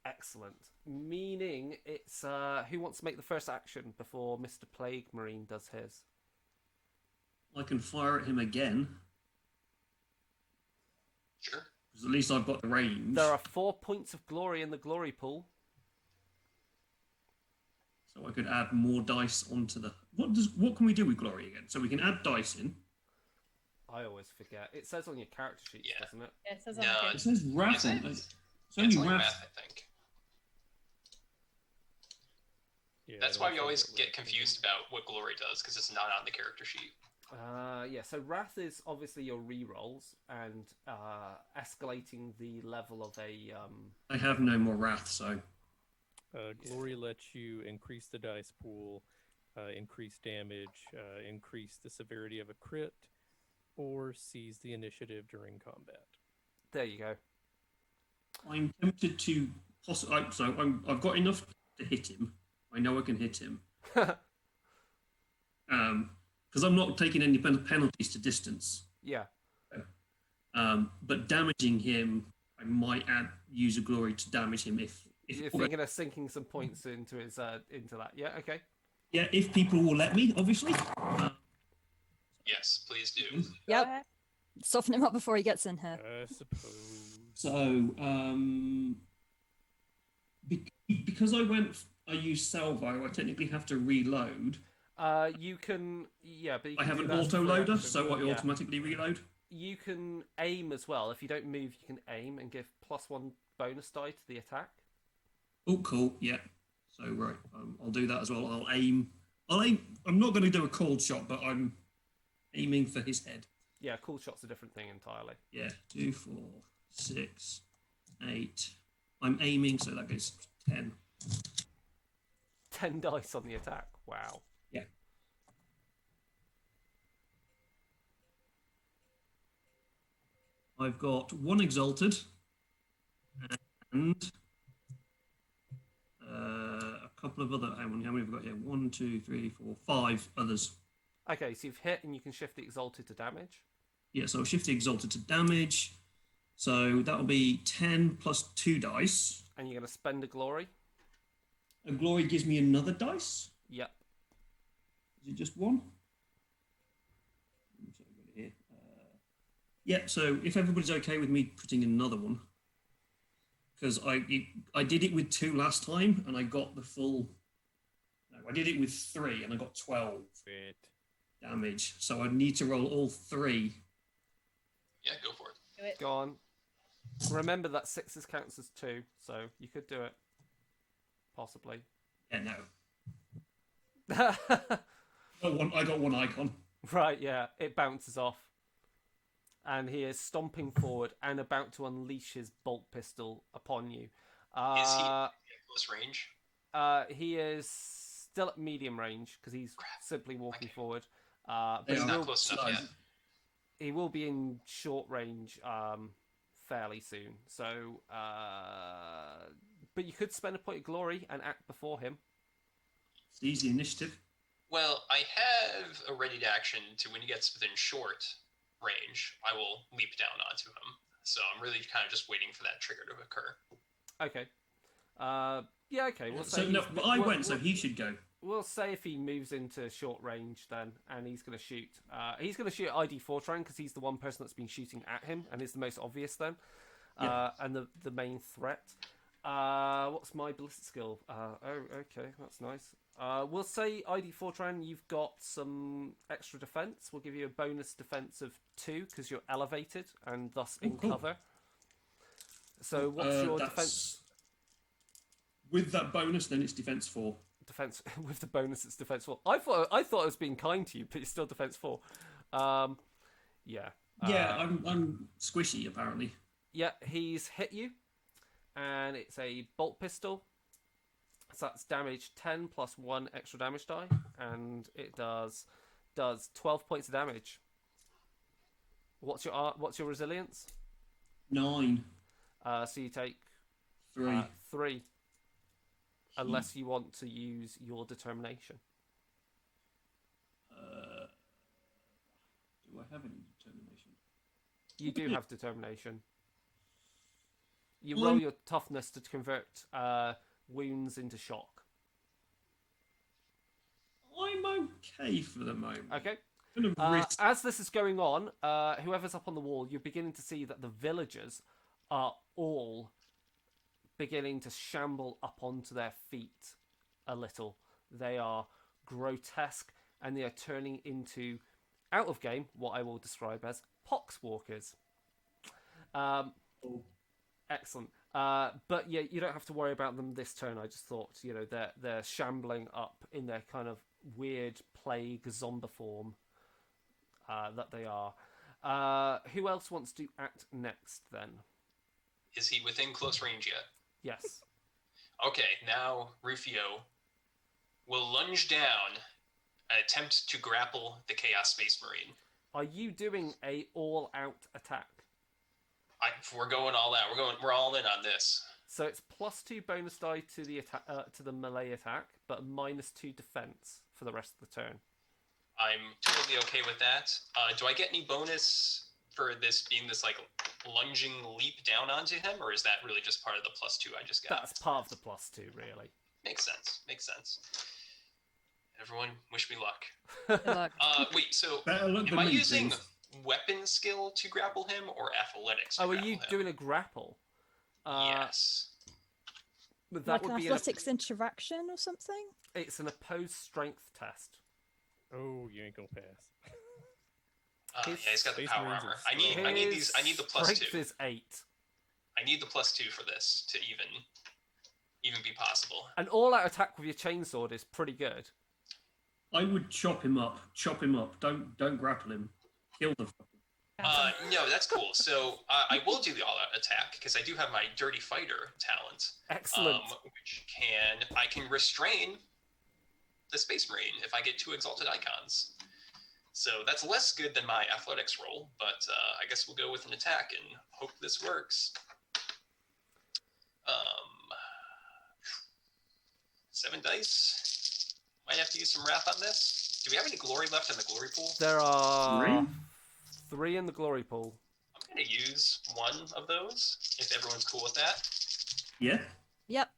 Speaker 1: Excellent. Meaning it's who wants to make the first action before Mr. Plague Marine does his?
Speaker 6: I can fire at him again,
Speaker 3: Sure.
Speaker 6: because at least I've got the range.
Speaker 1: There are 4 points of glory in the glory pool.
Speaker 6: So I could add more dice onto the... What can we do with glory again? So we can add dice in.
Speaker 1: I always forget. It says on your character sheets,
Speaker 3: Yeah.
Speaker 1: doesn't it?
Speaker 4: Yeah, it says
Speaker 3: No,
Speaker 4: on the
Speaker 6: It
Speaker 4: page.
Speaker 6: says wrath
Speaker 3: Is
Speaker 6: on
Speaker 3: it?
Speaker 6: it. It's
Speaker 3: Yeah,
Speaker 6: only
Speaker 3: it's only
Speaker 6: wrath.
Speaker 3: math, I think.
Speaker 2: Yeah,
Speaker 3: That's
Speaker 2: I
Speaker 3: why
Speaker 2: don't
Speaker 3: we
Speaker 2: think
Speaker 3: always
Speaker 2: it
Speaker 3: get
Speaker 2: would.
Speaker 3: confused about what glory does, because it's not on the character sheet.
Speaker 1: Yeah, so Wrath is obviously your rerolls and escalating the level of a...
Speaker 6: I have no more wrath, so...
Speaker 2: Glory lets you increase the dice pool, increase damage, increase the severity of a crit, or seize the initiative during combat.
Speaker 1: There you go.
Speaker 6: I'm tempted to... I've got enough to hit him. I know I can hit him. Because I'm not taking any penalties to distance.
Speaker 1: Yeah.
Speaker 6: But damaging him, I might use a glory to damage him if
Speaker 1: You're thinking of sinking some points into his into that. Yeah, okay.
Speaker 6: yeah, if people will let me, obviously.
Speaker 3: Yes, please do.
Speaker 4: Go
Speaker 5: Yep.
Speaker 4: ahead.
Speaker 5: Soften him up before he gets in here.
Speaker 2: I suppose.
Speaker 6: So, because I used salvo, I technically have to reload.
Speaker 1: You can... Yeah, but you
Speaker 6: I
Speaker 1: can
Speaker 6: have
Speaker 1: do
Speaker 6: an
Speaker 1: that as a
Speaker 6: auto
Speaker 1: free
Speaker 6: loader,
Speaker 1: action.
Speaker 6: so I
Speaker 1: Yeah.
Speaker 6: automatically reload.
Speaker 1: You can aim as well. If you don't move, you can aim and give +1 bonus die to the attack.
Speaker 6: Oh, cool. Yeah. So right, I'll do that as well. I'll aim. I'm not going to do a cold shot, but I'm aiming for his head.
Speaker 1: Yeah, cool shot's a different thing entirely.
Speaker 6: Yeah. 2, 4, 6, 8. I'm aiming, so that goes 10.
Speaker 1: 10 dice on the attack. Wow.
Speaker 6: Yeah. I've got 1 exalted and a couple of other. Hang on, how many have I got here? 1, 2, 3, 4, 5 others.
Speaker 1: Okay, so you've hit and you can shift the exalted to damage.
Speaker 6: Yeah, so I'll shift the exalted to damage. So that'll be 10 plus 2 dice.
Speaker 1: And you're going to spend a glory.
Speaker 6: A glory gives me another dice.
Speaker 1: Yep.
Speaker 6: Is it just 1? So I've got it here. Yeah, so if everybody's okay with me putting another one, because I did it with 2 last time and I got the full. No, I did it with 3 and I got 12
Speaker 2: Wait.
Speaker 6: damage. So I need to roll all 3.
Speaker 3: Yeah, go for it.
Speaker 4: Do it.
Speaker 1: Go on. Remember that 6s counts as 2, so you could do it. possibly.
Speaker 6: Yeah, no. I got one icon.
Speaker 1: Right, yeah, it bounces off. And he is stomping forward and about to unleash his bolt pistol upon you.
Speaker 3: Is he at close range?
Speaker 1: He is still at medium range because he's simply walking forward. But
Speaker 3: He's not close enough yet.
Speaker 1: he will be in short range fairly soon. So, but you could spend a point of glory and act before him.
Speaker 6: It's easy initiative.
Speaker 3: Well, I have a ready to action to when he gets within short range, I will leap down onto him. So I'm really kind of just waiting for that trigger to occur.
Speaker 1: Okay. Yeah, okay. We'll say
Speaker 6: So no, but I went, so he should go.
Speaker 1: We'll say if he moves into short range then, and he's going to shoot. He's going to shoot ID Fortran because he's the one person that's been shooting at him, and is the most obvious then, and the main threat. What's my ballistic skill? Okay, that's nice. We'll say ID Fortran, you've got some extra defense. We'll give you a bonus defense of 2 because you're elevated and thus in cover. So what's your defense?
Speaker 6: With that bonus, then it's defense 4.
Speaker 1: Defense with the bonus, it's defense 4. I thought I was being kind to you, but it's still defense 4. Yeah.
Speaker 6: I'm squishy apparently.
Speaker 1: Yeah, he's hit you, and it's a bolt pistol. So that's damage 10 plus 1 extra damage die, and it does 12 points of damage. What's your resilience?
Speaker 6: 9.
Speaker 1: So you take
Speaker 6: 3.
Speaker 1: 3. Unless you want to use your determination.
Speaker 6: Do I have any determination?
Speaker 1: You do have determination. You roll your toughness to convert wounds into shock.
Speaker 6: I'm okay for the moment.
Speaker 1: Okay.
Speaker 6: Risk.
Speaker 1: As this is going on, whoever's up on the wall, you're beginning to see that the villagers are all beginning to shamble up onto their feet a little. They are grotesque, and they are turning into, out of game, what I will describe as poxwalkers. Excellent. But yeah, you don't have to worry about them this turn. I just thought, they're shambling up in their kind of weird plague zombie form that they are. Who else wants to act next then?
Speaker 3: Is he within close range yet?
Speaker 1: Yes.
Speaker 3: Okay, now Rufio will lunge down and attempt to grapple the Chaos Space Marine.
Speaker 1: Are you doing a all-out attack?
Speaker 3: We're going all out. We're all in on this.
Speaker 1: So it's +2 bonus die to the attack, to the melee attack, but -2 defense for the rest of the turn.
Speaker 3: I'm totally okay with that. Do I get any bonus for this being this like lunging leap down onto him, or is that really just part of the +2 I just got?
Speaker 1: That's part of the +2, really.
Speaker 3: Makes sense. Everyone, wish me luck.
Speaker 5: Good luck.
Speaker 3: Wait, so
Speaker 6: Better luck
Speaker 3: am
Speaker 6: than
Speaker 3: I
Speaker 6: me,
Speaker 3: using
Speaker 6: please.
Speaker 3: weapon skill to grapple him or athletics to
Speaker 1: Oh, are
Speaker 3: grapple
Speaker 1: you
Speaker 3: him?
Speaker 1: doing a grapple?
Speaker 3: Yes.
Speaker 1: But that
Speaker 5: Like
Speaker 1: would
Speaker 5: an
Speaker 1: be
Speaker 5: athletics interaction or something?
Speaker 1: it's an opposed strength test.
Speaker 2: Oh, you ain't gonna pass.
Speaker 3: Yeah, he's got the
Speaker 2: Space
Speaker 3: power
Speaker 2: Marines
Speaker 3: armor.
Speaker 2: are
Speaker 3: I need these. I need the
Speaker 1: Strength
Speaker 3: +2.
Speaker 1: is 8.
Speaker 3: I need the +2 for this to even be possible.
Speaker 1: An all-out attack with your chainsword is pretty good.
Speaker 6: I would chop him up. Don't grapple him. Kill the fucker.
Speaker 3: No, that's cool. So I will do the all-out attack because I do have my Dirty Fighter talent.
Speaker 1: Excellent.
Speaker 3: Which I can restrain the Space Marine if I get 2 exalted icons. So that's less good than my athletics roll, but I guess we'll go with an attack and hope this works. 7 dice. Might have to use some wrath on this. Do we have any glory left in the glory pool?
Speaker 1: There are
Speaker 6: 3?
Speaker 1: 3 in the glory pool.
Speaker 3: I'm going to use one of those, if everyone's cool with that.
Speaker 6: Yeah.
Speaker 5: Yep.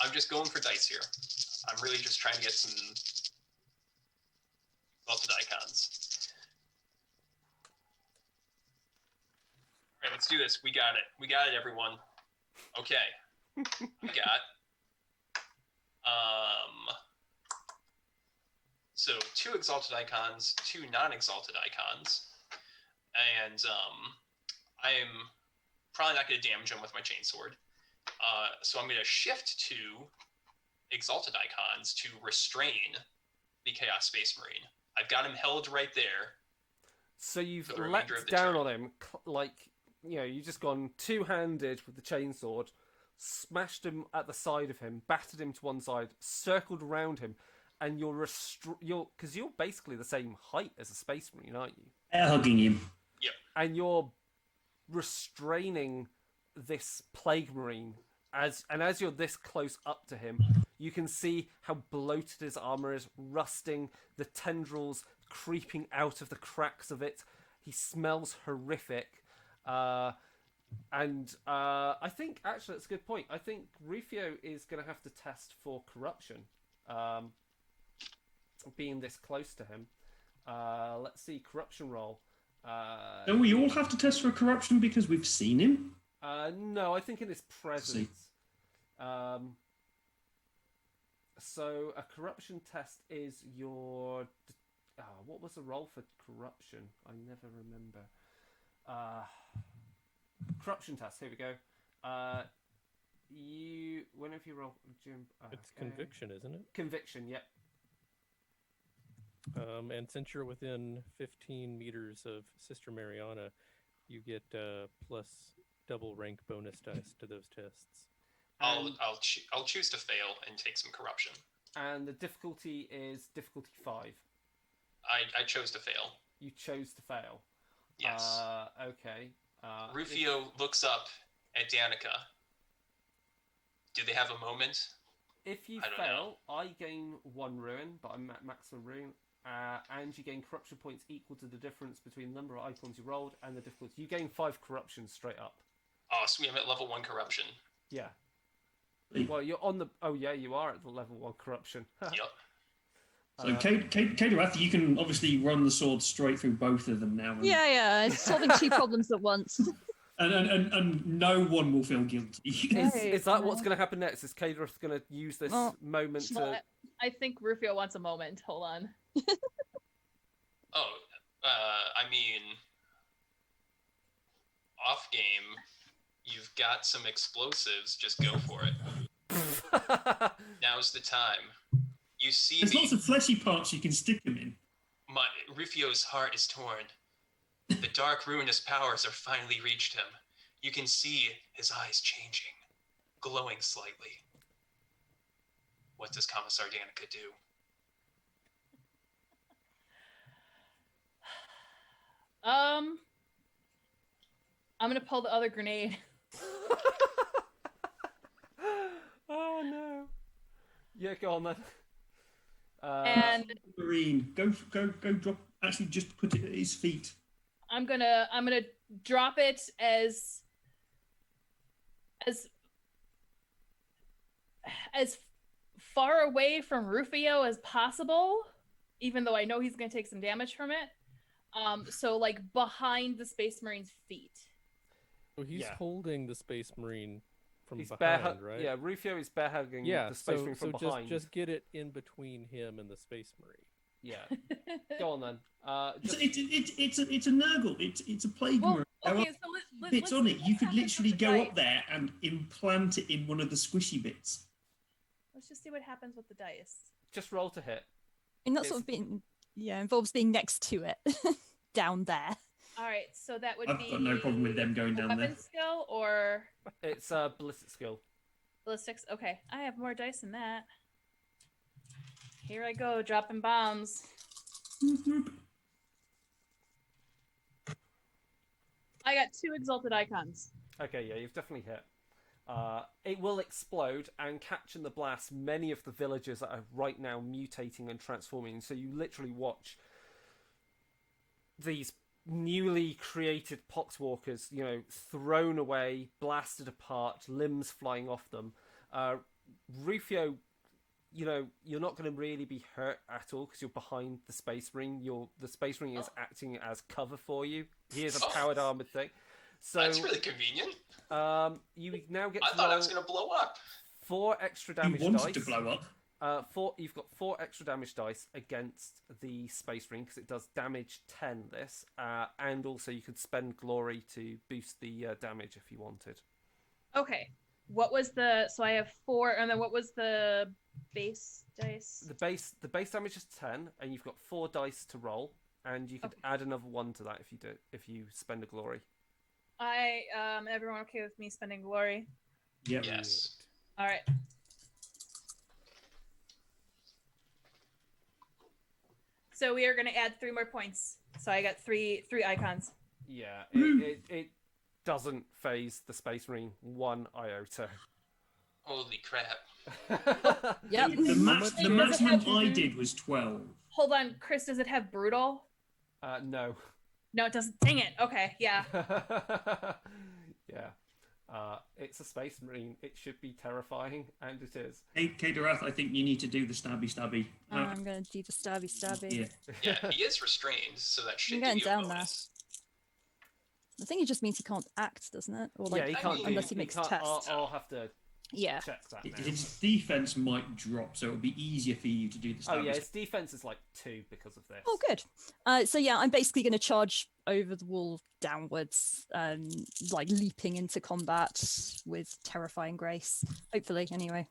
Speaker 3: I'm just going for dice here. I'm really just trying to get some exalted icons. All right, let's do this. We got it, everyone. Okay. I got so 2 exalted icons, 2 non-exalted icons, and I'm probably not going to damage him with my chainsword. So I'm going to shift to Exalted Icons to restrain the Chaos Space Marine. I've got him held right there.
Speaker 1: So you've
Speaker 3: For the remainder of
Speaker 1: leapt
Speaker 3: the
Speaker 1: down
Speaker 3: turn.
Speaker 1: on him, like, you know, you've just gone two-handed with the chainsword, smashed him at the side of him, battered him to one side, circled around him, and because you're basically the same height as a Space Marine, aren't you?
Speaker 6: Air hugging him.
Speaker 1: And you're restraining this Plague Marine, as you're this close up to him, you can see how bloated his armor is, rusting, the tendrils creeping out of the cracks of it. He smells horrific. I think, actually, that's a good point. I think Rufio is going to have to test for corruption, being this close to him. Let's see, corruption roll.
Speaker 6: Don't we all have to test for corruption because we've seen him?
Speaker 1: No, I think in his presence. So a corruption test is your... what was the roll for corruption? I never remember. Corruption test, here we go. Whenever you roll...
Speaker 2: It's conviction, isn't it?
Speaker 1: Conviction, yep.
Speaker 2: And since you're within 15 meters of Sister Mariana, you get plus double rank bonus dice to those tests.
Speaker 3: I'll choose to fail and take some corruption.
Speaker 1: And the difficulty is difficulty 5.
Speaker 3: I chose to fail.
Speaker 1: You chose to fail.
Speaker 3: Yes.
Speaker 1: Okay.
Speaker 3: Rufio looks up at Danica. Do they have a moment?
Speaker 1: If you
Speaker 3: I don't
Speaker 1: fail, I gain 1 ruin, but I'm at maximum ruin. And you gain corruption points equal to the difference between the number of icons you rolled and the difficulty. You gain 5 corruption straight up.
Speaker 3: Oh, so I'm at level 1 corruption.
Speaker 1: Yeah. Well, you're on the... Oh, yeah, you are at the level 1 corruption.
Speaker 3: Yep.
Speaker 6: So, Kadorath, you can obviously run the sword straight through both of them now.
Speaker 5: Yeah, it's solving 2 problems at once.
Speaker 6: And no one will feel guilty.
Speaker 1: Is that what's going to happen next? Is Kadorath going to use this moment to...
Speaker 4: Well, I think Rufio wants a moment. Hold on.
Speaker 3: I mean, off game, you've got some explosives. Just go for it. Now's the time. You see
Speaker 6: There's
Speaker 3: me.
Speaker 6: lots of fleshy parts you can stick them in.
Speaker 3: Rufio's heart is torn. The dark, ruinous powers have finally reached him. You can see his eyes changing, glowing slightly. What does Commissar Danica do?
Speaker 4: I'm gonna pull the other grenade.
Speaker 1: Oh no! Yeah, go on then.
Speaker 4: And
Speaker 6: Marine, go drop. Actually, just put it at his feet.
Speaker 4: I'm gonna drop it as far away from Rufio as possible, even though I know he's gonna take some damage from it. So like behind the Space Marine's feet.
Speaker 2: So he's holding the Space Marine from
Speaker 1: He's
Speaker 2: behind, right?
Speaker 1: Yeah, Rufio is bear hugging the Space Marine from behind.
Speaker 2: Just get it in between him and the Space Marine.
Speaker 1: Yeah. Go on then.
Speaker 6: It's a Nurgle. It's a plague marine.
Speaker 4: Okay, so let's
Speaker 6: Bits on it. You could
Speaker 4: happens
Speaker 6: literally
Speaker 4: with the
Speaker 6: go
Speaker 4: dice.
Speaker 6: up there and implant it in one of the squishy bits.
Speaker 4: Let's just see what happens with the dice.
Speaker 1: Just roll to hit.
Speaker 5: And that's sort of being, involves being next to it, down there.
Speaker 4: All right, so that would
Speaker 6: I've
Speaker 4: be
Speaker 6: got no problem with them going down
Speaker 4: weapon
Speaker 6: there.
Speaker 4: skill or
Speaker 1: It's ballistic skill.
Speaker 4: ballistics. Okay, I have more dice than that. Here I go, dropping bombs. I got 2 exalted icons.
Speaker 1: Okay, yeah, you've definitely hit. It will explode and catch in the blast many of the villagers that are right now mutating and transforming. So you literally watch these newly created poxwalkers, thrown away, blasted apart, limbs flying off them. Rufio, you're not going to really be hurt at all because you're behind the Space Marine. The Space Marine is acting as cover for you. He is a powered armored thing. So
Speaker 3: That's really convenient.
Speaker 1: you now get
Speaker 3: I
Speaker 1: to
Speaker 3: thought I
Speaker 1: roll
Speaker 3: was going to blow up.
Speaker 1: 4 extra
Speaker 6: He
Speaker 1: damage
Speaker 6: wanted
Speaker 1: dice.
Speaker 6: to blow up.
Speaker 1: You've got 4 extra damage dice against the Space Marine because it does damage 10 this, and also you could spend glory to boost the damage if you wanted.
Speaker 4: Okay, What was the? So I have 4, and then what was the base dice?
Speaker 1: The base damage is 10, and you've got 4 dice to roll, and you could
Speaker 4: Okay.
Speaker 1: add another 1 to that if you spend a glory.
Speaker 4: Everyone okay with me spending glory?
Speaker 6: Yep.
Speaker 3: Yes.
Speaker 4: All right. So we are going to add 3 more points. So I got three icons.
Speaker 1: Yeah, it doesn't phase the Space Marine 1 iota.
Speaker 3: Holy crap.
Speaker 5: Yep.
Speaker 6: The maximum
Speaker 4: have-
Speaker 6: I did was 12.
Speaker 4: Hold on, Chris. Does it have brutal?
Speaker 1: No.
Speaker 4: No, it doesn't. Dang it. Okay, yeah.
Speaker 1: Yeah. It's a Space Marine. It should be terrifying, and it is.
Speaker 6: Hey, Kadarath, I think you need to do the stabby.
Speaker 5: I'm going to do the stabby.
Speaker 6: Yeah.
Speaker 3: Yeah, he is restrained, so that should
Speaker 5: I'm
Speaker 3: give
Speaker 5: getting
Speaker 3: you a
Speaker 5: down there.
Speaker 3: bonus.
Speaker 5: I think it just means he can't act, doesn't it? Or like,
Speaker 1: Yeah, he can't do,
Speaker 5: unless he makes a
Speaker 1: can't,
Speaker 5: test.
Speaker 1: I'll have to
Speaker 5: Yeah.
Speaker 1: check that now.
Speaker 6: His defense might drop, so it'll be easier for you to do the stabby.
Speaker 1: Oh yeah, his defense is like 2 because of this.
Speaker 5: Oh, good. So yeah, I'm basically going to charge over the wall downwards, like leaping into combat with terrifying grace. Hopefully, anyway.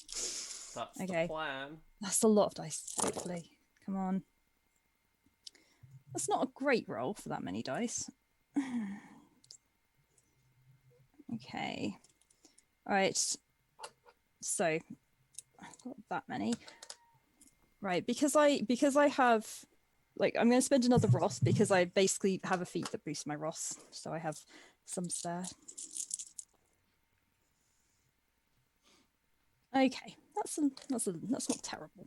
Speaker 1: That's
Speaker 5: Okay.
Speaker 1: the plan.
Speaker 5: That's a lot of dice. Hopefully, come on. That's not a great roll for that many dice. Okay. All right. So I've got that many. Right, because I have, like, I'm going to spend another Ross because I basically have a feat that boosts my Ross, so I have some spare. Okay, that's not terrible.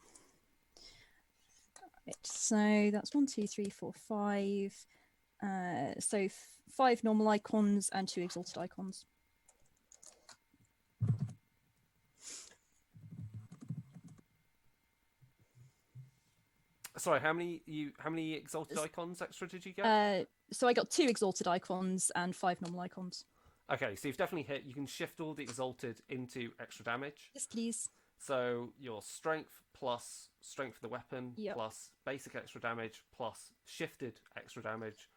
Speaker 5: Right, so that's 1, 2, 3, 4, 5. So 5 normal icons and 2 exalted icons.
Speaker 1: Sorry, how many exalted icons extra did you get?
Speaker 5: So I got 2 exalted icons and 5 normal icons.
Speaker 1: Okay, so you've definitely hit. You can shift all the exalted into extra damage.
Speaker 5: Yes, please.
Speaker 1: So your strength plus strength of the weapon
Speaker 5: Yep.
Speaker 1: plus basic extra damage plus shifted extra damage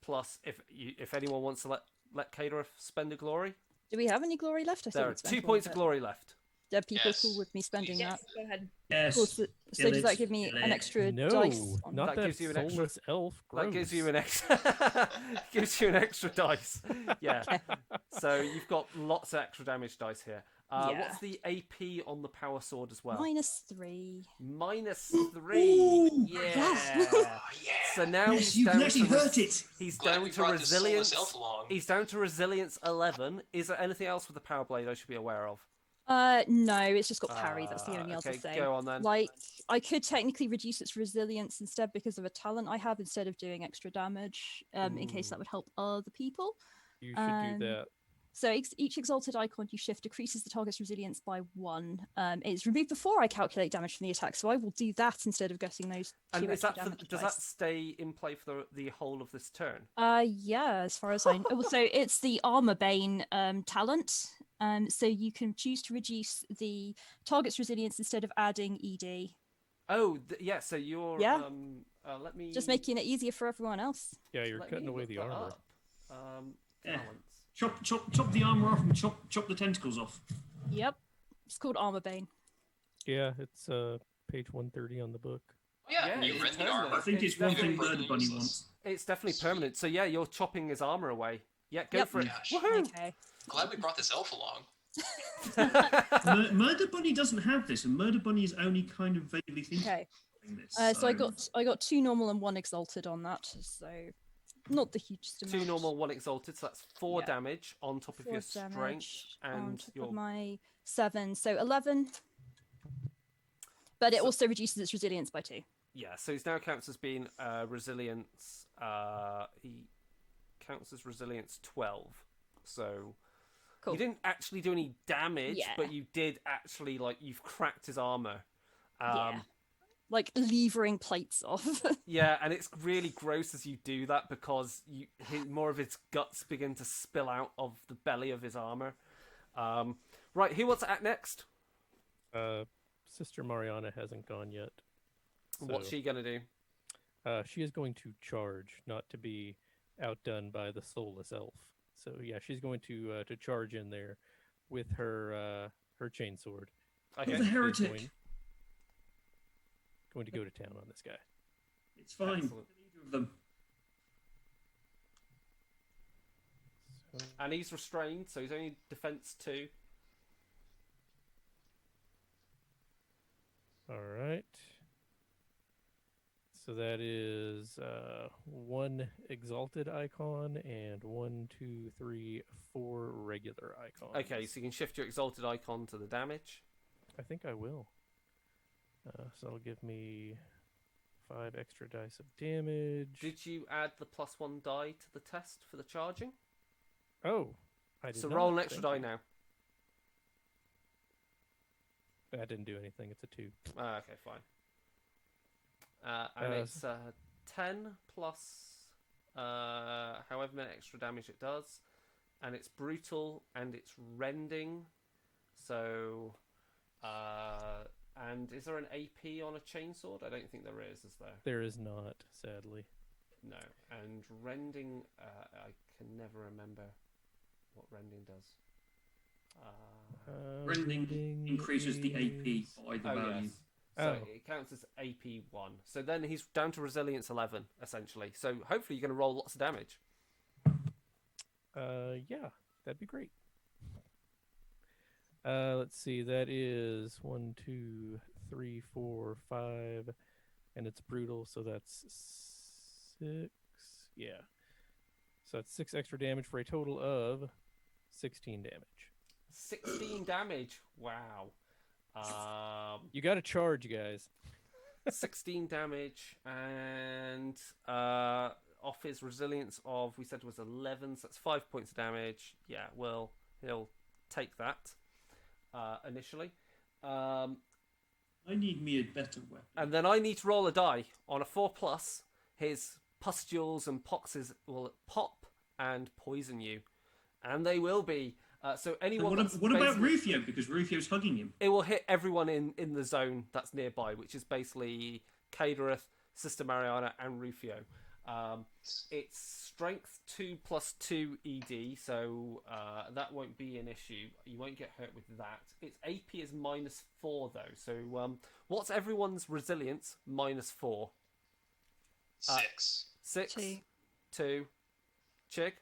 Speaker 1: plus if anyone wants to let Kadareth spend a glory,
Speaker 5: Do we have any glory left? I
Speaker 1: there are
Speaker 5: thought we'd spent
Speaker 1: 2
Speaker 5: all
Speaker 1: points
Speaker 5: of
Speaker 1: of
Speaker 5: it.
Speaker 1: glory left.
Speaker 5: Are people
Speaker 3: Yes.
Speaker 5: cool with me spending
Speaker 4: Yes,
Speaker 5: that?
Speaker 4: go ahead.
Speaker 6: Yes.
Speaker 5: Cool. So
Speaker 6: Kill
Speaker 5: does
Speaker 6: it,
Speaker 5: that give me
Speaker 6: kill
Speaker 5: an
Speaker 6: it.
Speaker 5: extra
Speaker 2: No,
Speaker 5: dice?
Speaker 2: not
Speaker 1: That
Speaker 2: that
Speaker 1: gives you an extra-
Speaker 2: soulless elf.
Speaker 1: That gives you
Speaker 2: Gross.
Speaker 1: an extra gives you an extra dice. Yeah. So you've got lots of extra damage dice here.
Speaker 5: Yeah.
Speaker 1: What's the AP on the power sword as well?
Speaker 5: -3.
Speaker 1: -3.
Speaker 6: Ooh.
Speaker 1: Yeah.
Speaker 3: Oh, yeah.
Speaker 1: So now
Speaker 6: Yes,
Speaker 1: he's
Speaker 6: you
Speaker 1: down
Speaker 6: can actually
Speaker 1: to
Speaker 6: hurt it.
Speaker 1: He's
Speaker 3: Glad
Speaker 1: down
Speaker 3: we
Speaker 1: to
Speaker 3: brought this soulless
Speaker 1: resilience.
Speaker 3: elf along.
Speaker 1: He's down to resilience 11. Is there anything else with the power blade I should be aware of?
Speaker 5: No, it's just got parry. That's the only other
Speaker 1: Okay,
Speaker 5: thing.
Speaker 1: go on then.
Speaker 5: Like, I could technically reduce its resilience instead because of a talent I have instead of doing extra damage, in case that would help other people.
Speaker 2: You should do that.
Speaker 5: So each exalted icon you shift decreases the target's resilience by 1. It's removed before I calculate damage from the attack, so I will do that instead of getting those 2
Speaker 1: And is
Speaker 5: extra
Speaker 1: that
Speaker 5: damage
Speaker 1: does
Speaker 5: dice.
Speaker 1: that stay in play for the whole of this turn?
Speaker 5: Yeah, as far as I know. So it's the Armor Bane talent. So you can choose to reduce the target's resilience instead of adding ED.
Speaker 1: Oh, yeah. So you're
Speaker 5: Yeah.
Speaker 1: let me
Speaker 5: Just making it easier for everyone else.
Speaker 2: Yeah, you're
Speaker 1: let
Speaker 2: cutting
Speaker 1: me
Speaker 2: away
Speaker 1: look
Speaker 2: the
Speaker 1: that
Speaker 2: armor.
Speaker 1: up.
Speaker 6: Yeah.
Speaker 1: Talents.
Speaker 6: Chop the armor off and chop the tentacles off.
Speaker 5: Yep. It's called Armor Bane.
Speaker 2: Yeah, it's page 130 on the book.
Speaker 3: Oh, yeah,
Speaker 1: Yeah,
Speaker 3: you
Speaker 1: it's
Speaker 3: rend the
Speaker 1: permanent.
Speaker 3: armor.
Speaker 6: I think it's one thing
Speaker 1: definitely
Speaker 6: Murder Bunny
Speaker 3: useless.
Speaker 6: wants.
Speaker 1: It's definitely
Speaker 3: Sweet.
Speaker 1: permanent. So yeah, you're chopping his armor away. Yeah, go
Speaker 5: Yep.
Speaker 1: for it.
Speaker 3: Gosh.
Speaker 1: Woohoo!
Speaker 5: Okay.
Speaker 3: Glad we brought this elf along.
Speaker 6: Murder Bunny doesn't have this, and Murder Bunny is only kind of vaguely thinking
Speaker 5: Okay.
Speaker 6: this.
Speaker 5: So I got 2 normal and 1 exalted on that. So not the hugest amount.
Speaker 1: 2 normal, 1 exalted. So that's 4
Speaker 5: Yeah.
Speaker 1: damage on top of
Speaker 5: 4
Speaker 1: your strength
Speaker 5: damage on
Speaker 1: and
Speaker 5: top
Speaker 1: your.
Speaker 5: of my 7, so 11. But it
Speaker 1: So-
Speaker 5: also reduces its resilience by 2.
Speaker 1: Yeah, so he's now counts as being resilience. He counts as resilience 12. So
Speaker 5: Cool.
Speaker 1: you didn't actually do any damage,
Speaker 5: Yeah.
Speaker 1: but you did actually you've cracked his armor.
Speaker 5: Yeah. Like levering plates off.
Speaker 1: Yeah, and it's really gross as you do that because more of his guts begin to spill out of the belly of his armor. Right, who wants to act next?
Speaker 2: Sister Mariana hasn't gone yet.
Speaker 1: What's
Speaker 2: so,
Speaker 1: she gonna do?
Speaker 2: She is going to charge, not to be outdone by the soulless elf. So yeah, she's going to charge in there with her chainsword.
Speaker 1: Okay.
Speaker 6: You're the heretic.
Speaker 2: Going to go to town on this guy.
Speaker 6: It's fine.
Speaker 1: Excellent.
Speaker 6: Neither of them.
Speaker 2: So,
Speaker 1: And he's restrained, so he's only defense 2.
Speaker 2: all right. So that is 1 exalted icon and 1, 2, 3, 4 regular icons.
Speaker 1: Okay, so you can shift your exalted icon to the damage.
Speaker 2: I think I will. So that'll give me 5 extra dice of damage.
Speaker 1: Did you add the +1 die to the test for the charging?
Speaker 2: Oh, I did
Speaker 1: So
Speaker 2: not.
Speaker 1: roll an extra
Speaker 2: Thank
Speaker 1: die
Speaker 2: you.
Speaker 1: now.
Speaker 2: That didn't do anything. It's a 2.
Speaker 1: Okay, fine. And it's 10 plus however many extra damage it does. And it's brutal and it's rending. So, and is there an AP on a chainsword? I don't think there is there?
Speaker 2: There is not, sadly.
Speaker 1: No. And rending, I can never remember what rending does.
Speaker 6: Rending increases the AP by the value.
Speaker 1: Yes. So
Speaker 2: Oh.
Speaker 1: it counts as AP 1. So then he's down to resilience 11, essentially. So hopefully you're going to roll lots of damage.
Speaker 2: Yeah, that'd be great. Let's see. That is 1, 2, 3, 4, 5, and it's brutal. So that's 6. Yeah. So that's 6 extra damage for a total of 16 damage.
Speaker 1: 16 damage. Wow.
Speaker 2: You got to charge, guys.
Speaker 1: 16 damage, and off his resilience of, we said was 11, so that's 5 points of damage. Yeah, well, he'll take that initially.
Speaker 6: I need me a better weapon.
Speaker 1: And then I need to roll a die. On a 4+, his pustules and poxes will pop and poison you. And they will be. So anyone.
Speaker 6: So what about Rufio? Because Rufio's hugging him.
Speaker 1: It will hit everyone in the zone that's nearby, which is basically Cadereth, Sister Mariana, and Rufio. It's strength 2 + 2 ED, so that won't be an issue. You won't get hurt with that. Its AP is -4 though. So what's everyone's resilience? -4.
Speaker 3: 6.
Speaker 1: 6.
Speaker 5: 2.
Speaker 1: 2. Chigg?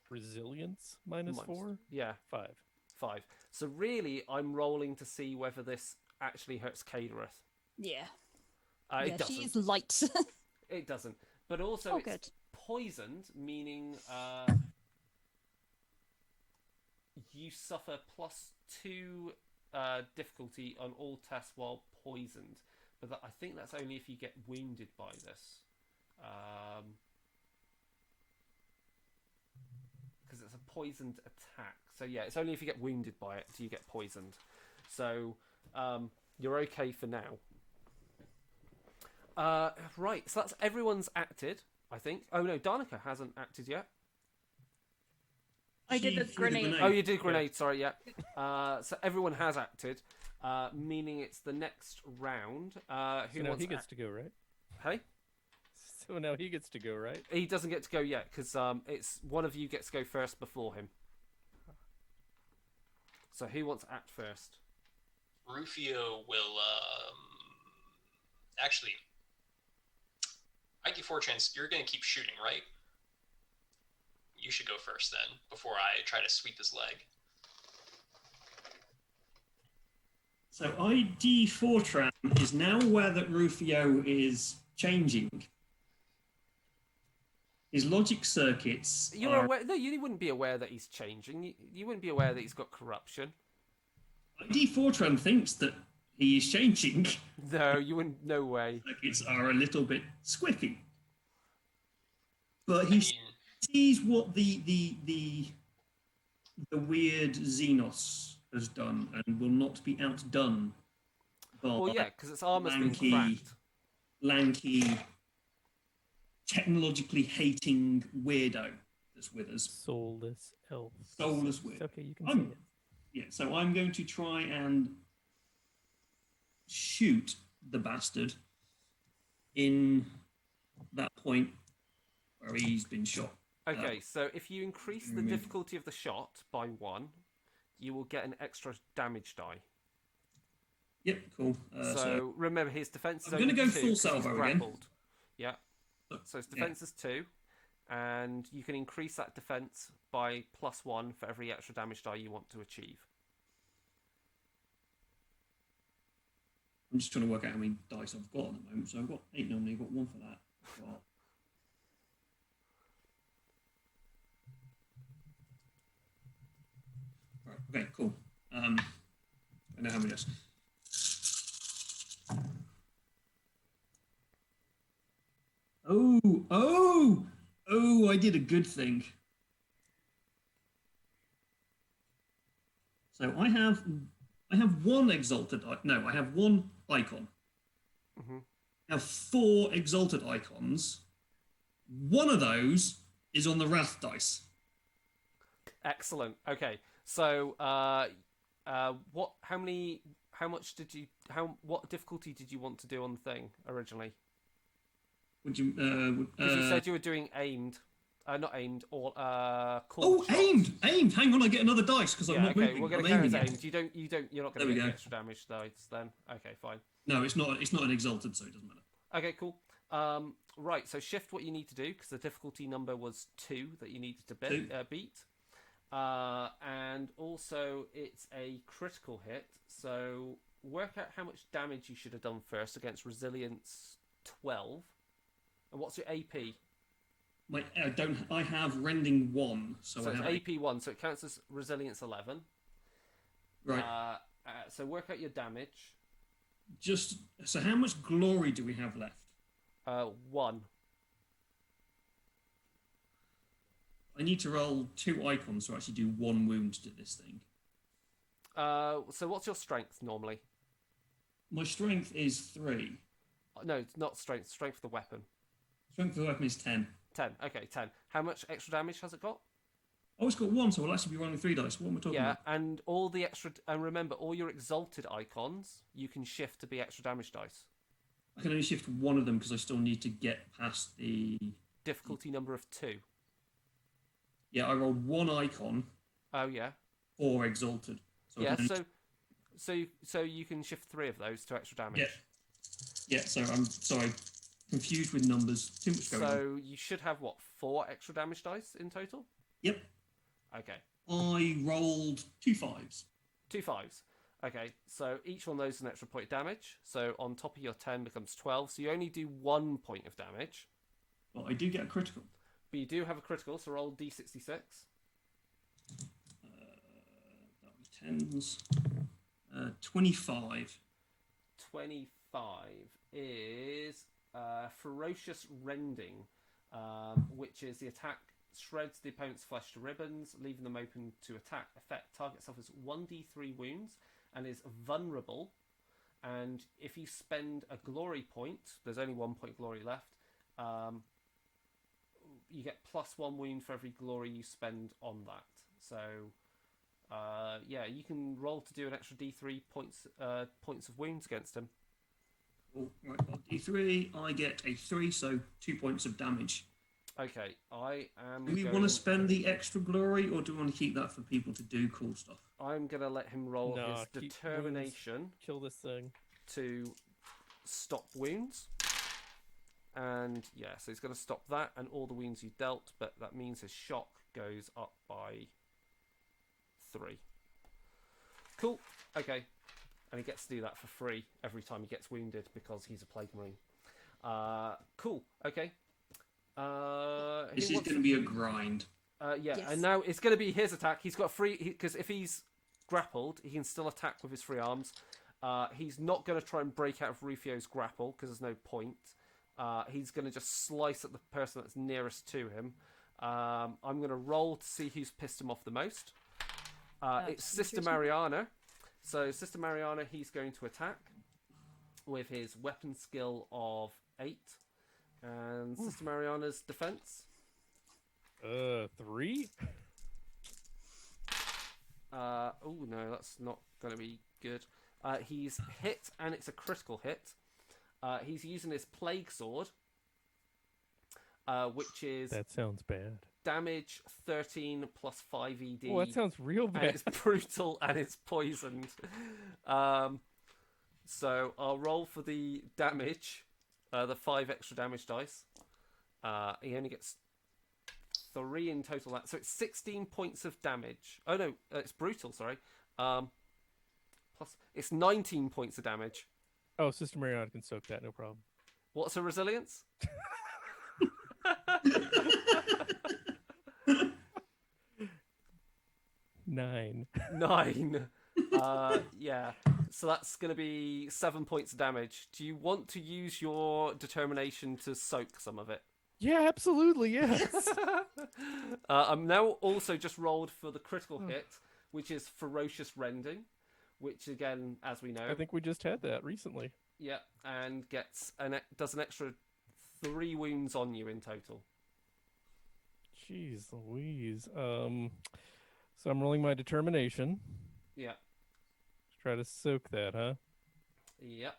Speaker 2: Resilience -4?
Speaker 1: Yeah,
Speaker 2: 5.
Speaker 1: 5. So really, I'm rolling to see whether this actually hurts Cadereth.
Speaker 5: Yeah.
Speaker 1: It
Speaker 5: Yeah,
Speaker 1: doesn't.
Speaker 5: she is light.
Speaker 1: It doesn't. But also,
Speaker 5: Oh,
Speaker 1: it's
Speaker 5: good.
Speaker 1: poisoned, meaning you suffer +2 difficulty on all tests while poisoned. But I think that's only if you get wounded by this. Because it's a poisoned attack. So yeah, it's only if you get wounded by it do you get poisoned. So you're okay for now. Right, so that's everyone's acted, I think. Oh no, Danica hasn't acted yet.
Speaker 4: I did
Speaker 6: She
Speaker 4: the
Speaker 6: threw
Speaker 4: grenade.
Speaker 1: Oh, you did grenade, sorry, yeah. So everyone has acted, meaning it's the next round. Who
Speaker 2: So now
Speaker 1: wants
Speaker 2: he gets to go, right?
Speaker 1: Hey?
Speaker 2: So now he gets to go, right?
Speaker 1: He doesn't get to go yet, because it's one of you gets to go first before him. So who wants to act first?
Speaker 3: Rufio will actually. ID4 chance, you're going to keep shooting, right? You should go first then, before I try to sweep his leg.
Speaker 6: So ID Fortran is now aware that Rufio is changing. His logic circuits
Speaker 1: You're
Speaker 6: are...
Speaker 1: aware? No, you wouldn't be aware that he's changing. You wouldn't be aware that he's got corruption.
Speaker 6: ID Fortran thinks that he is changing.
Speaker 1: No, you wouldn't. No way.
Speaker 6: Circuits are a little bit squicky. But
Speaker 3: I
Speaker 6: he
Speaker 3: mean,
Speaker 6: sees what the weird Xenos has done and will not be outdone by
Speaker 1: Well, yeah, because its armor's been
Speaker 6: lanky,
Speaker 1: cracked.
Speaker 6: lanky, technologically hating weirdo that's with us.
Speaker 2: Soulless elf.
Speaker 6: Soulless weirdo.
Speaker 2: It's okay, you can
Speaker 6: I'm-
Speaker 2: say it.
Speaker 6: Yeah, so I'm going to try and shoot the bastard in that point where he's been shot.
Speaker 1: Okay, so if you increase the
Speaker 6: remove-
Speaker 1: difficulty of the shot by 1, you will get an extra damage die.
Speaker 6: Yep, cool.
Speaker 1: So remember, his defense is
Speaker 6: I'm going to
Speaker 1: only
Speaker 6: go
Speaker 1: 2
Speaker 6: full
Speaker 1: 'cause he's
Speaker 6: salvo again.
Speaker 1: grappled. Yeah. So his defense is 2, and you can increase that defense by +1 for every extra damage die you want to achieve.
Speaker 6: I'm just trying to work out how many dice I've got at the moment. So I've got 8 normally. I've got 1 for that. Got... Right, okay, cool. I know how many dice. Oh, I did a good thing. So I have 1 exalted. No, I have 1 icon.
Speaker 1: Mm-hmm.
Speaker 6: I have 4 exalted icons. One of those is on the wrath dice.
Speaker 1: Excellent. Okay. So, what difficulty did you want to do on the thing originally?
Speaker 6: Would you?
Speaker 1: Because you said you were doing aimed, not aimed, or
Speaker 6: Oh,
Speaker 1: shots.
Speaker 6: aimed. Hang on, I get another dice because I'm not moving.
Speaker 1: We're going
Speaker 6: I'm
Speaker 1: to count
Speaker 6: aiming
Speaker 1: as
Speaker 6: it.
Speaker 1: aimed. You're not going to get the extra damage dice then. Okay, fine.
Speaker 6: No, it's not an exalted, so it doesn't matter.
Speaker 1: Okay, cool. Right, so shift what you need to do because the difficulty number was 2 that you needed to beat. And also it's a critical hit, so work out how much damage you should have done first against resilience 12. And what's your AP?
Speaker 6: I have rending 1, so I
Speaker 1: it's
Speaker 6: have
Speaker 1: AP 1, so it counts as resilience 11.
Speaker 6: Right.
Speaker 1: So work out your damage.
Speaker 6: So how much glory do we have left?
Speaker 1: 1.
Speaker 6: I need to roll 2 icons to actually do 1 wound to this thing.
Speaker 1: So what's your strength normally?
Speaker 6: My strength is 3.
Speaker 1: No, it's not strength. Strength of the weapon.
Speaker 6: Strength of the weapon is 10.
Speaker 1: 10. Okay, 10. How much extra damage has it got?
Speaker 6: Oh, it's got 1, so I'll actually be rolling 3 dice. What am I talking about?
Speaker 1: And all the extra... And remember, all your exalted icons, you can shift to be extra damage dice.
Speaker 6: I can only shift 1 of them because I still need to get past the...
Speaker 1: Difficulty number of 2.
Speaker 6: Yeah, I rolled 1 icon.
Speaker 1: Oh, yeah.
Speaker 6: 4 exalted. So
Speaker 1: Yeah, so you can shift 3 of those to extra damage.
Speaker 6: Yeah, so I'm sorry. Confused with numbers. Too much going on.
Speaker 1: So you should have, 4 extra damage dice in total?
Speaker 6: Yep.
Speaker 1: Okay.
Speaker 6: I rolled 2 5s.
Speaker 1: 2 5s. Okay, so each one of those is an extra point of damage. So on top of your 10 becomes 12. So you only do 1 point of damage.
Speaker 6: But I do get a critical.
Speaker 1: But you do have a critical, so roll D66.
Speaker 6: That would be 10s. 25.
Speaker 1: 25 is ferocious rending, which is the attack shreds the opponent's flesh to ribbons, leaving them open to attack. Effect target suffers 1d3 wounds and is vulnerable. And if you spend a glory point, there's only 1 point glory left, you get +1 wound for every glory you spend on that. So, you can roll to do an extra d3 points of wounds against him.
Speaker 6: Oh, right, well, d3, I get a 3, so 2 points of damage.
Speaker 1: Okay, I am.
Speaker 6: Do we want to spend the extra glory, or do we want to keep that for people to do cool stuff?
Speaker 1: I'm going to let him roll his
Speaker 2: keep
Speaker 1: determination
Speaker 2: wounds. Kill this thing.
Speaker 1: to stop wounds. And yeah, so he's going to stop that and all the wounds he dealt, but that means his shock goes up by 3. Cool. Okay. And he gets to do that for free every time he gets wounded because he's a plague marine. Cool. Okay.
Speaker 6: This is going to be a grind.
Speaker 1: Yeah,
Speaker 5: Yes.
Speaker 1: and now it's going to be his attack. He's got free because if he's grappled, he can still attack with his free arms. He's not going to try and break out of Rufio's grapple because there's no point. He's going to just slice at the person that's nearest to him. I'm going to roll to see who's pissed him off the most. It's Sister Mariana. So Sister Mariana, he's going to attack with his weapon skill of 8. And Sister Mariana's defense?
Speaker 2: 3?
Speaker 1: Oh no, that's not going to be good. He's hit, and it's a critical hit. He's using his plague sword, which is
Speaker 2: That sounds bad.
Speaker 1: damage 13 plus 5 ED.
Speaker 2: Oh, that sounds real
Speaker 1: And
Speaker 2: bad.
Speaker 1: it's brutal and it's poisoned. So I'll roll for the damage, the 5 extra damage dice. He only gets 3 in total. So it's 16 points of damage. Oh no, it's brutal, sorry. Plus, it's 19 points of damage.
Speaker 2: Oh, Sister Mariana can soak that, no problem.
Speaker 1: What's her resilience?
Speaker 2: 9.
Speaker 1: 9. Yeah. So that's going to be 7 points of damage. Do you want to use your determination to soak some of it?
Speaker 2: Yeah, absolutely, yes.
Speaker 1: I'm now also just rolled for the critical hit, which is ferocious rending, which again, as we know,
Speaker 2: I think we just had that recently.
Speaker 1: yeah, and does an extra 3 wounds on you in total.
Speaker 2: Jeez Louise. So I'm rolling my determination.
Speaker 1: Yeah.
Speaker 2: Let's try to soak that, huh?
Speaker 1: Yep.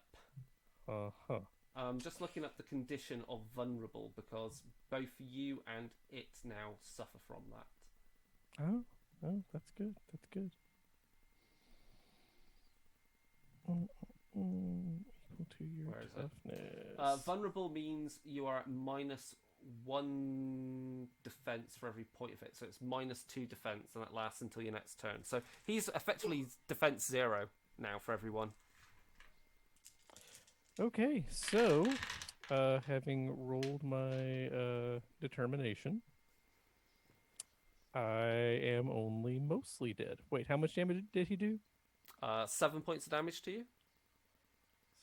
Speaker 2: Uh-huh.
Speaker 1: I'm just looking up the condition of vulnerable because both you and it now suffer from that.
Speaker 2: Oh, that's good. That's good. Equal to your
Speaker 1: Where is it?
Speaker 2: toughness.
Speaker 1: Vulnerable means you are at -1 defense for every point of it, so it's -2 defense, and that lasts until your next turn. So he's effectively defense 0 now for everyone.
Speaker 2: Okay, so having rolled my determination, I am only mostly dead. Wait, how much damage did he do?
Speaker 1: 7 points of damage to you.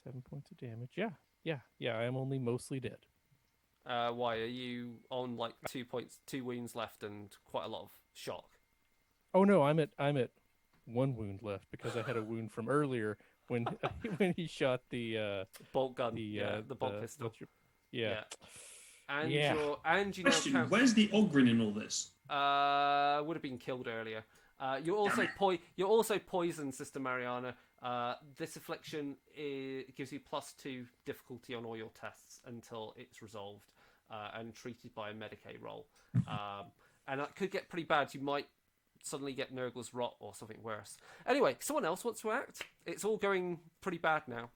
Speaker 2: 7 points of damage. Yeah. I am only mostly dead.
Speaker 1: Why are you on like 2 wounds left and quite a lot of shock?
Speaker 2: Oh no, I'm at 1 wound left because I had a wound from earlier when when he shot the
Speaker 1: Bolt gun,
Speaker 2: the
Speaker 1: bolt pistol.
Speaker 2: Yeah.
Speaker 1: And
Speaker 2: Yeah.
Speaker 1: you now
Speaker 6: Question:
Speaker 1: count.
Speaker 6: where's the Ogren in all this?
Speaker 1: Would have been killed earlier. You're also poisoned, Sister Mariana. This affliction gives you +2 difficulty on all your tests until it's resolved and treated by a Medicaid roll. And that could get pretty bad. You might suddenly get Nurgle's Rot or something worse. Anyway, someone else wants to act? It's all going pretty bad now.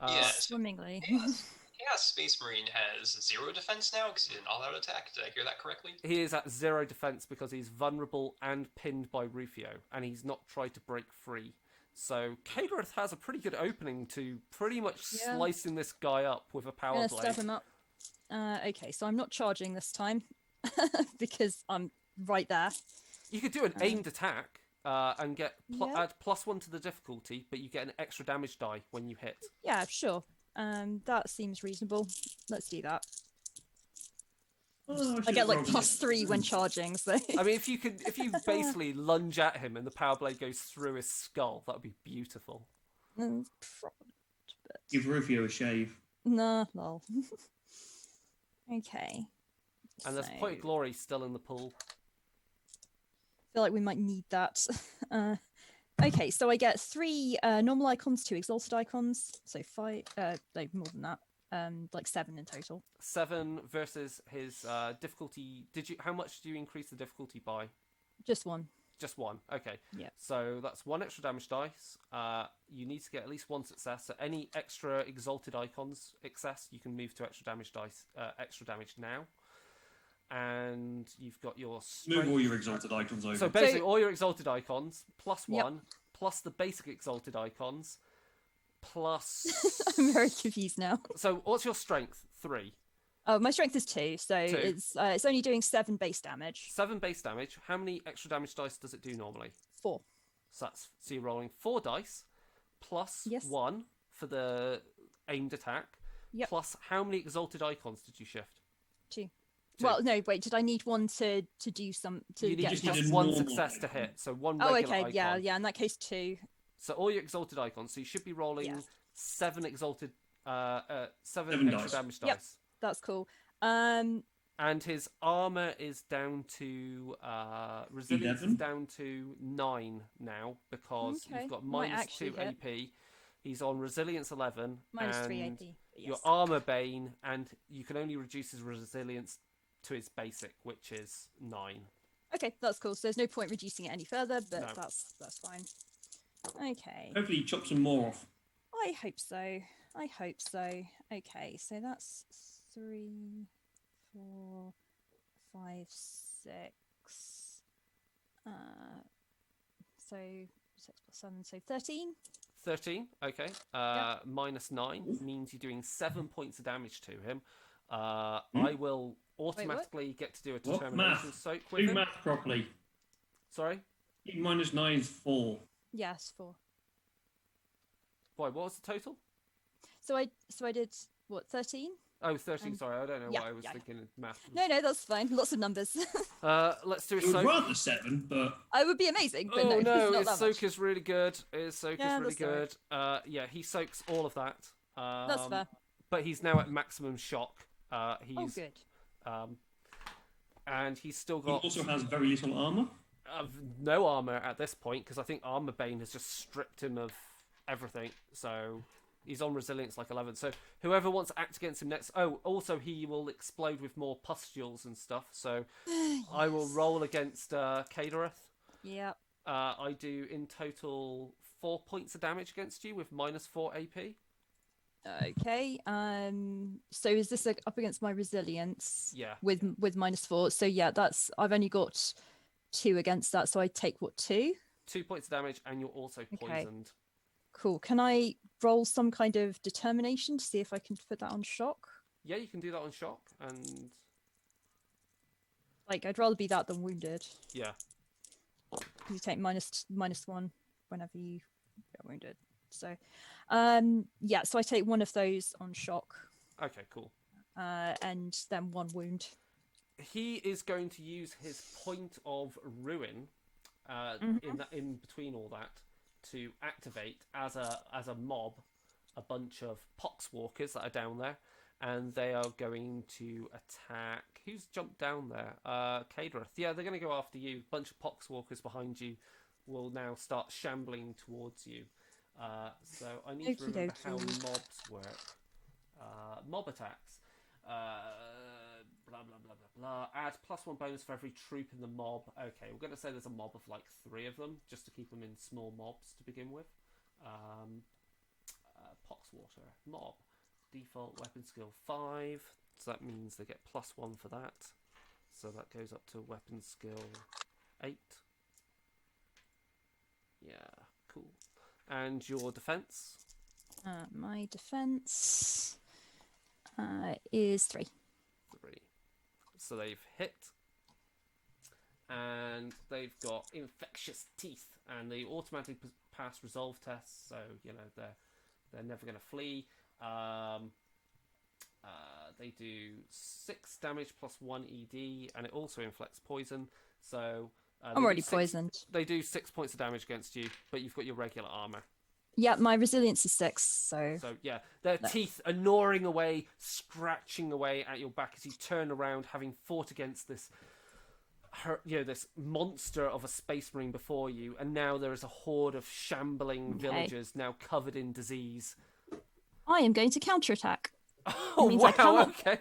Speaker 3: Yes.
Speaker 5: Swimmingly.
Speaker 3: Chaos Space Marine has 0 defense now because he did an all-out attack. Did I hear that correctly?
Speaker 1: He is at 0 defense because he's vulnerable and pinned by Rufio, and he's not tried to break free. So Kagareth has a pretty good opening to pretty much slicing this guy up with a power
Speaker 5: Gonna
Speaker 1: blade.
Speaker 5: stab him up. Okay, so I'm not charging this time because I'm right there.
Speaker 1: You could do an aimed attack and get
Speaker 5: Yeah.
Speaker 1: add +1 to the difficulty, but you get an extra damage die when you hit.
Speaker 5: Yeah, sure. That seems reasonable. Let's do that.
Speaker 6: Oh,
Speaker 5: I get like +3 when charging, so
Speaker 1: I mean, if you basically lunge at him and the power blade goes through his skull, that would be beautiful.
Speaker 6: Give Rufio a shave.
Speaker 5: Nah, lol. Okay.
Speaker 1: And there's
Speaker 5: So,
Speaker 1: Point of Glory still in the pool.
Speaker 5: feel like we might need that. Okay, so I get 3 normal icons, 2 exalted icons, so 5. No, more than that. Like 7 in total.
Speaker 1: 7 versus his difficulty. How much do you increase the difficulty by?
Speaker 5: Just 1.
Speaker 1: Just 1. Okay.
Speaker 5: Yeah.
Speaker 1: So that's 1 extra damage dice. You need to get at least 1 success. So any extra exalted icons excess, you can move to extra damage dice. Extra damage now. And you've got your strength.
Speaker 6: Move all your exalted icons over.
Speaker 1: So basically, all your exalted icons +1 plus the basic exalted icons plus.
Speaker 5: I'm very confused now.
Speaker 1: So what's your strength? 3.
Speaker 5: Oh, my strength is 2, so
Speaker 1: 2.
Speaker 5: it's only doing 7 base damage.
Speaker 1: 7 base damage. How many extra damage dice does it do normally?
Speaker 5: 4.
Speaker 1: So you're rolling 4 dice plus
Speaker 5: Yes.
Speaker 1: 1 for the aimed attack.
Speaker 5: Yep.
Speaker 1: Plus how many exalted icons did you shift?
Speaker 5: 2.
Speaker 1: 2.
Speaker 5: Well, no, wait. Did I need 1 to do some to
Speaker 1: You need
Speaker 5: get?
Speaker 6: just
Speaker 1: just
Speaker 6: need a
Speaker 1: 1
Speaker 6: normal
Speaker 1: success to
Speaker 6: icon.
Speaker 1: hit. So 1
Speaker 5: Oh,
Speaker 1: regular
Speaker 5: okay.
Speaker 1: icon.
Speaker 5: Yeah. In that case, 2.
Speaker 1: So all your exalted icons. So you should be rolling
Speaker 5: Yeah.
Speaker 1: 7 exalted, 7
Speaker 6: 7
Speaker 1: extra
Speaker 6: dice.
Speaker 1: damage
Speaker 5: Yep.
Speaker 1: dice.
Speaker 5: That's cool.
Speaker 1: And his armor is down to resilience is
Speaker 6: 11?
Speaker 1: down to 9 now because
Speaker 5: Okay,
Speaker 1: you've got
Speaker 5: might
Speaker 1: -2
Speaker 5: actually hit.
Speaker 1: AP. He's on resilience 11
Speaker 5: -3
Speaker 1: and
Speaker 5: AP. But
Speaker 1: your
Speaker 5: yes.
Speaker 1: armor bane, and you can only reduce his resilience to his basic, which is 9.
Speaker 5: Okay, that's cool. So there's no point reducing it any further, but
Speaker 1: No.
Speaker 5: that's fine. Okay.
Speaker 6: Hopefully, you chop some more off.
Speaker 5: I hope so. I hope so. Okay, so that's 3, 4, 5, 6. So 6 plus 7, so 13.
Speaker 1: 13, okay. Minus 9 means you're doing 7 points of damage to him. I will automatically get to do a
Speaker 6: What?
Speaker 1: determination
Speaker 6: Math.
Speaker 1: soak with
Speaker 6: Do
Speaker 1: him.
Speaker 6: math properly.
Speaker 1: Sorry?
Speaker 6: -9 is 4.
Speaker 5: Yes, 4.
Speaker 1: Boy, what was the total?
Speaker 5: So I did what, 13?
Speaker 1: Oh, 13, sorry. I don't know
Speaker 5: yeah,
Speaker 1: why I was
Speaker 5: yeah.
Speaker 1: thinking of math.
Speaker 5: No, that's fine. Lots of numbers.
Speaker 1: Let's do a
Speaker 6: It would
Speaker 1: soak.
Speaker 6: rather 7, but
Speaker 5: I would be amazing, but
Speaker 1: Oh
Speaker 5: no,
Speaker 1: no,
Speaker 5: it's not
Speaker 1: his
Speaker 5: that
Speaker 1: soak
Speaker 5: much.
Speaker 1: is really good. His soak
Speaker 5: Yeah,
Speaker 1: is really
Speaker 5: that's alright.
Speaker 1: good. Yeah, he soaks all of that.
Speaker 5: That's fair.
Speaker 1: But he's now at maximum shock.
Speaker 5: Oh,
Speaker 1: He's
Speaker 5: good.
Speaker 1: and he's still
Speaker 6: he
Speaker 1: got
Speaker 6: also has very little armor.
Speaker 1: no armor at this point because I think Armor Bane has just stripped him of everything. So he's on resilience like 11. So whoever wants to act against him next. Oh, also he will explode with more pustules and stuff. So I will roll against Kadereth.
Speaker 5: Yeah.
Speaker 1: I do in total 4 points of damage against you with -4 AP.
Speaker 5: Okay. So is this like up against my resilience?
Speaker 1: Yeah.
Speaker 5: With -4. So yeah, I've only got 2 against that. So I take what, 2?
Speaker 1: 2 points of damage, and you're also poisoned.
Speaker 5: Cool. Can I roll some kind of determination to see if I can put that on shock?
Speaker 1: Yeah, you can do that on shock, and
Speaker 5: Like, I'd rather be that than wounded.
Speaker 1: yeah.
Speaker 5: You take -1 whenever you get wounded. So, yeah. So I take 1 of those on shock,
Speaker 1: Okay, cool.
Speaker 5: and then 1 wound.
Speaker 1: He is going to use his point of ruin in between all that to activate as a mob a bunch of poxwalkers that are down there, and they are going to attack. Who's jumped down there? Kadereth. Yeah, they're going to go after you. A bunch of poxwalkers behind you will now start shambling towards you. So I need to remember how mobs work. Mob attacks. Blah blah blah blah blah. Add +1 bonus for every troop in the mob. Okay, we're going to say there's a mob of like 3 of them, just to keep them in small mobs to begin with. Poxwater mob. Default weapon skill 5, so that means they get +1 for that. So that goes up to weapon skill 8. Yeah, cool. And your defense?
Speaker 5: My defense is 3.
Speaker 1: 3. So they've hit, and they've got infectious teeth, and they automatically pass resolve tests. So you know they're never going to flee. They do 6 damage +1 ED, and it also inflicts poison. So
Speaker 5: I'm already poisoned.
Speaker 1: They do 6 points of damage against you, but you've got your regular armor.
Speaker 5: Yeah, my resilience is 6. So
Speaker 1: yeah, their teeth are gnawing away, scratching away at your back as you turn around, having fought against this, this monster of a space marine before you, and now there is a horde of shambling villagers now covered in disease.
Speaker 5: I am going to counterattack.
Speaker 1: Oh
Speaker 5: means
Speaker 1: wow!
Speaker 5: I cannot-
Speaker 1: Okay.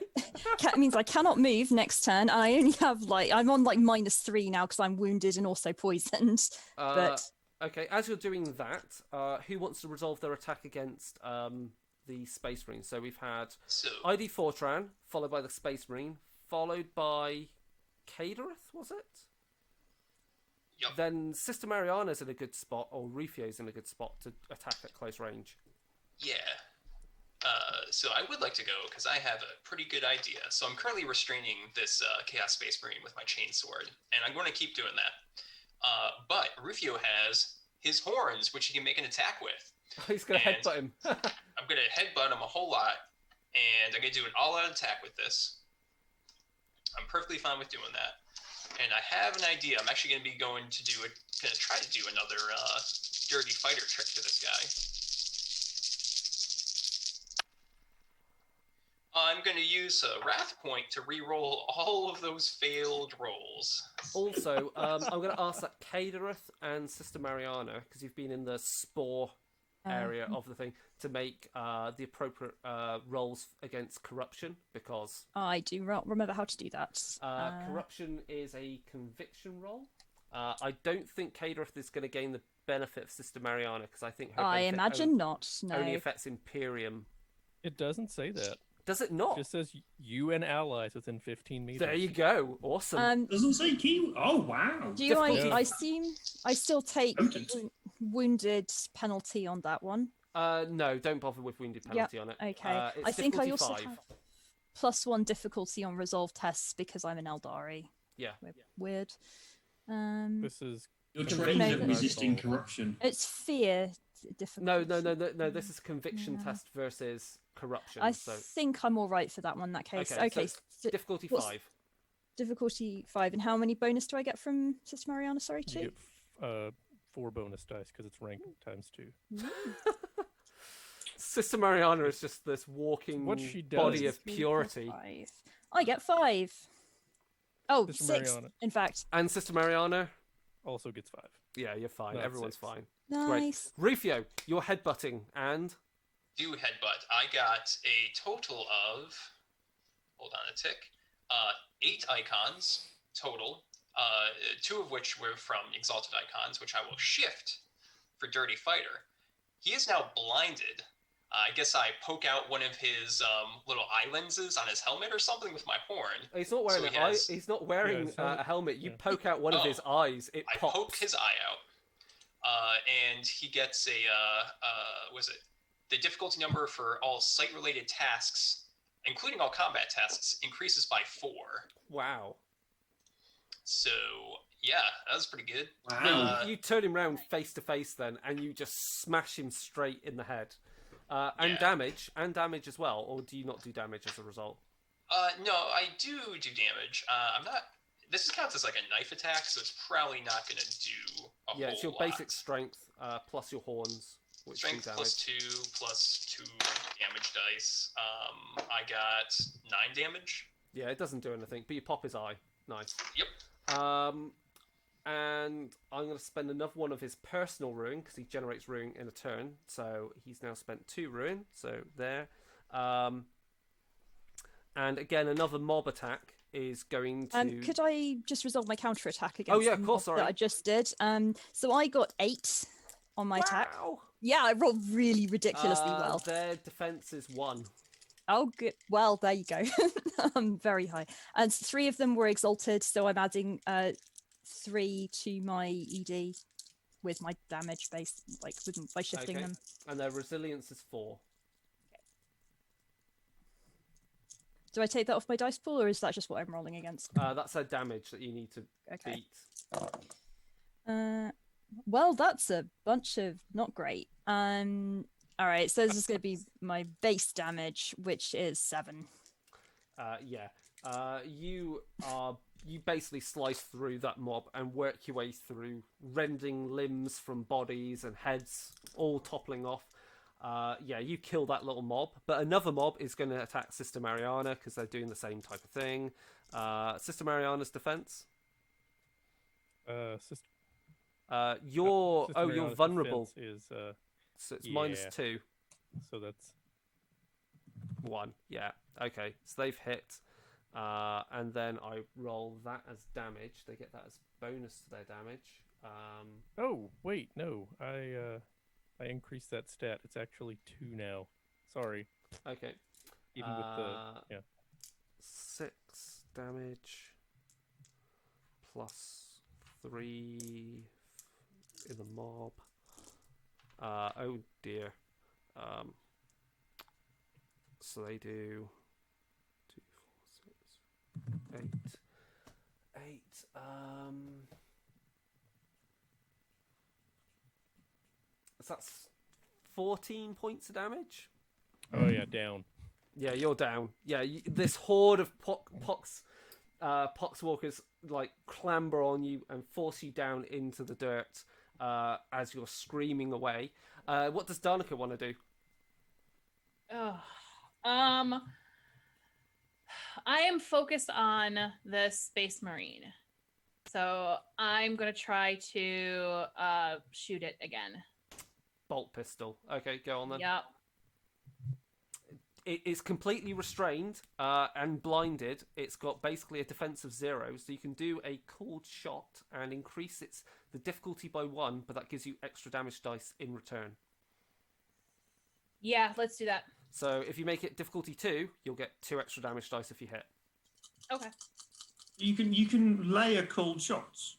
Speaker 5: It means I cannot move next turn, and I only have I'm on like -3 now because I'm wounded and also poisoned. But
Speaker 1: Okay, as you're doing that, who wants to resolve their attack against the Space Marine? So we've had ID Fortran, followed by the Space Marine, followed by Kadereth, was it?
Speaker 3: Yep.
Speaker 1: Then Sister Mariana's in a good spot, or Rufio's in a good spot to attack at close range.
Speaker 3: Yeah. So I would like to go because I have a pretty good idea. So I'm currently restraining this Chaos Space Marine with my chainsword, and I'm going to keep doing that. But Rufio has his horns, which he can make an attack with.
Speaker 1: He's going to headbutt him.
Speaker 3: I'm going to headbutt him a whole lot, and I'm going to do an all-out attack with this. I'm perfectly fine with doing that. And I have an idea. I'm actually going to be going to try to do another dirty fighter trick to this guy. I'm going to use a Wrath Point to re-roll all of those failed rolls.
Speaker 1: Also, I'm going to ask that Kadereth and Sister Mariana, because you've been in the Spore area of the thing to make the appropriate rolls against corruption, because
Speaker 5: I do remember how to do that.
Speaker 1: corruption is a conviction roll. I don't think Kaderith is going to gain the benefit of Sister Mariana, because I think her
Speaker 5: I
Speaker 1: benefit
Speaker 5: imagine not. No.
Speaker 1: only affects Imperium.
Speaker 2: It doesn't say that.
Speaker 1: Does it not?
Speaker 2: It just says you and allies within 15 meters.
Speaker 1: There you go. Awesome.
Speaker 6: Doesn't say key. Oh wow.
Speaker 5: Do
Speaker 1: Difficulty-
Speaker 5: I assume I still take
Speaker 6: Potent.
Speaker 5: wounded penalty on that one?
Speaker 1: No, don't bother with wounded penalty on it.
Speaker 5: Okay.
Speaker 1: It's
Speaker 5: I think I
Speaker 1: difficulty
Speaker 5: also
Speaker 1: 5.
Speaker 5: have +1 difficulty on resolve tests because I'm an Eldari.
Speaker 1: Yeah.
Speaker 5: Weird.
Speaker 2: This is
Speaker 6: You're
Speaker 1: Conviction.
Speaker 6: trained at
Speaker 5: No.
Speaker 6: resisting corruption.
Speaker 5: It's fear difficulty.
Speaker 1: No. This is conviction
Speaker 5: Yeah.
Speaker 1: test versus corruption.
Speaker 5: I
Speaker 1: so
Speaker 5: think I'm all right for that one in that case.
Speaker 1: Okay,
Speaker 5: Okay.
Speaker 1: so difficulty
Speaker 5: what's-
Speaker 1: 5.
Speaker 5: Difficulty 5. And how many bonus do I get from Sister Mariana? Sorry,
Speaker 2: you
Speaker 5: 2?
Speaker 2: get 4 bonus dice because it's ranked times 2.
Speaker 1: Sister Mariana is just this walking
Speaker 2: What she
Speaker 1: body
Speaker 2: does-
Speaker 1: of purity.
Speaker 5: 5. I get 5. Oh,
Speaker 2: Sister
Speaker 5: 6,
Speaker 2: Mariana.
Speaker 5: in fact.
Speaker 1: And Sister Mariana,
Speaker 2: Also gets 5.
Speaker 1: yeah, you're fine.
Speaker 2: No,
Speaker 1: Everyone's
Speaker 2: 6.
Speaker 1: fine.
Speaker 5: Nice.
Speaker 1: Rufio, you're headbutting, and
Speaker 3: Do headbutt. I got a total of, hold on a tick, 8 icons total, 2 of which were from Exalted Icons, which I will shift for Dirty Fighter. He is now blinded. I guess I poke out one of his little eye lenses on his helmet or something with my horn.
Speaker 1: he's not wearing
Speaker 3: So he
Speaker 1: an eye.
Speaker 3: has-
Speaker 1: He's not wearing
Speaker 2: his helmet-
Speaker 1: a helmet. You
Speaker 2: yeah.
Speaker 1: poke out one of his eyes. It
Speaker 3: I
Speaker 1: pops.
Speaker 3: poke his eye out, and he gets a was it the difficulty number for all site-related tasks, including all combat tasks, increases by 4.
Speaker 1: Wow.
Speaker 3: So yeah, that was pretty good.
Speaker 6: Wow.
Speaker 1: You turn him round face to face then, and you just smash him straight in the head. And
Speaker 3: Yeah.
Speaker 1: damage as well, or do you not do damage as a result?
Speaker 3: No, I do damage. I'm not. This counts as like a knife attack, so it's probably not going to do a
Speaker 1: Yeah,
Speaker 3: whole
Speaker 1: it's your
Speaker 3: lot.
Speaker 1: basic strength plus your horns, which do
Speaker 3: Strength
Speaker 1: damage.
Speaker 3: plus 2 plus 2 damage dice. I got 9 damage.
Speaker 1: Yeah, it doesn't do anything, but you pop his eye. Nice.
Speaker 3: Yep.
Speaker 1: And I'm going to spend another one of his personal ruin, because he generates ruin in a turn. So he's now spent 2 ruin. So there. And again, another mob attack is going to...
Speaker 5: Could I just resolve my counter attack against
Speaker 1: Oh, yeah,
Speaker 5: the
Speaker 1: of course,
Speaker 5: mob
Speaker 1: sorry.
Speaker 5: that I just did? So I got 8 on my attack.
Speaker 1: Wow!
Speaker 5: Yeah, I rolled really ridiculously well.
Speaker 1: Their defense is 1.
Speaker 5: Oh, good. Well, there you go. Very high. And 3 of them were exalted, so I'm adding 3 to my ED with my damage base, by shifting
Speaker 1: Okay.
Speaker 5: them.
Speaker 1: And their resilience is 4.
Speaker 5: Do I take that off my dice pool, or is that just what I'm rolling against?
Speaker 1: That's their damage that you need to
Speaker 5: Okay.
Speaker 1: beat.
Speaker 5: Well, that's a bunch of not great. All right, so this is going to be my base damage, which is 7.
Speaker 1: Yeah. You basically slice through that mob and work your way through, rending limbs from bodies and heads all toppling off. Yeah, you kill that little mob, but another mob is going to attack Sister Mariana because they're doing the same type of thing. Sister Mariana's defense.
Speaker 2: Sister
Speaker 1: You're
Speaker 2: Mariana's
Speaker 1: vulnerable,
Speaker 2: defense is
Speaker 1: so it's
Speaker 2: yeah.
Speaker 1: -2.
Speaker 2: so that's
Speaker 1: 1. Yeah. Okay. So they've hit. And then I roll that as damage. They get that as bonus to their damage.
Speaker 2: Oh wait, no, I increased that stat. It's actually 2 now. Sorry,
Speaker 1: Okay.
Speaker 2: even with the yeah.
Speaker 1: 6 damage plus 3 in the mob. Oh dear. So they do 2, 4, 6, 8. So that's 14 points of damage.
Speaker 2: Oh yeah, down.
Speaker 1: Yeah, you're down. Yeah, this horde of poxwalkers like clamber on you and force you down into the dirt as you're screaming away. What does Danica want to do?
Speaker 4: I am focused on the Space Marine, so I'm gonna try to shoot it again.
Speaker 1: Bolt pistol. Okay, go on then.
Speaker 4: Yep.
Speaker 1: It is completely restrained and blinded. It's got basically a defense of 0, so you can do a cooled shot and increase the difficulty by 1, but that gives you extra damage dice in return.
Speaker 4: Yeah, let's do that.
Speaker 1: So if you make it difficulty 2, you'll get 2 extra damage dice if you hit.
Speaker 4: Okay.
Speaker 6: You can layer cold shots.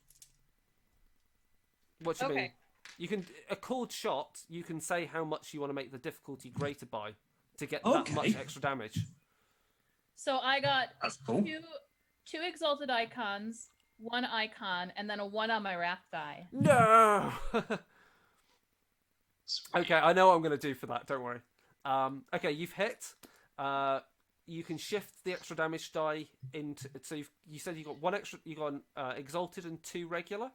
Speaker 1: What do you mean?
Speaker 4: Okay.
Speaker 1: You can a cooled shot. You can say how much you want to make the difficulty greater by to get that
Speaker 6: Okay.
Speaker 1: much extra damage.
Speaker 4: So I got
Speaker 6: That's cool.
Speaker 4: two exalted icons, 1 icon, and then a 1 on my wrath die.
Speaker 1: No.
Speaker 3: Sweet.
Speaker 1: Okay, I know what I'm going to do for that. Don't worry. Okay, you've hit. You can shift the extra damage die into. So you said you got 1 extra. You got exalted and 2 regular.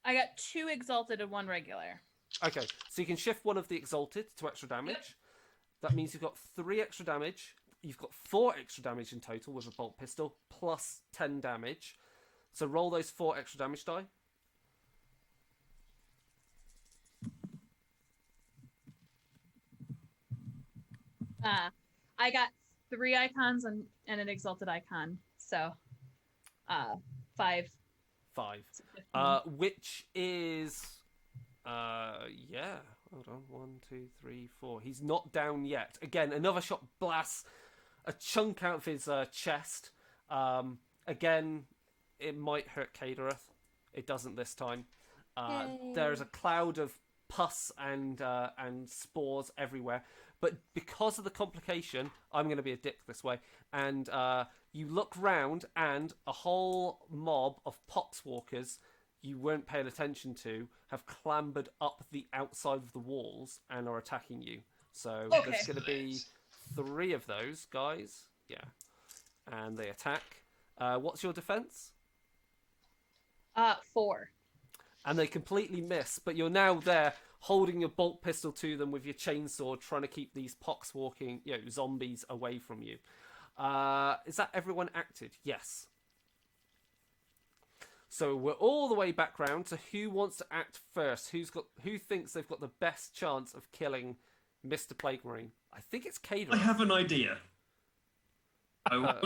Speaker 4: I got 2 exalted and 1 regular.
Speaker 1: Okay, so you can shift one of the exalted to extra damage.
Speaker 4: Yep.
Speaker 1: That means you've got 3 extra damage. You've got 4 extra damage in total with a bolt pistol, plus 10 damage. So roll those 4 extra damage die.
Speaker 4: I got 3 icons and an exalted icon. So 5.
Speaker 1: 5.
Speaker 4: So 15.
Speaker 1: Which is yeah. Hold on. 1, 2, 3, 4. He's not down yet. Again, another shot blasts a chunk out of his chest. Again, it might hurt Cadereth. It doesn't this time. There's a cloud of pus and spores everywhere. But because of the complication, I'm going to be a dick this way. And you look round, and a whole mob of poxwalkers you weren't paying attention to have clambered up the outside of the walls and are attacking you. So
Speaker 4: Okay.
Speaker 1: there's going to be 3 of those guys. Yeah. And they attack. What's your defense?
Speaker 4: 4.
Speaker 1: And they completely miss, but you're now there holding your bolt pistol to them with your chainsaw, trying to keep these pox-walking, zombies away from you. Is that everyone acted? Yes. So we're all the way back round to who wants to act first. Who thinks they've got the best chance of killing Mr. Plague Marine? I think it's Cader.
Speaker 6: I have an idea. I will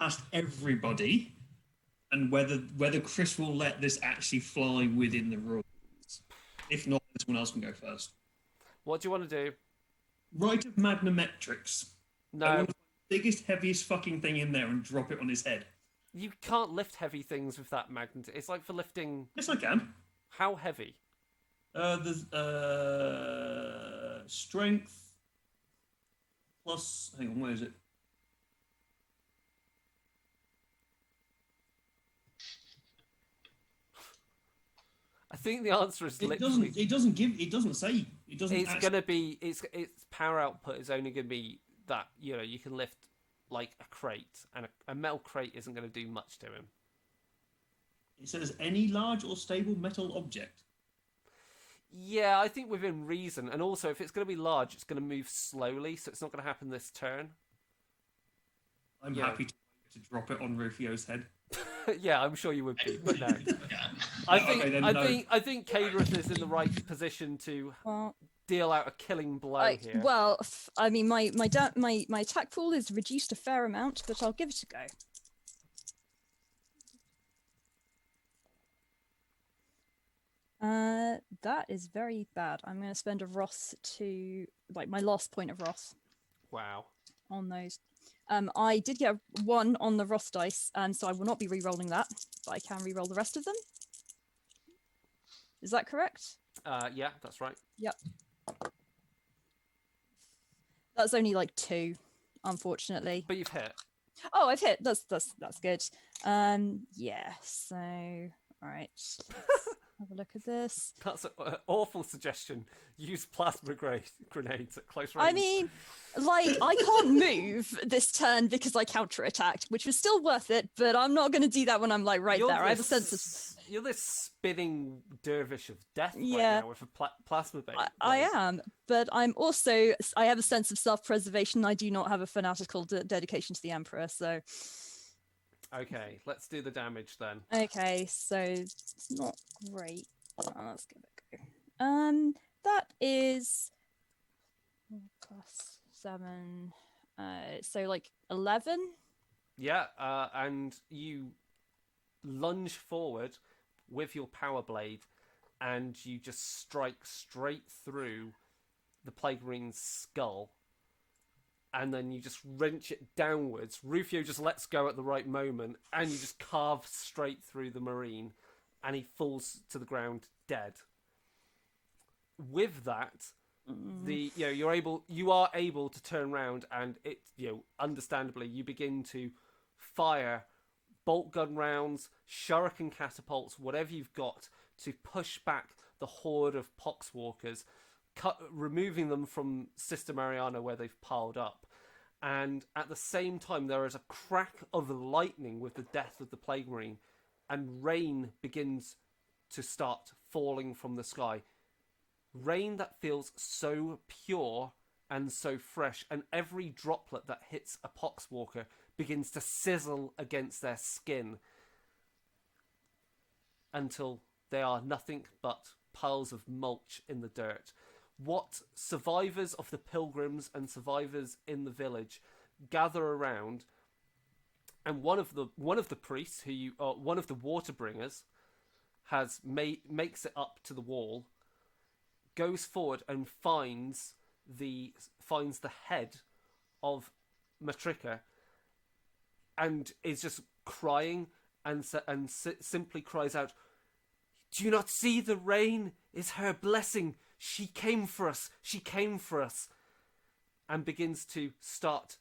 Speaker 6: ask everybody, and whether Chris will let this actually fly within the rules. If not, someone else can go first.
Speaker 1: What do you want to do?
Speaker 6: Rite of Magnometrics. I
Speaker 1: No,
Speaker 6: want the biggest, heaviest fucking thing in there and drop it on his head.
Speaker 1: you can't lift heavy things with that magnet. It's like for lifting.
Speaker 6: Yes, I can.
Speaker 1: How heavy?
Speaker 6: There's strength plus. Hang on, where is it?
Speaker 1: I think the answer is
Speaker 6: It
Speaker 1: literally.
Speaker 6: doesn't. It doesn't give. It doesn't say. It doesn't.
Speaker 1: It's
Speaker 6: actually-
Speaker 1: gonna be. Its power output is only gonna be that. You can lift like a crate, and a metal crate isn't gonna do much to him.
Speaker 6: It says any large or stable metal object.
Speaker 1: Yeah, I think within reason, and also if it's gonna be large, it's gonna move slowly, so it's not gonna happen this turn.
Speaker 6: I'm
Speaker 1: Yeah.
Speaker 6: happy to drop it on Rufio's head.
Speaker 1: Yeah, I'm sure you would be, but no.
Speaker 3: Yeah.
Speaker 1: I think
Speaker 6: Okay, then
Speaker 1: I
Speaker 6: no.
Speaker 1: think Cadereth is in the right position to
Speaker 5: Well,
Speaker 1: deal out a killing blow here.
Speaker 5: well, I mean, my attack pool is reduced a fair amount, but I'll give it a go. That is very bad. I'm going to spend a Ross to my last point of Ross
Speaker 1: Wow.
Speaker 5: on those. I did get a 1 on the Ross dice, so I will not be re-rolling that, but I can re-roll the rest of them. Is that correct?
Speaker 1: Yeah, that's right.
Speaker 5: Yep. That's only like 2, unfortunately.
Speaker 1: But you've hit.
Speaker 5: Oh, I've hit. That's good. Yeah. So, all right. Let's have a look at this.
Speaker 1: That's an awful suggestion. Use plasma grenades at close range.
Speaker 5: I mean, like, I can't move this turn because I counterattacked, which was still worth it, but I'm not going to do that when I'm like right
Speaker 1: You're
Speaker 5: there. I have a
Speaker 1: this-
Speaker 5: sense of.
Speaker 1: You're this spinning dervish of death
Speaker 5: Yeah.
Speaker 1: right now with a plasma bait.
Speaker 5: I am, but I have a sense of self-preservation. I do not have a fanatical dedication to the Emperor, so.
Speaker 1: Okay, let's do the damage then.
Speaker 5: Okay, so it's not great. Let's give it a go. that is 4 + 7. So like 11.
Speaker 1: Yeah, and you lunge forward with your power blade, and you just strike straight through the Plague Marine's skull, and then you just wrench it downwards. Rufio just lets go at the right moment, and you just carve straight through the Marine, and he falls to the ground dead. With that, you are able to turn around, and it, understandably, you begin to fire bolt gun rounds, shuriken catapults, whatever you've got to push back the horde of poxwalkers, removing them from Sister Mariana where they've piled up. And at the same time, there is a crack of lightning with the death of the Plague Marine, and rain begins to start falling from the sky. Rain that feels so pure and so fresh, and every droplet that hits a poxwalker begins to sizzle against their skin until they are nothing but piles of mulch in the dirt. What survivors of the pilgrims and survivors in the village gather around, and one of the priests, one of the waterbringers, makes it up to the wall, goes forward and finds the head of Matrika, and is just crying and simply cries out, "Do you not see the rain is her blessing? She came for us. She came for us." And begins to start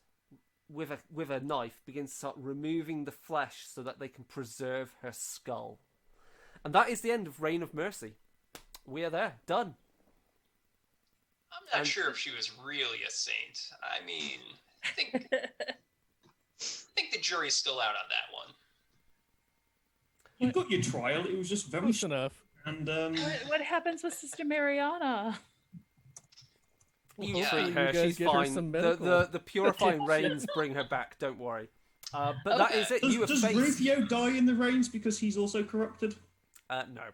Speaker 1: with a knife, begins to start removing the flesh so that they can preserve her skull. And that is the end of Reign of Mercy. We are there, done.
Speaker 3: I'm not sure if she was really a saint. I mean, I think the jury's still out on that one.
Speaker 6: You got your trial. It was just very
Speaker 2: Close enough.
Speaker 6: And
Speaker 4: What happens with Sister Mariana?
Speaker 1: You
Speaker 3: Yeah.
Speaker 1: treat
Speaker 2: You
Speaker 1: her,
Speaker 2: guys
Speaker 1: she's
Speaker 2: give her
Speaker 1: fine.
Speaker 2: some
Speaker 1: The purifying rains bring her back, don't worry. But that
Speaker 3: Okay.
Speaker 1: is it.
Speaker 6: does
Speaker 1: faced...
Speaker 6: Rufio die in the rains because he's also corrupted?
Speaker 1: No.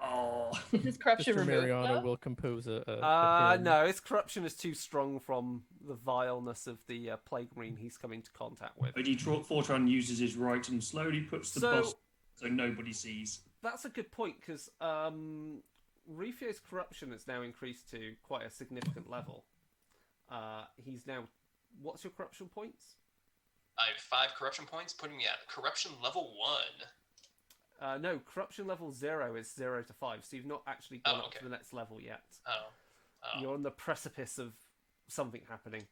Speaker 6: Oh.
Speaker 4: Is his corruption
Speaker 2: Sister
Speaker 4: removed?
Speaker 2: Mariana
Speaker 4: though?
Speaker 2: will compose a hymn.
Speaker 1: No, his corruption is too strong from the vileness of the Plague Marine he's come into contact with.
Speaker 6: Fortran uses his right and slowly puts the
Speaker 1: So-
Speaker 6: boss so nobody sees.
Speaker 1: That's a good point, because Rufio's corruption has now increased to quite a significant level. He's now... What's your corruption points?
Speaker 3: I have 5 corruption points, putting me at corruption level 1.
Speaker 1: No, corruption level 0 is 0 to 5, so you've not actually gone up to the next level yet.
Speaker 3: Oh.
Speaker 1: You're on the precipice of something happening.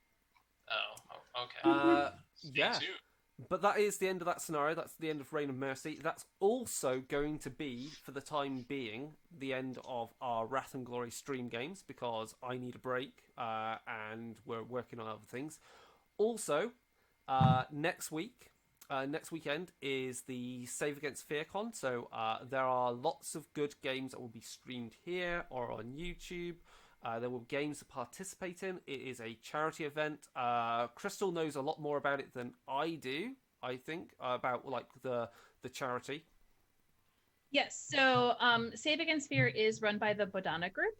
Speaker 3: Oh, okay. Stay
Speaker 1: Yeah.
Speaker 3: tuned.
Speaker 1: But that is the end of that scenario. That's the end of Reign of Mercy. That's also going to be, for the time being, the end of our Wrath and Glory stream games, because I need a break, and we're working on other things. Also, next weekend is the Save Against FearCon, so there are lots of good games that will be streamed here or on YouTube. There will be games to participate in. It is a charity event. Crystal knows a lot more about it than I do, I think, about like the charity.
Speaker 4: Yes. So Save Against Fear is run by the Bodana Group,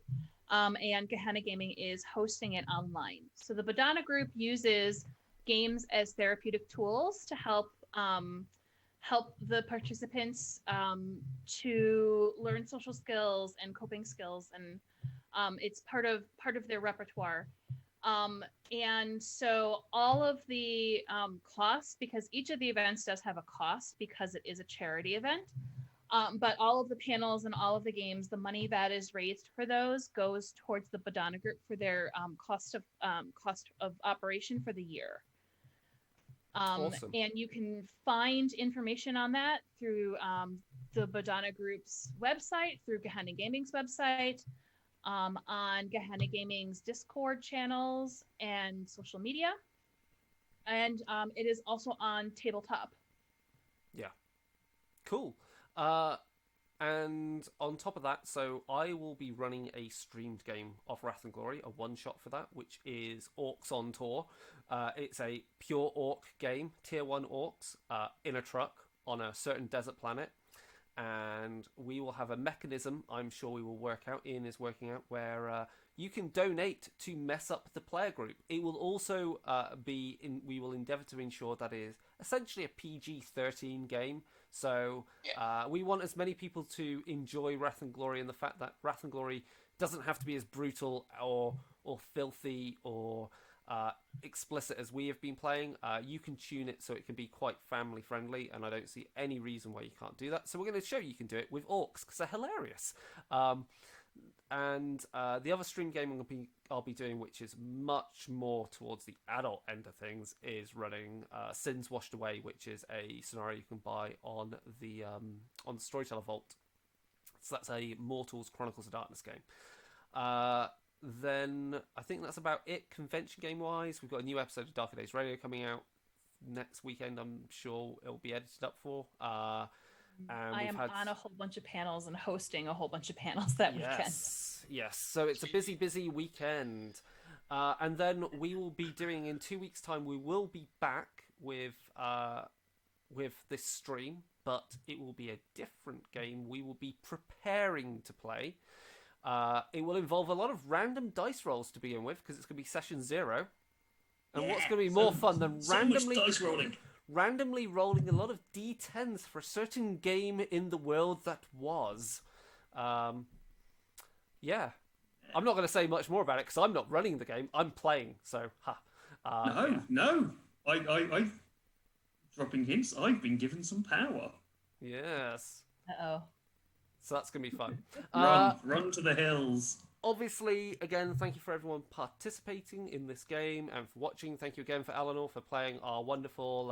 Speaker 4: and Gehenna Gaming is hosting it online. So the Bodana Group uses games as therapeutic tools to help the participants to learn social skills and coping skills, and it's part of their repertoire. And so all of the costs, because each of the events does have a cost because it is a charity event, but all of the panels and all of the games, the money that is raised for those goes towards the Bodana Group for their cost of operation for the year.
Speaker 1: Awesome.
Speaker 4: And you can find information on that through the Bodana Group's website, through Gehenna Gaming's website, on Gehenna Gaming's Discord channels and social media. And it is also on Tabletop.
Speaker 1: Yeah. Cool. And on top of that, so I will be running a streamed game of Wrath and Glory, a one-shot for that, which is Orcs on Tour. It's a pure orc game, tier 1 orcs, in a truck on a certain desert planet. and we will have a mechanism, I'm sure we will work out, Ian is working out, where you can donate to mess up the player group. It will also we will endeavour to ensure that it is essentially a PG-13 game. So we want as many people to enjoy Wrath and Glory, and the fact that Wrath and Glory doesn't have to be as brutal or filthy or explicit as we have been playing. You can tune it so it can be quite family friendly, and I don't see any reason why you can't do that. So we're going to show you can do it with orcs because they're hilarious. And the other stream game I'll be doing, which is much more towards the adult end of things, is running Sins Washed Away, which is a scenario you can buy on the Storyteller Vault. So that's a Mortals Chronicles of Darkness game. Then I think that's about it convention game wise. We've got a new episode of Darker Days Radio coming out next weekend. I'm sure it'll be edited up for.
Speaker 4: I am on a whole bunch of panels and hosting a whole bunch of panels that weekend.
Speaker 1: Yes. So it's a busy weekend. And then we will be doing, in 2 weeks' time, we will be back with this stream, but it will be a different game we will be preparing to play. It will involve a lot of random dice rolls to begin with, because it's going to be session 0. And what's going to be more fun than randomly rolling a lot of d10s for a certain game in the world that was. Yeah. I'm not going to say much more about it because I'm not running the game. I'm playing, so
Speaker 6: No. I dropping hints. I've been given some power.
Speaker 1: Yes.
Speaker 4: Uh-oh.
Speaker 1: So that's going to be fun.
Speaker 6: Run to the hills.
Speaker 1: Obviously, again, thank you for everyone participating in this game and for watching. Thank you again for Eleanor for playing our wonderful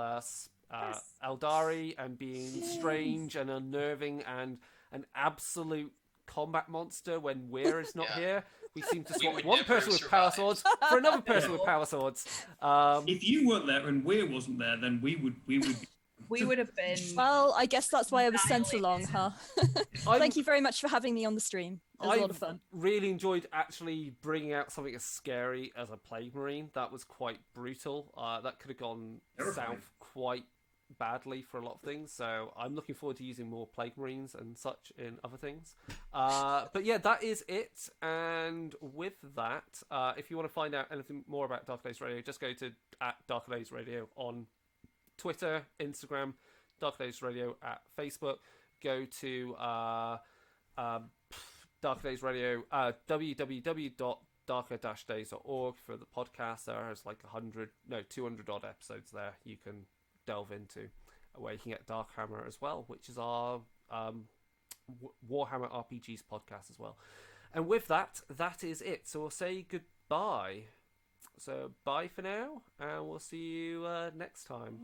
Speaker 1: Eldari and being strange and unnerving and an absolute combat monster when Weir is not here. We seem to swap one person with power swords for another person with power swords.
Speaker 6: If you weren't there and Weir wasn't there, then we would
Speaker 4: have been.
Speaker 5: Well, I guess that's why I was sent along, huh? Thank you very much for having me on the stream. It was a lot of fun.
Speaker 1: Really enjoyed actually bringing out something as scary as a Plague Marine. That was quite brutal. That could have gone south quite badly for a lot of things. So I'm looking forward to using more Plague Marines and such in other things. But yeah, that is it. And with that, if you want to find out anything more about Dark Days Radio, just go to @Dark Days Radio on Twitter, Instagram, Dark Days Radio at Facebook. Go to Dark Days Radio, www.darker-days.org for the podcast. There's like 200 odd episodes there you can delve into, where you can get Darkhammer as well, which is our Warhammer RPGs podcast as well. And with that, that is it. So we'll say goodbye. So bye for now, and we'll see you next time.